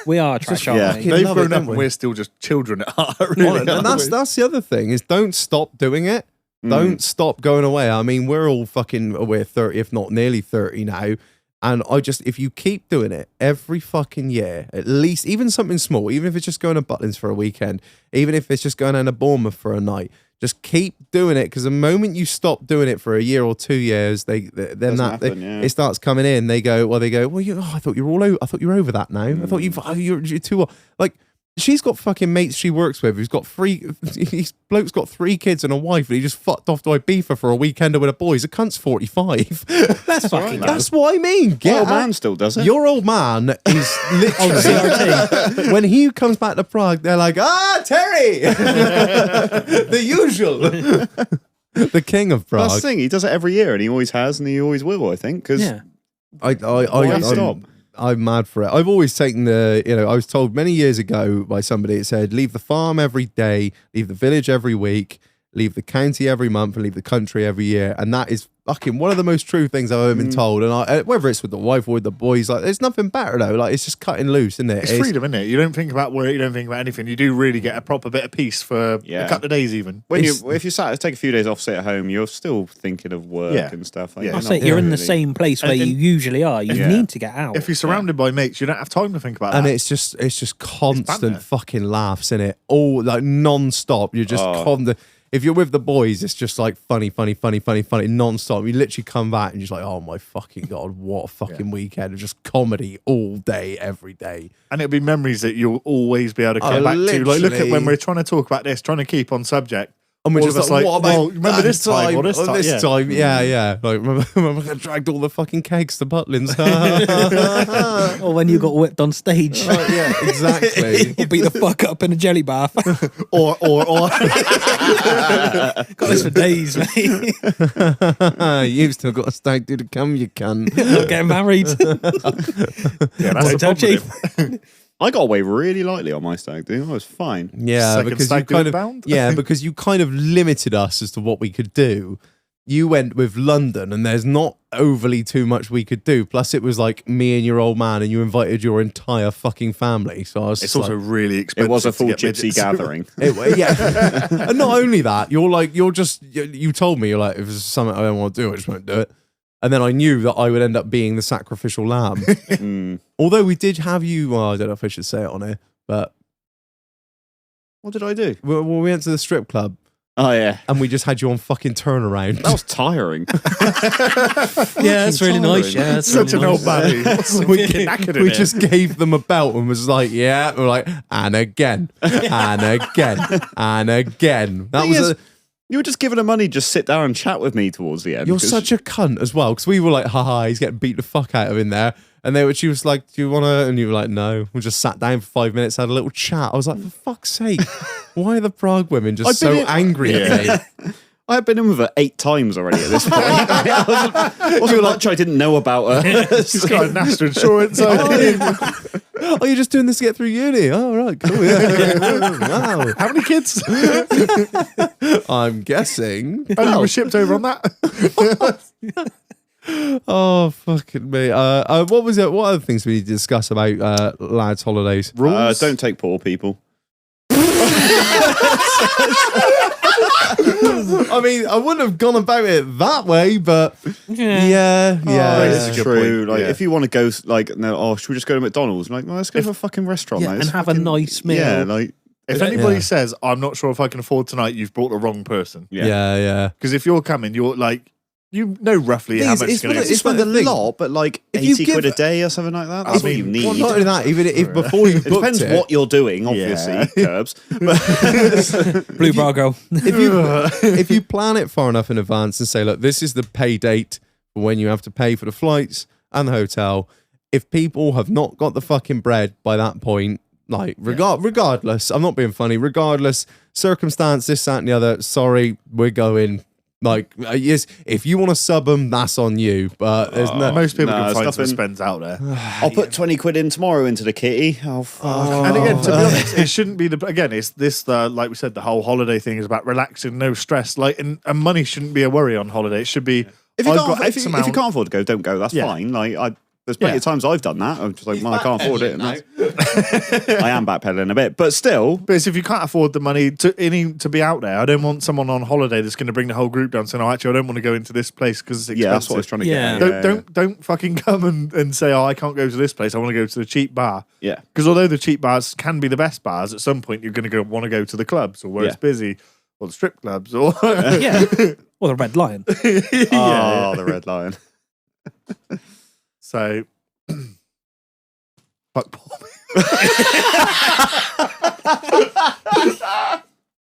We are trash, aren't yeah. we? Fucking They've love it, grown up, don't and we? we're still just children at heart. Really, and that's the other thing is don't stop doing it. Don't stop going away. I mean, we're all we're 30, if not nearly 30 now. And if you keep doing it every fucking year, at least, even something small, even if it's just going to Butlins for a weekend, even if it's just going down to Bournemouth for a night, just keep doing it. Because the moment you stop doing it for a year or 2 years, it starts coming in. They go, well, I thought you were I thought you were over that now. I thought you're too like. She's got fucking mates she works with who's got his bloke's got 3 kids and a wife, and he just fucked off to Ibiza for a weekender with a boy. He's a cunt's 45. That's fucking That's what I mean. My Get old out. man still does it. Your old man is literally when he comes back to Prague, they're like, Terry, the usual, the king of That's Prague. the thing. He does it every year, and he always has, and he always will. I think because Yeah. Why stop? I'm mad for it. I've always taken I was told many years ago by somebody, it said, leave the farm every day, leave the village every week, leave the county every month, and leave the country every year. And that is fucking one of the most true things I've ever been told. And whether it's with the wife or with the boys, like, there's nothing better though. Like, it's just cutting loose, isn't it? It's freedom, isn't it? You don't think about work, you don't think about anything. You do really get a proper bit of peace for a couple of days, even. when It's- if you take a few days off, sit at home, you're still thinking of work Yeah. and stuff. Yeah. I'll say you're in the same place where And- you usually are. You Yeah. need to get out. If you're surrounded by mates, you don't have time to think about And that. it's just constant banter. fucking laughs in it, all like non-stop. You're just if you're with the boys, it's just like funny non-stop. You literally come back and you're just like, oh my fucking god, what a fucking weekend of just comedy all day, every day. And it'll be memories that you'll always be able to Oh, come back to. Like, look at literally. when we're trying to talk about this, trying to keep on subject. And we're All just of us like, like, what about well, remember this time or this time? Yeah. time? Yeah. Like, remember I dragged all the fucking kegs to Butlins. or when you got whipped on stage. Yeah, exactly. You beat the fuck up in a jelly bath. Or Got this for days, mate. You've still got a stag do to come, you can. Not getting married. yeah, that's the Tell problem. Chief. I got away really lightly on my stag do. I was fine. Yeah, Second because you stag do kind of bound? because you kind of limited us as to what we could do. you went with London, and there's not overly too much we could do. Plus, it was like me and your old man, and you invited your entire fucking family. So I was It's just also like, really expensive. It was a to full get gypsy midgets. gathering. yeah. And not only that, you told me, you're like, if there's something I don't want to do, I just won't do it. And then I knew that I would end up being the sacrificial lamb. Mm. Although we did have you, well, I don't know if I should say it on here, but What did I do? we went to the strip club Oh yeah, and we just had you on fucking turnaround. that was tiring. Yeah, that's really nice. Yeah, that's Such really an nice. old man. What's wicked knackered in We it? just gave them a belt and was like, yeah, we're like, and again, and again, and again. That Thing was is, a, you were just giving her money, just sit down and chat with me towards the end. you're 'cause- such a cunt as well, because we were like, haha, he's getting beat the fuck out of in there. And she was like, do you want to? And you were like, no. We just sat down for 5 minutes, had a little chat. I was like, for fuck's sake, why are the Prague women just I've so been in- angry at me? I had been in with her 8 times already at this point. Wasn't much I didn't know about her. She's got a national insurance. Oh, you're just doing this to get through uni? Oh, right, cool. Yeah. Wow. How many kids? I'm guessing. Oh, you were shipped over on that. Oh, fucking me. What was it? What other things we need to discuss about lads' holidays? Don't take poor people. I mean, I wouldn't have gone about it that way, but yeah. This is a good True. point, Like, yeah. if you want to go, like, no, should we just go to McDonald's? Like, well, let's go to a fucking restaurant, Yeah, mate. and It's have a fucking- nice meal. Yeah, like, If anybody Yeah. says, I'm not sure if I can afford tonight, you've brought the wrong person. Yeah. Because if you're coming, you're like, you know roughly Thing how is, much it's it's going one to of- it's spend a the thing. lot, but like If you 80 quid give- a day or something like that. I That's what mean, you need. Well, not only that, even if before you It booked depends it, what you're doing, obviously, Yeah. Curbs. Blue bar girl. if you plan it far enough in advance and say, look, this is the pay date for when you have to pay for the flights and the hotel. If people have not got the fucking bread by that point, like regardless, I'm not being funny, regardless, circumstance, this, that, and the other, sorry, we're going. Like, yes, if you want to sub them, that's on you. But there's no. Most people No, can there's find some nothing- spends out there. I'll put 20 quid in tomorrow into the kitty. Oh, fuck. And again, to be honest, it shouldn't be it's this, like we said, the whole holiday thing is about relaxing, no stress. Like, and money shouldn't be a worry on holiday. It should be, If you, I've can't, got if, X you, amount. if you can't afford to go, don't go. That's Yeah. fine. Like, there's plenty Yeah. of times I've done that. I'm just like, well, I can't afford it. And I am backpedaling a bit. But still, But it's if you can't afford the money to be out there, I don't want someone on holiday that's going to bring the whole group down saying, "Oh, actually, I don't want to go into this place because it's expensive." yeah, that's what I was trying to Yeah. get. at. Don't fucking come and say, "Oh, I can't go to this place. I want to go to the cheap bar." Yeah. Because although the cheap bars can be the best bars, at some point you're going to want to go to the clubs or where Yeah. it's busy, or the strip clubs, or Yeah. Or the Red Lion. Oh, the Red Lion. So, fuck Paul.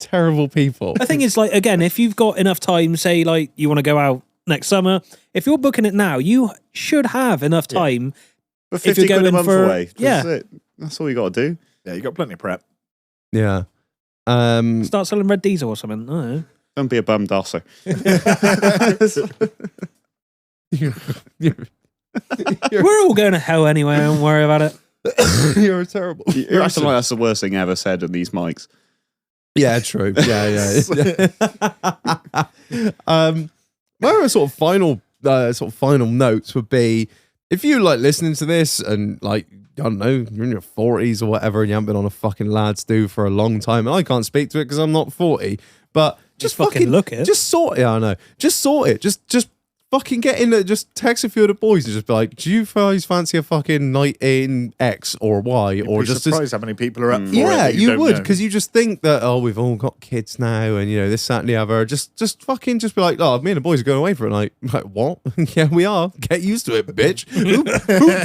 Terrible people. The thing is, like, again, if you've got enough time, say, like, you want to go out next summer, if you're booking it now, you should have enough time. For If you're 50 quid a going month for- away. yeah. That's it. That's all you got to do. Yeah, you got plenty of prep. Yeah. Start selling red diesel or something. I don't know. Don't be a bum dosser. We're all going to hell anyway. Don't worry about it. You're terrible. You're acting like that's the worst thing ever said in these mics. Yeah, true. Yeah. My other sort of final notes would be, if you like listening to this and like, I don't know, you're in your 40s or whatever and you haven't been on a fucking lads do for a long time, and I can't speak to it because I'm not 40, but just fucking look it. Just sort it. I know. Just sort it. Just fucking get in there. Just text a few of the boys and just be like, do you guys fancy a fucking night in X or Y? Or Or be just surprised how many people are up for it. yeah, that you don't would, know. because you just think that, oh, we've all got kids now, and you know this, that, and the other. Just fucking just be like, oh, me and the boys are going away for a night. Like, what? Yeah, we are. Get used to it, bitch. who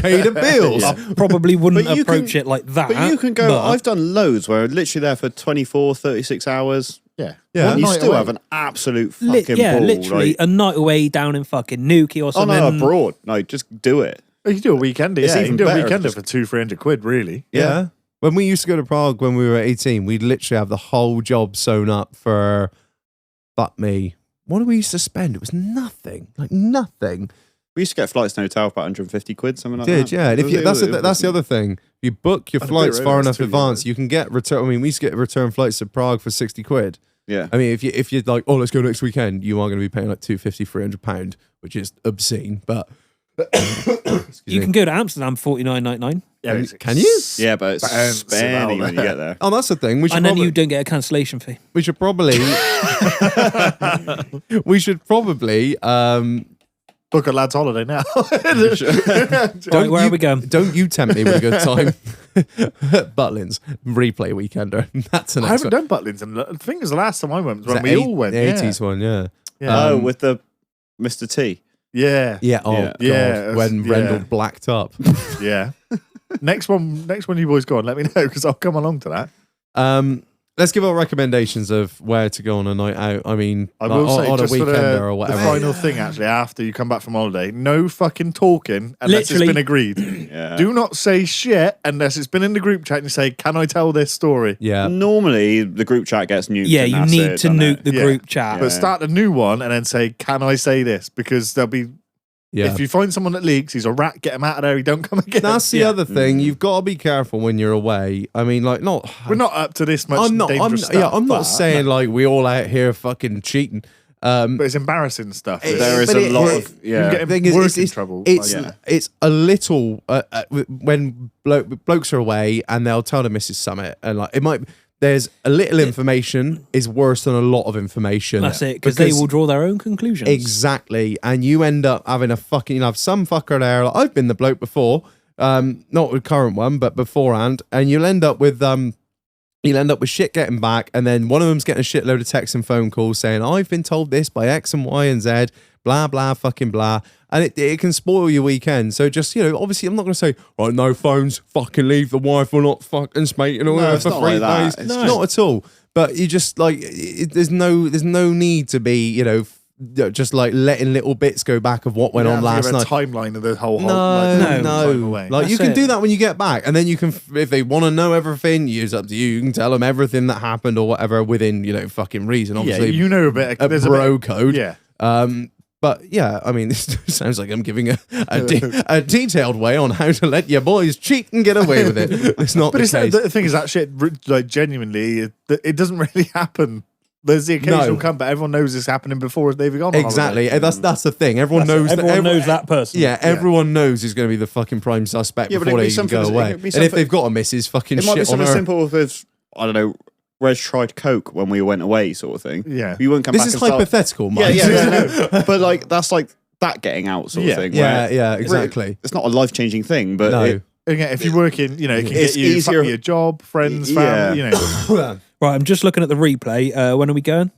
paid the bills? I probably wouldn't But you approach can- it like that. But you can go, but- I've done loads where I'm literally there for 24, 36 hours. Yeah. Yeah. And you Night still away. have an absolute Li- fucking yeah, ball. literally like, a night away down in fucking Newquay or oh something. no, abroad. Like, just do it. You can do a weekender. It's Yeah, you even can do a better weekender just- for 200-300 quid, really. Yeah. When we used to go to Prague when we were 18, we'd literally have the whole job sewn up for, fuck me. What did we used to spend? It was nothing. Like nothing. We used to get flights to hotel for 150 quid, something like Did, that. yeah. And if you, that's the other thing. If you book your And a flights beer far over, enough that's in advance, €2. you can get return. I mean, we used to get return flights to Prague for 60 quid. Yeah. I mean, if you're like, oh, let's go next weekend, you are going to be paying like £250, £300, which is obscene. But You can go to Amsterdam $49.99, Yeah, can you? Yeah, but it's Expensive spenny out when you there. get there. Oh, that's the thing. We should and then probably, you don't get a cancellation fee. we should probably we should probably Book a lad's holiday now. Right, where you, are we going? Don't you tempt me with a good time. Butlins replay weekender. That's the I next haven't one. done Butlins. And I think it was the last time I went was when Was we that all went. the Yeah. 80s one, yeah. Yeah. Oh, with the Mr. T. Yeah. Yeah. Oh Yeah. god, Yeah, when yeah. Rendell blacked up. Yeah. Next one you boys go on, let me know because I'll come along to that. Let's give our recommendations of where to go on a night out. I mean, I like, will say on a just for weekender or the whatever. final thing actually after you come back from holiday, no fucking talking unless Literally. it's been agreed. Yeah. Do not say shit unless it's been in the group chat and you say, "Can I tell this story?" Yeah. Normally, the group chat gets nuked. Yeah, and you that's need it, to doesn't nuke it? the Yeah. group chat. But start a new one and then say, "Can I say this?" Because there'll be Yeah. if you find someone that leaks, he's a rat. Get him out of there. He don't come again. That's the Yeah. other thing. You've got to be careful when you're away. I mean, like, not. We're not up to this much I'm not. dangerous stuff. Yeah, I'm but, not saying like we all out here fucking cheating. but it's embarrassing stuff. There is But a lot it- of yeah. get Thing is, work it's, in it's, trouble. It's Like, yeah. it's a little when blokes are away and they'll tell the Mrs. Summit and like it might. There's a little information is worse than a lot of information. That's it, because they will draw their own conclusions. Exactly, and you end up having a fucking. You'll have some fucker there. Like, I've been the bloke before, not the current one, but beforehand, and you'll end up with shit getting back, and then one of them's getting a shitload of texts and phone calls saying, "I've been told this by X and Y and Z." Blah blah fucking blah, and it can spoil your weekend. So just obviously, I'm not going to say right, no phones, fucking leave the wife or not fucking smaking all No, over it's for not 3 like that. days. It's Not at all. But you just like there's no need to be just like letting little bits go back of what went you on have to last give a night. timeline of the whole. No, time away. Like you That's can it. do that when you get back, and then you can, if they want to know everything, it's up to you. You can tell them everything that happened or whatever within fucking reason. yeah, Obviously, you know a bit. a There's bro a bit. code. Yeah. But yeah, I mean, this sounds like I'm giving a detailed way on how to let your boys cheat and get away with it. It's not But the it's case. the thing is that shit, like genuinely, it doesn't really happen. There's the occasional No. come, but everyone knows it's happening before they've gone on Exactly. holiday. That's the thing. Everyone knows. Everyone knows that person. Yeah, everyone knows who's going to be the fucking prime suspect Yeah, but before it'd they be even go something- away. it'd be And if something- they've got a missus, fucking It might be shit on something her. simple as I don't know. Reg tried coke when we went away, sort of thing. Yeah. you wouldn't come This back. is and start- hypothetical, Mike. Yeah. But like that's like that getting out sort Yeah. of thing. Yeah, where yeah, exactly. It's not a life changing thing, but No. Again, if you work in, it can It's get you easier- your job, friends, Yeah. family. Right, I'm just looking at the replay. When are we going?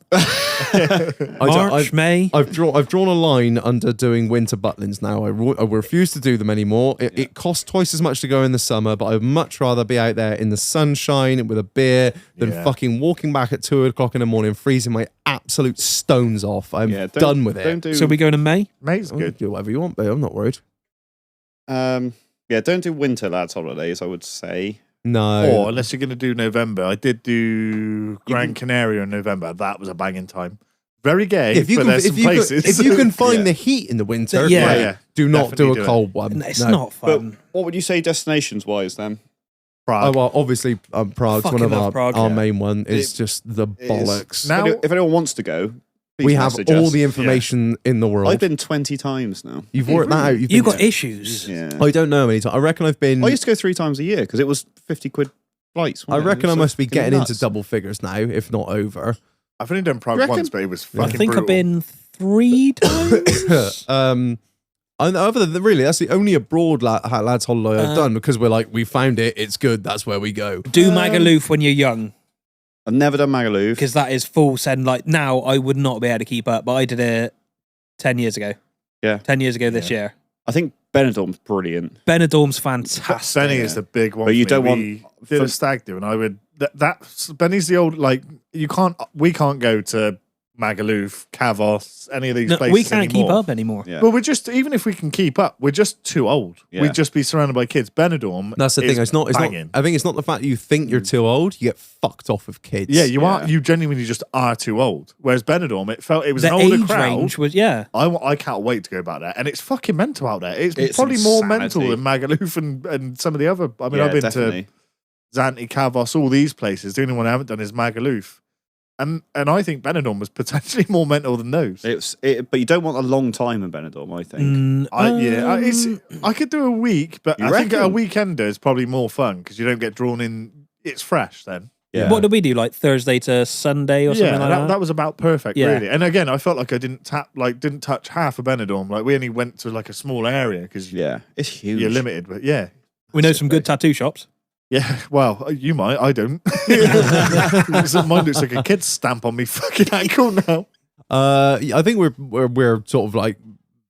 March, May. I've drawn a line under doing winter butlins now. I refuse to do them anymore. It costs twice as much to go in the summer, but I'd much rather be out there in the sunshine with a beer than Yeah. fucking walking back at 2 o'clock in the morning, freezing my absolute stones off. I'm yeah, done with Don't it. do. So we going in May? Mate's Oh, good. do whatever you want, babe. I'm not worried. yeah, don't do winter lads holidays. I would say. No. Or unless you're going to do November. I did do Gran Canaria in November. That was a banging time. Very gay, if you but can, there's if some you places. can, if you can find Yeah. the heat in the winter, Yeah. great. Yeah. do not Definitely do do a it. cold one. It's No. not But fun. what would you say destinations wise then? Oh, Prague. well, obviously, Prague's one Fucking of love Prague, our yeah. main one. It's It- just the it is. bollocks. Now- If anyone wants to go, please We have message all us. the information in the world. I've been 20 times now. You've worked that out. You've You been got issues. Yeah. I don't know how many times. I reckon I've been. I used to go 3 times a year because it was 50 quid flights. I wasn't it? reckon I So must be it's getting into nuts. double figures now, if not over. I've only done Prague You reckon? once, but it was I fucking think brutal. I've been 3 times. Other than really, that's the only abroad lads holiday I've done because we're like, we found it, it's good, that's where we go. Do Magaluf when you're young, I've never done Magaluf. because that is full send. Like now, I would not be able to keep up, but I did it 10 years ago. Yeah. 10 years ago this year. I think Benidorm's brilliant. Benidorm's fantastic. Benny is the big one. But you for me. don't We want- did for- a stag do, and I would that Benny's the old like we can't go to Magaluf, Kavos, any of these No, places we can't keep anymore. up anymore. Yeah. Well, we're just even if we can keep up, we're just too old. Yeah. We'd just be surrounded by kids. Benidorm. That's the is thing. It's not. banging. I think it's not the fact that you think you're too old. You get fucked off with kids. Yeah, you are. Yeah. You genuinely just are too old. Whereas Benidorm, it was The an older age crowd. range was, yeah. I can't wait to go back there, and it's fucking mental out there. It's It's probably more insanity. mental than Magaluf and some of the other. I mean, Yeah, I've been definitely. to Zante, Kavos, all these places. The only one I haven't done is Magaluf. And I think Benidorm was potentially more mental than those. But you don't want a long time in Benidorm, I think. I could do a week, but You I think a reckon? weekender is probably more fun because you don't get drawn in. It's fresh then. Yeah. What did we do? Like Thursday to Sunday or something Yeah, like that, that? that was about perfect, Yeah. really. And again, I felt like I didn't touch half of Benidorm. Like we only went to like a small area because Yeah, it's huge. you're limited. But yeah, We know some good tattoo shops. yeah. Well, you might. I don't. Mine looks like a kid's stamp on me fucking ankle now. I think we're sort of like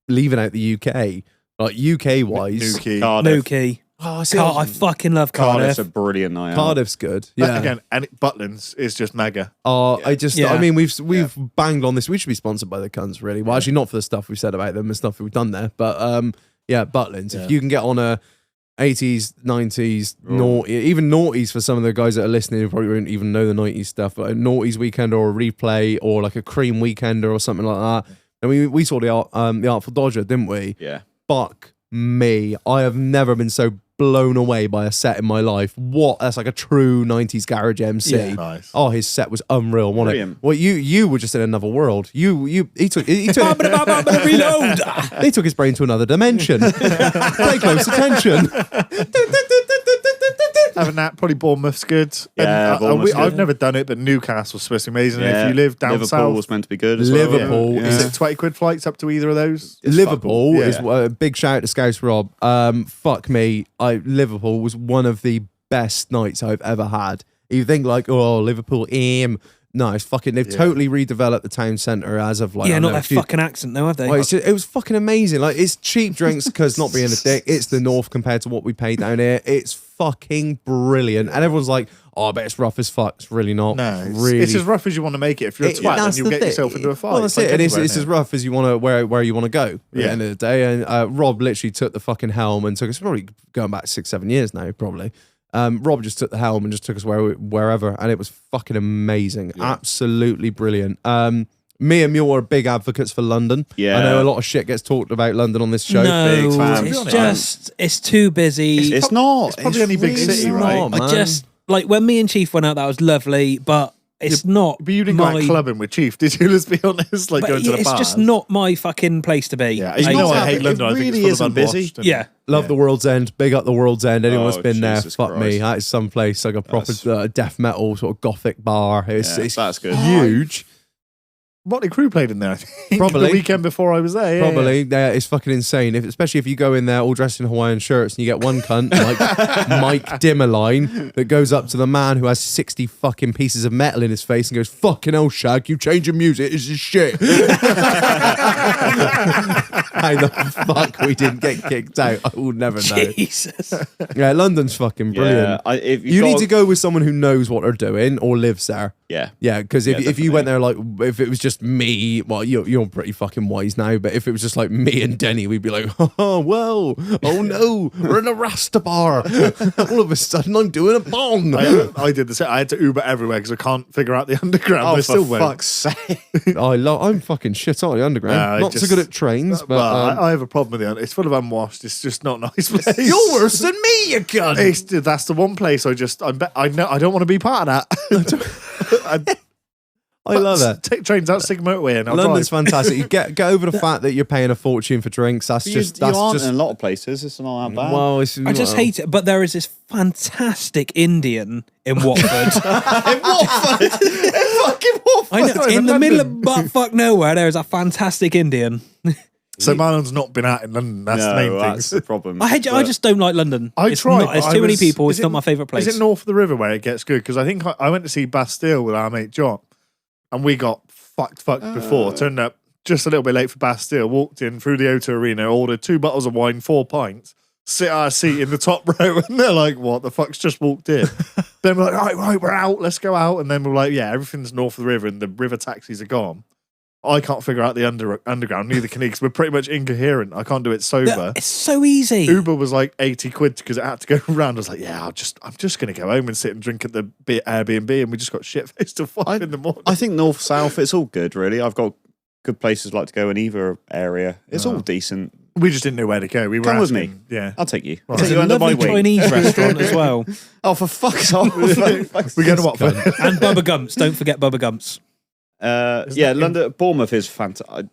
leaving out the UK, like UK wise. Newquay. Cardiff. No key. Oh, I fucking love Cardiff's Cardiff. a brilliant night out. Cardiff's good. Yeah. Again, and Butlins is just mega. Yeah. I mean, we've banged on this. We should be sponsored by the cunts, really. Well, actually, not for the stuff we've said about them and stuff we've done there, but yeah, Butlins. Yeah. If you can get on a 80s, 90s, naughty, even noughties for some of the guys that are listening who probably won't even know the 90s stuff, but a noughties weekend or a replay or like a cream weekender or something like that. And we saw the Artful Dodger, didn't we? Yeah. Fuck me. I have never been so blown away by a set in my life. That's like a true 90s garage MC. Yeah. Nice. Oh, his set was unreal, wasn't Brilliant. it? Well, you were just in another world. He took Reload. they took his brain to another dimension. Pay close attention. Having that, probably Bournemouth's good. Yeah, And, Bournemouth's I've good. never done it, but Newcastle's supposed to be amazing. And Yeah. if you live down Liverpool south, was meant to be good as well. Liverpool Yeah. is it 20 quid flights up to either of those? Liverpool Yeah. is a big shout out to Scouse Rob. Fuck me. Liverpool was one of the best nights I've ever had. You think like, oh, Liverpool aim. No, it's fucking. They've totally redeveloped the town centre as of like. Yeah, I not don't know, that fucking accent though, have they? Well, it was fucking amazing. Like, it's cheap drinks because not being a dick, it's the north compared to what we pay down here. It's fucking brilliant, and everyone's like, "Oh, I bet it's rough as fuck." It's really not. No, it's, really. it's as rough as you want to make it. If you're a twat, then that's you'll the get thing. yourself into a fight. Well, that's like it. And it's anywhere as now. rough as you want to where you want to go at the Yeah. end of the day. And Rob literally took the fucking helm and took us probably going back 6-7 years now, probably. Rob just took the helm and just took us wherever, and it was fucking amazing, absolutely brilliant. Me and Mule are big advocates for London. Yeah. I know a lot of shit gets talked about London on this show. Big No, fan. it's To be just it's too busy. It's not. It's probably only big city, right? not, I man. just like when me and Chief went out, that was lovely, but it's not. But you didn't go out clubbing with Chief, did you? Let's be honest. Like But going to the it's bars. just not my fucking place to be. Yeah, you know I hate London. I think really it's full isn't of busy. unwashed and- Yeah. Love the World's End. Big up the World's End. Anyone that's Oh, been there, Jesus fuck me. Christ. That is some place like a proper death metal sort of gothic bar. It's That's good. huge. Motley Crue played in there, I think. Probably. The weekend before I was there. Yeah, Probably, yeah, it's fucking insane. Especially if you go in there all dressed in Hawaiian shirts and you get one cunt like Mike Dimmerline that goes up to the man who has 60 fucking pieces of metal in his face and goes, "Fucking hell, Shag, you change your music, this is shit." How the fuck we didn't get kicked out, I will never know. Jesus. Yeah, London's fucking brilliant. Yeah, if You need to go with someone who knows what they're doing or lives there. Yeah. Yeah, because if Yeah, if you went definitely. there like if it was just me, well, you're pretty fucking wise now. But if it was just like me and Denny, we'd be like, oh well, oh no, we're in a Rasta bar. All of a sudden, I'm doing a bong. I did the same. I had to Uber everywhere because I can't figure out the underground. Oh, I for still went. fuck's sake. I'm fucking shit on the underground. I Not so just- good at trains, but Well, I have a problem with it. It's full of unwashed. It's just not a nice place. you're worse than me, you cunt. That's the one place I know I don't want to be part of that. I love it. Take trains out Sig Motorway and I'll London's drive. fantastic. You get over the fact that you're paying a fortune for drinks. That's You just that's aren't just in a lot of places. It's not that bad. well, it's, I just hate it, but there is this fantastic Indian in Watford. fucking Watford. I know, in the middle of buttfuck nowhere, there is a fantastic Indian. So Marlon's not been out in London. That's the main that's thing. the problem. I But- just don't like London. I It's tried. not- There's I too many was- people. is It's not my favourite place. Is it north of the river where it gets good? Because I think I went to see Bastille with our mate John, and we got fucked before. Turned up just a little bit late for Bastille. Walked in through the O2 Arena, ordered 2 bottles of wine, 4 pints. Sit our seat in the top row, and they're like, "What the fuck's just walked in?" Then we're like, "Right, we're out. Let's go out." And then we're like, "Yeah, everything's north of the river, and the river taxis are gone." I can't figure out the underground. Neither can he, because we're pretty much incoherent. I can't do it sober. It's so easy. Uber was like 80 quid because it had to go around. I was like, yeah, I'm just going to go home and sit and drink at the Airbnb. And we just got shit faced till 5 in the morning. I think north, south, it's all good, really. I've got good places like to go in either area. It's all decent. We just didn't know where to go. We were Come with asking, me. Yeah. I'll take you. I'll There's take you a under my lovely wing. Chinese restaurant as well. Oh, for fuck's sake. We're going to Watford. And Bubba Gumps. Don't forget Bubba Gumps. Yeah, London, Bournemouth is fantastic.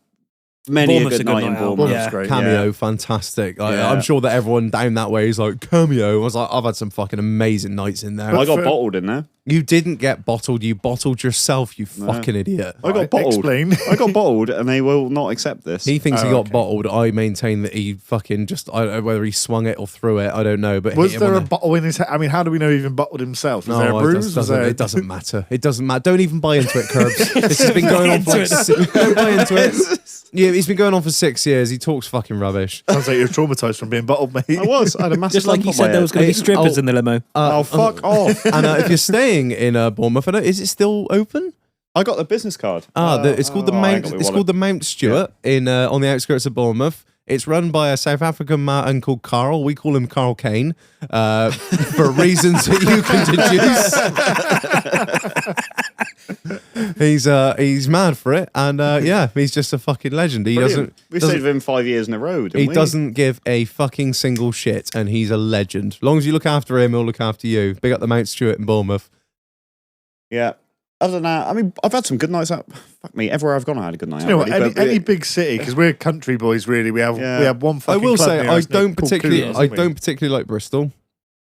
Many Bournemouth's a good night in out. Bournemouth. Bournemouth's Yeah. great. Cameo, fantastic. Yeah. I'm sure that everyone down that way is like, Cameo. I was like, I've had some fucking amazing nights in there. I got for- bottled in there. You didn't get bottled. You bottled yourself, you fucking idiot. I got bottled. Explain. I got bottled, and they will not accept this. He thinks he Oh, got okay. bottled. I maintain that he fucking just, whether he swung it or threw it, I don't know. But Was hit him there on a the- bottle in his head? I mean, how do we know he even bottled himself? Was there a No, bruise? Was there... it doesn't matter. It doesn't matter. Don't even buy into it, Curbs. This has been going on for like don't buy into it. Yeah, he's been going on for 6 years. He talks fucking rubbish. Sounds like you're traumatized from being bottled, mate. I was. I had a massive Just like lump he on said my there was head. going to be Hey, strippers oh. in the limo. Oh, fuck off. And if you're staying in Bournemouth, I don't- is it still open? I got the business card. It's called the I Mount. got my It's wallet. called the Mount Stewart in on the outskirts of Bournemouth. It's run by a South African man called Carl. We call him Carl Kane for reasons that you can deduce. He's mad for it, and yeah, he's just a fucking legend. He Brilliant. We doesn't stayed with him 5 years in a row, didn't he we? doesn't give a fucking single shit, and he's a legend. As long as you look after him, he'll look after you. Big up the Mount Stewart in Bournemouth. Yeah. Other than that, I mean, I've had some good nights out. Fuck me, everywhere I've gone, I had a good night You know out. what? really, but- Any big city, because we're country boys, really. We have one I fucking will club say near I us don't called particularly Cougars, I haven't we? don't particularly like Bristol.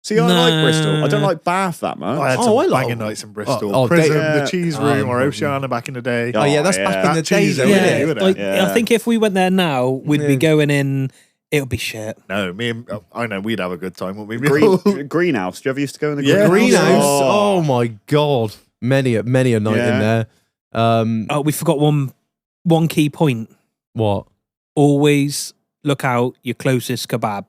See, I Nah. like Bristol. I don't like Bath that much. I had Oh, some I like- banging nights in Bristol. oh, Prism, they- the Cheese Room, or um, Oceana back in the day. Yeah. Oh yeah, that's back in the That day cheese though, over isn't there, it? you would like, Yeah. I think if we went there now, we'd Yeah. be going in. It would be shit. No, I know we'd have a good time, wouldn't we? Greenhouse. Do you ever used to go in the Yeah. Greenhouse. Oh. Oh my god, many a night in Yeah. there. Oh, we forgot one key point. What? Always look out your closest kebab.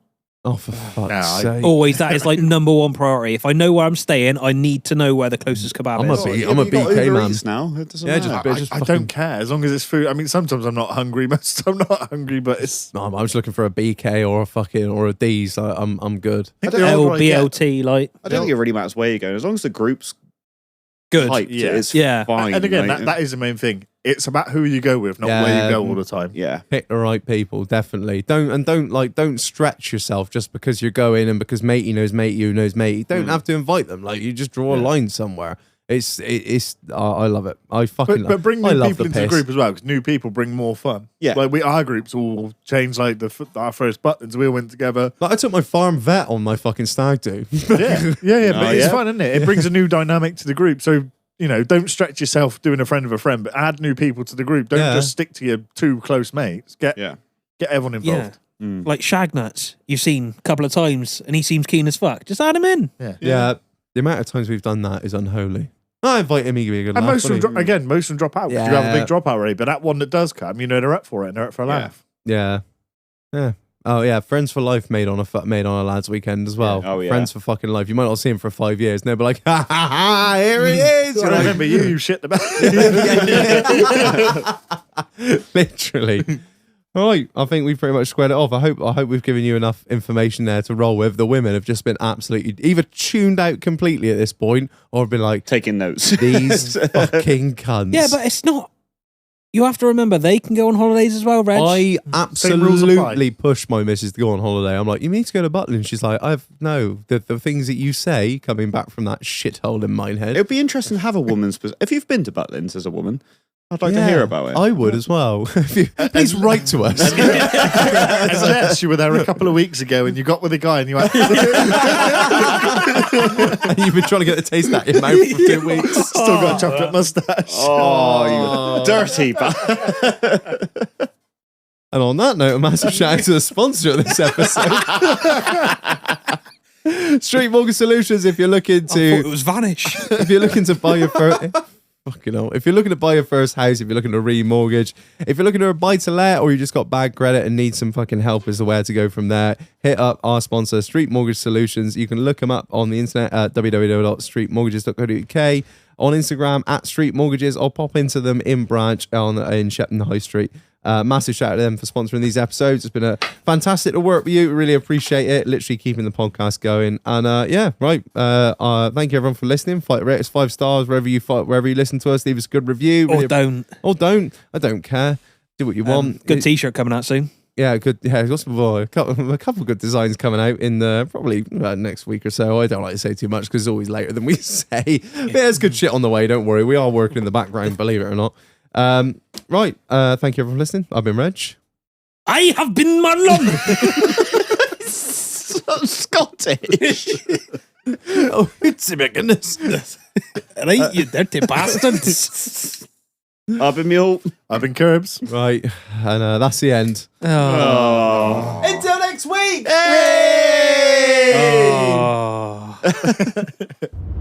Oh, for fuck's Nah, I- sake! Always, that is like number one priority. If I know where I'm staying, I need to know where the closest kebab I'm is. a Yeah, I'm a but you got BK Uber man. Eats now. It doesn't Yeah, matter. just I fucking- don't care as long as it's food. I mean, sometimes I'm not hungry. Most I'm not hungry, but it's. No, I'm just looking for a BK or a fucking or a D's. I'm good. I think the older I get- BLT, like I don't think it really matters where you're going. As long as the group's good. hyped, Yeah. it's Yeah. fine. And again, mate. that is the main thing. It's about who you go with, not where Yeah. you go all the time. yeah. Pick the right people, definitely. Don't stretch yourself just because you're going and because matey knows matey who knows matey. Don't have to invite them. Like you just draw a line somewhere. I love it. I fucking love. But bring I new love people into the piss. group as well, because new people bring more fun. Yeah. Like our groups all changed. Like our first buttons, we all went together. Like, I took my farm vet on my fucking stag do. Yeah, yeah. But Oh, it's yeah? fun, isn't it? It brings a new dynamic to the group. So don't stretch yourself doing a friend of a friend, but add new people to the group. Don't Yeah. just stick to your two close mates. Get Yeah. everyone Yeah. involved. Like Shagnuts, you've seen a couple of times, and he seems keen as fuck. Just add him in. Yeah, the amount of times we've done that is unholy. I invite him. He give me a good And laugh. most of them, most of them drop out because you have a Yeah. big dropout rate. But that one that does come, they're up for it and they're up for a Yeah. laugh. Yeah. Oh yeah, Friends for Life made on a lads weekend as well. Oh, yeah. Friends for fucking life. You might not see him for 5 years, and they'll be like, ha ha ha, here he is. I You're like, remember you shit the bed. literally. All right, I think we've pretty much squared it off. I hope we've given you enough information there to roll with. The women have just been absolutely either tuned out completely at this point, or have been like, Taking notes. these fucking cunts. Yeah, but it's not. You have to remember they can go on holidays as well, Reg. I Same rules apply. absolutely push my missus to go on holiday. I'm like, you need to go to Butlin. She's like, the things that you say coming back from that shithole in Minehead. It would be interesting to have a woman's perspective. If you've been to Butlins as a woman, I'd like to Yeah, hear about it. I would as well. Please write to us. Unless you were there a couple of weeks ago and you got with a guy and you went, And you've been trying to get the taste out your mouth for 2 weeks. still got a chocolate mustache. Oh, you dirty bastard. And on that note, a massive shout out to the sponsor of this episode. Street Mortgage Solutions. If you're looking I thought to it was Vanish. if you're looking to buy your first fucking hell. If you're looking to buy your first house, if you're looking to remortgage, if you're looking to buy to let, or you just got bad credit and need some fucking help as to where to go from there, hit up our sponsor, Street Mortgage Solutions. You can look them up on the internet at www.streetmortgages.co.uk, on Instagram at Street Mortgages, or pop into them in branch in Shepton High Street. Massive shout out to them for sponsoring these episodes. It's been fantastic to work with you. Really appreciate it. Literally keeping the podcast going. And thank you everyone for listening. Rate us 5 stars wherever you listen to us. Leave us a good review. Or don't. Or don't. I don't care. Do what you want. Good t-shirt coming out soon. Yeah, good. Yeah, got some more, a couple of good designs coming out in probably next week or so. I don't like to say too much because it's always later than we say. But there's good shit on the way. Don't worry, we are working in the background, believe it or not. Right. Thank you everyone for listening. I've been Reg. I have been Marlon. So Scottish. Oh, it's my goodness. Right, you dirty bastards. I've been Mule. I've been Curbs. Right, and that's the end. Oh. Until next week. Oh.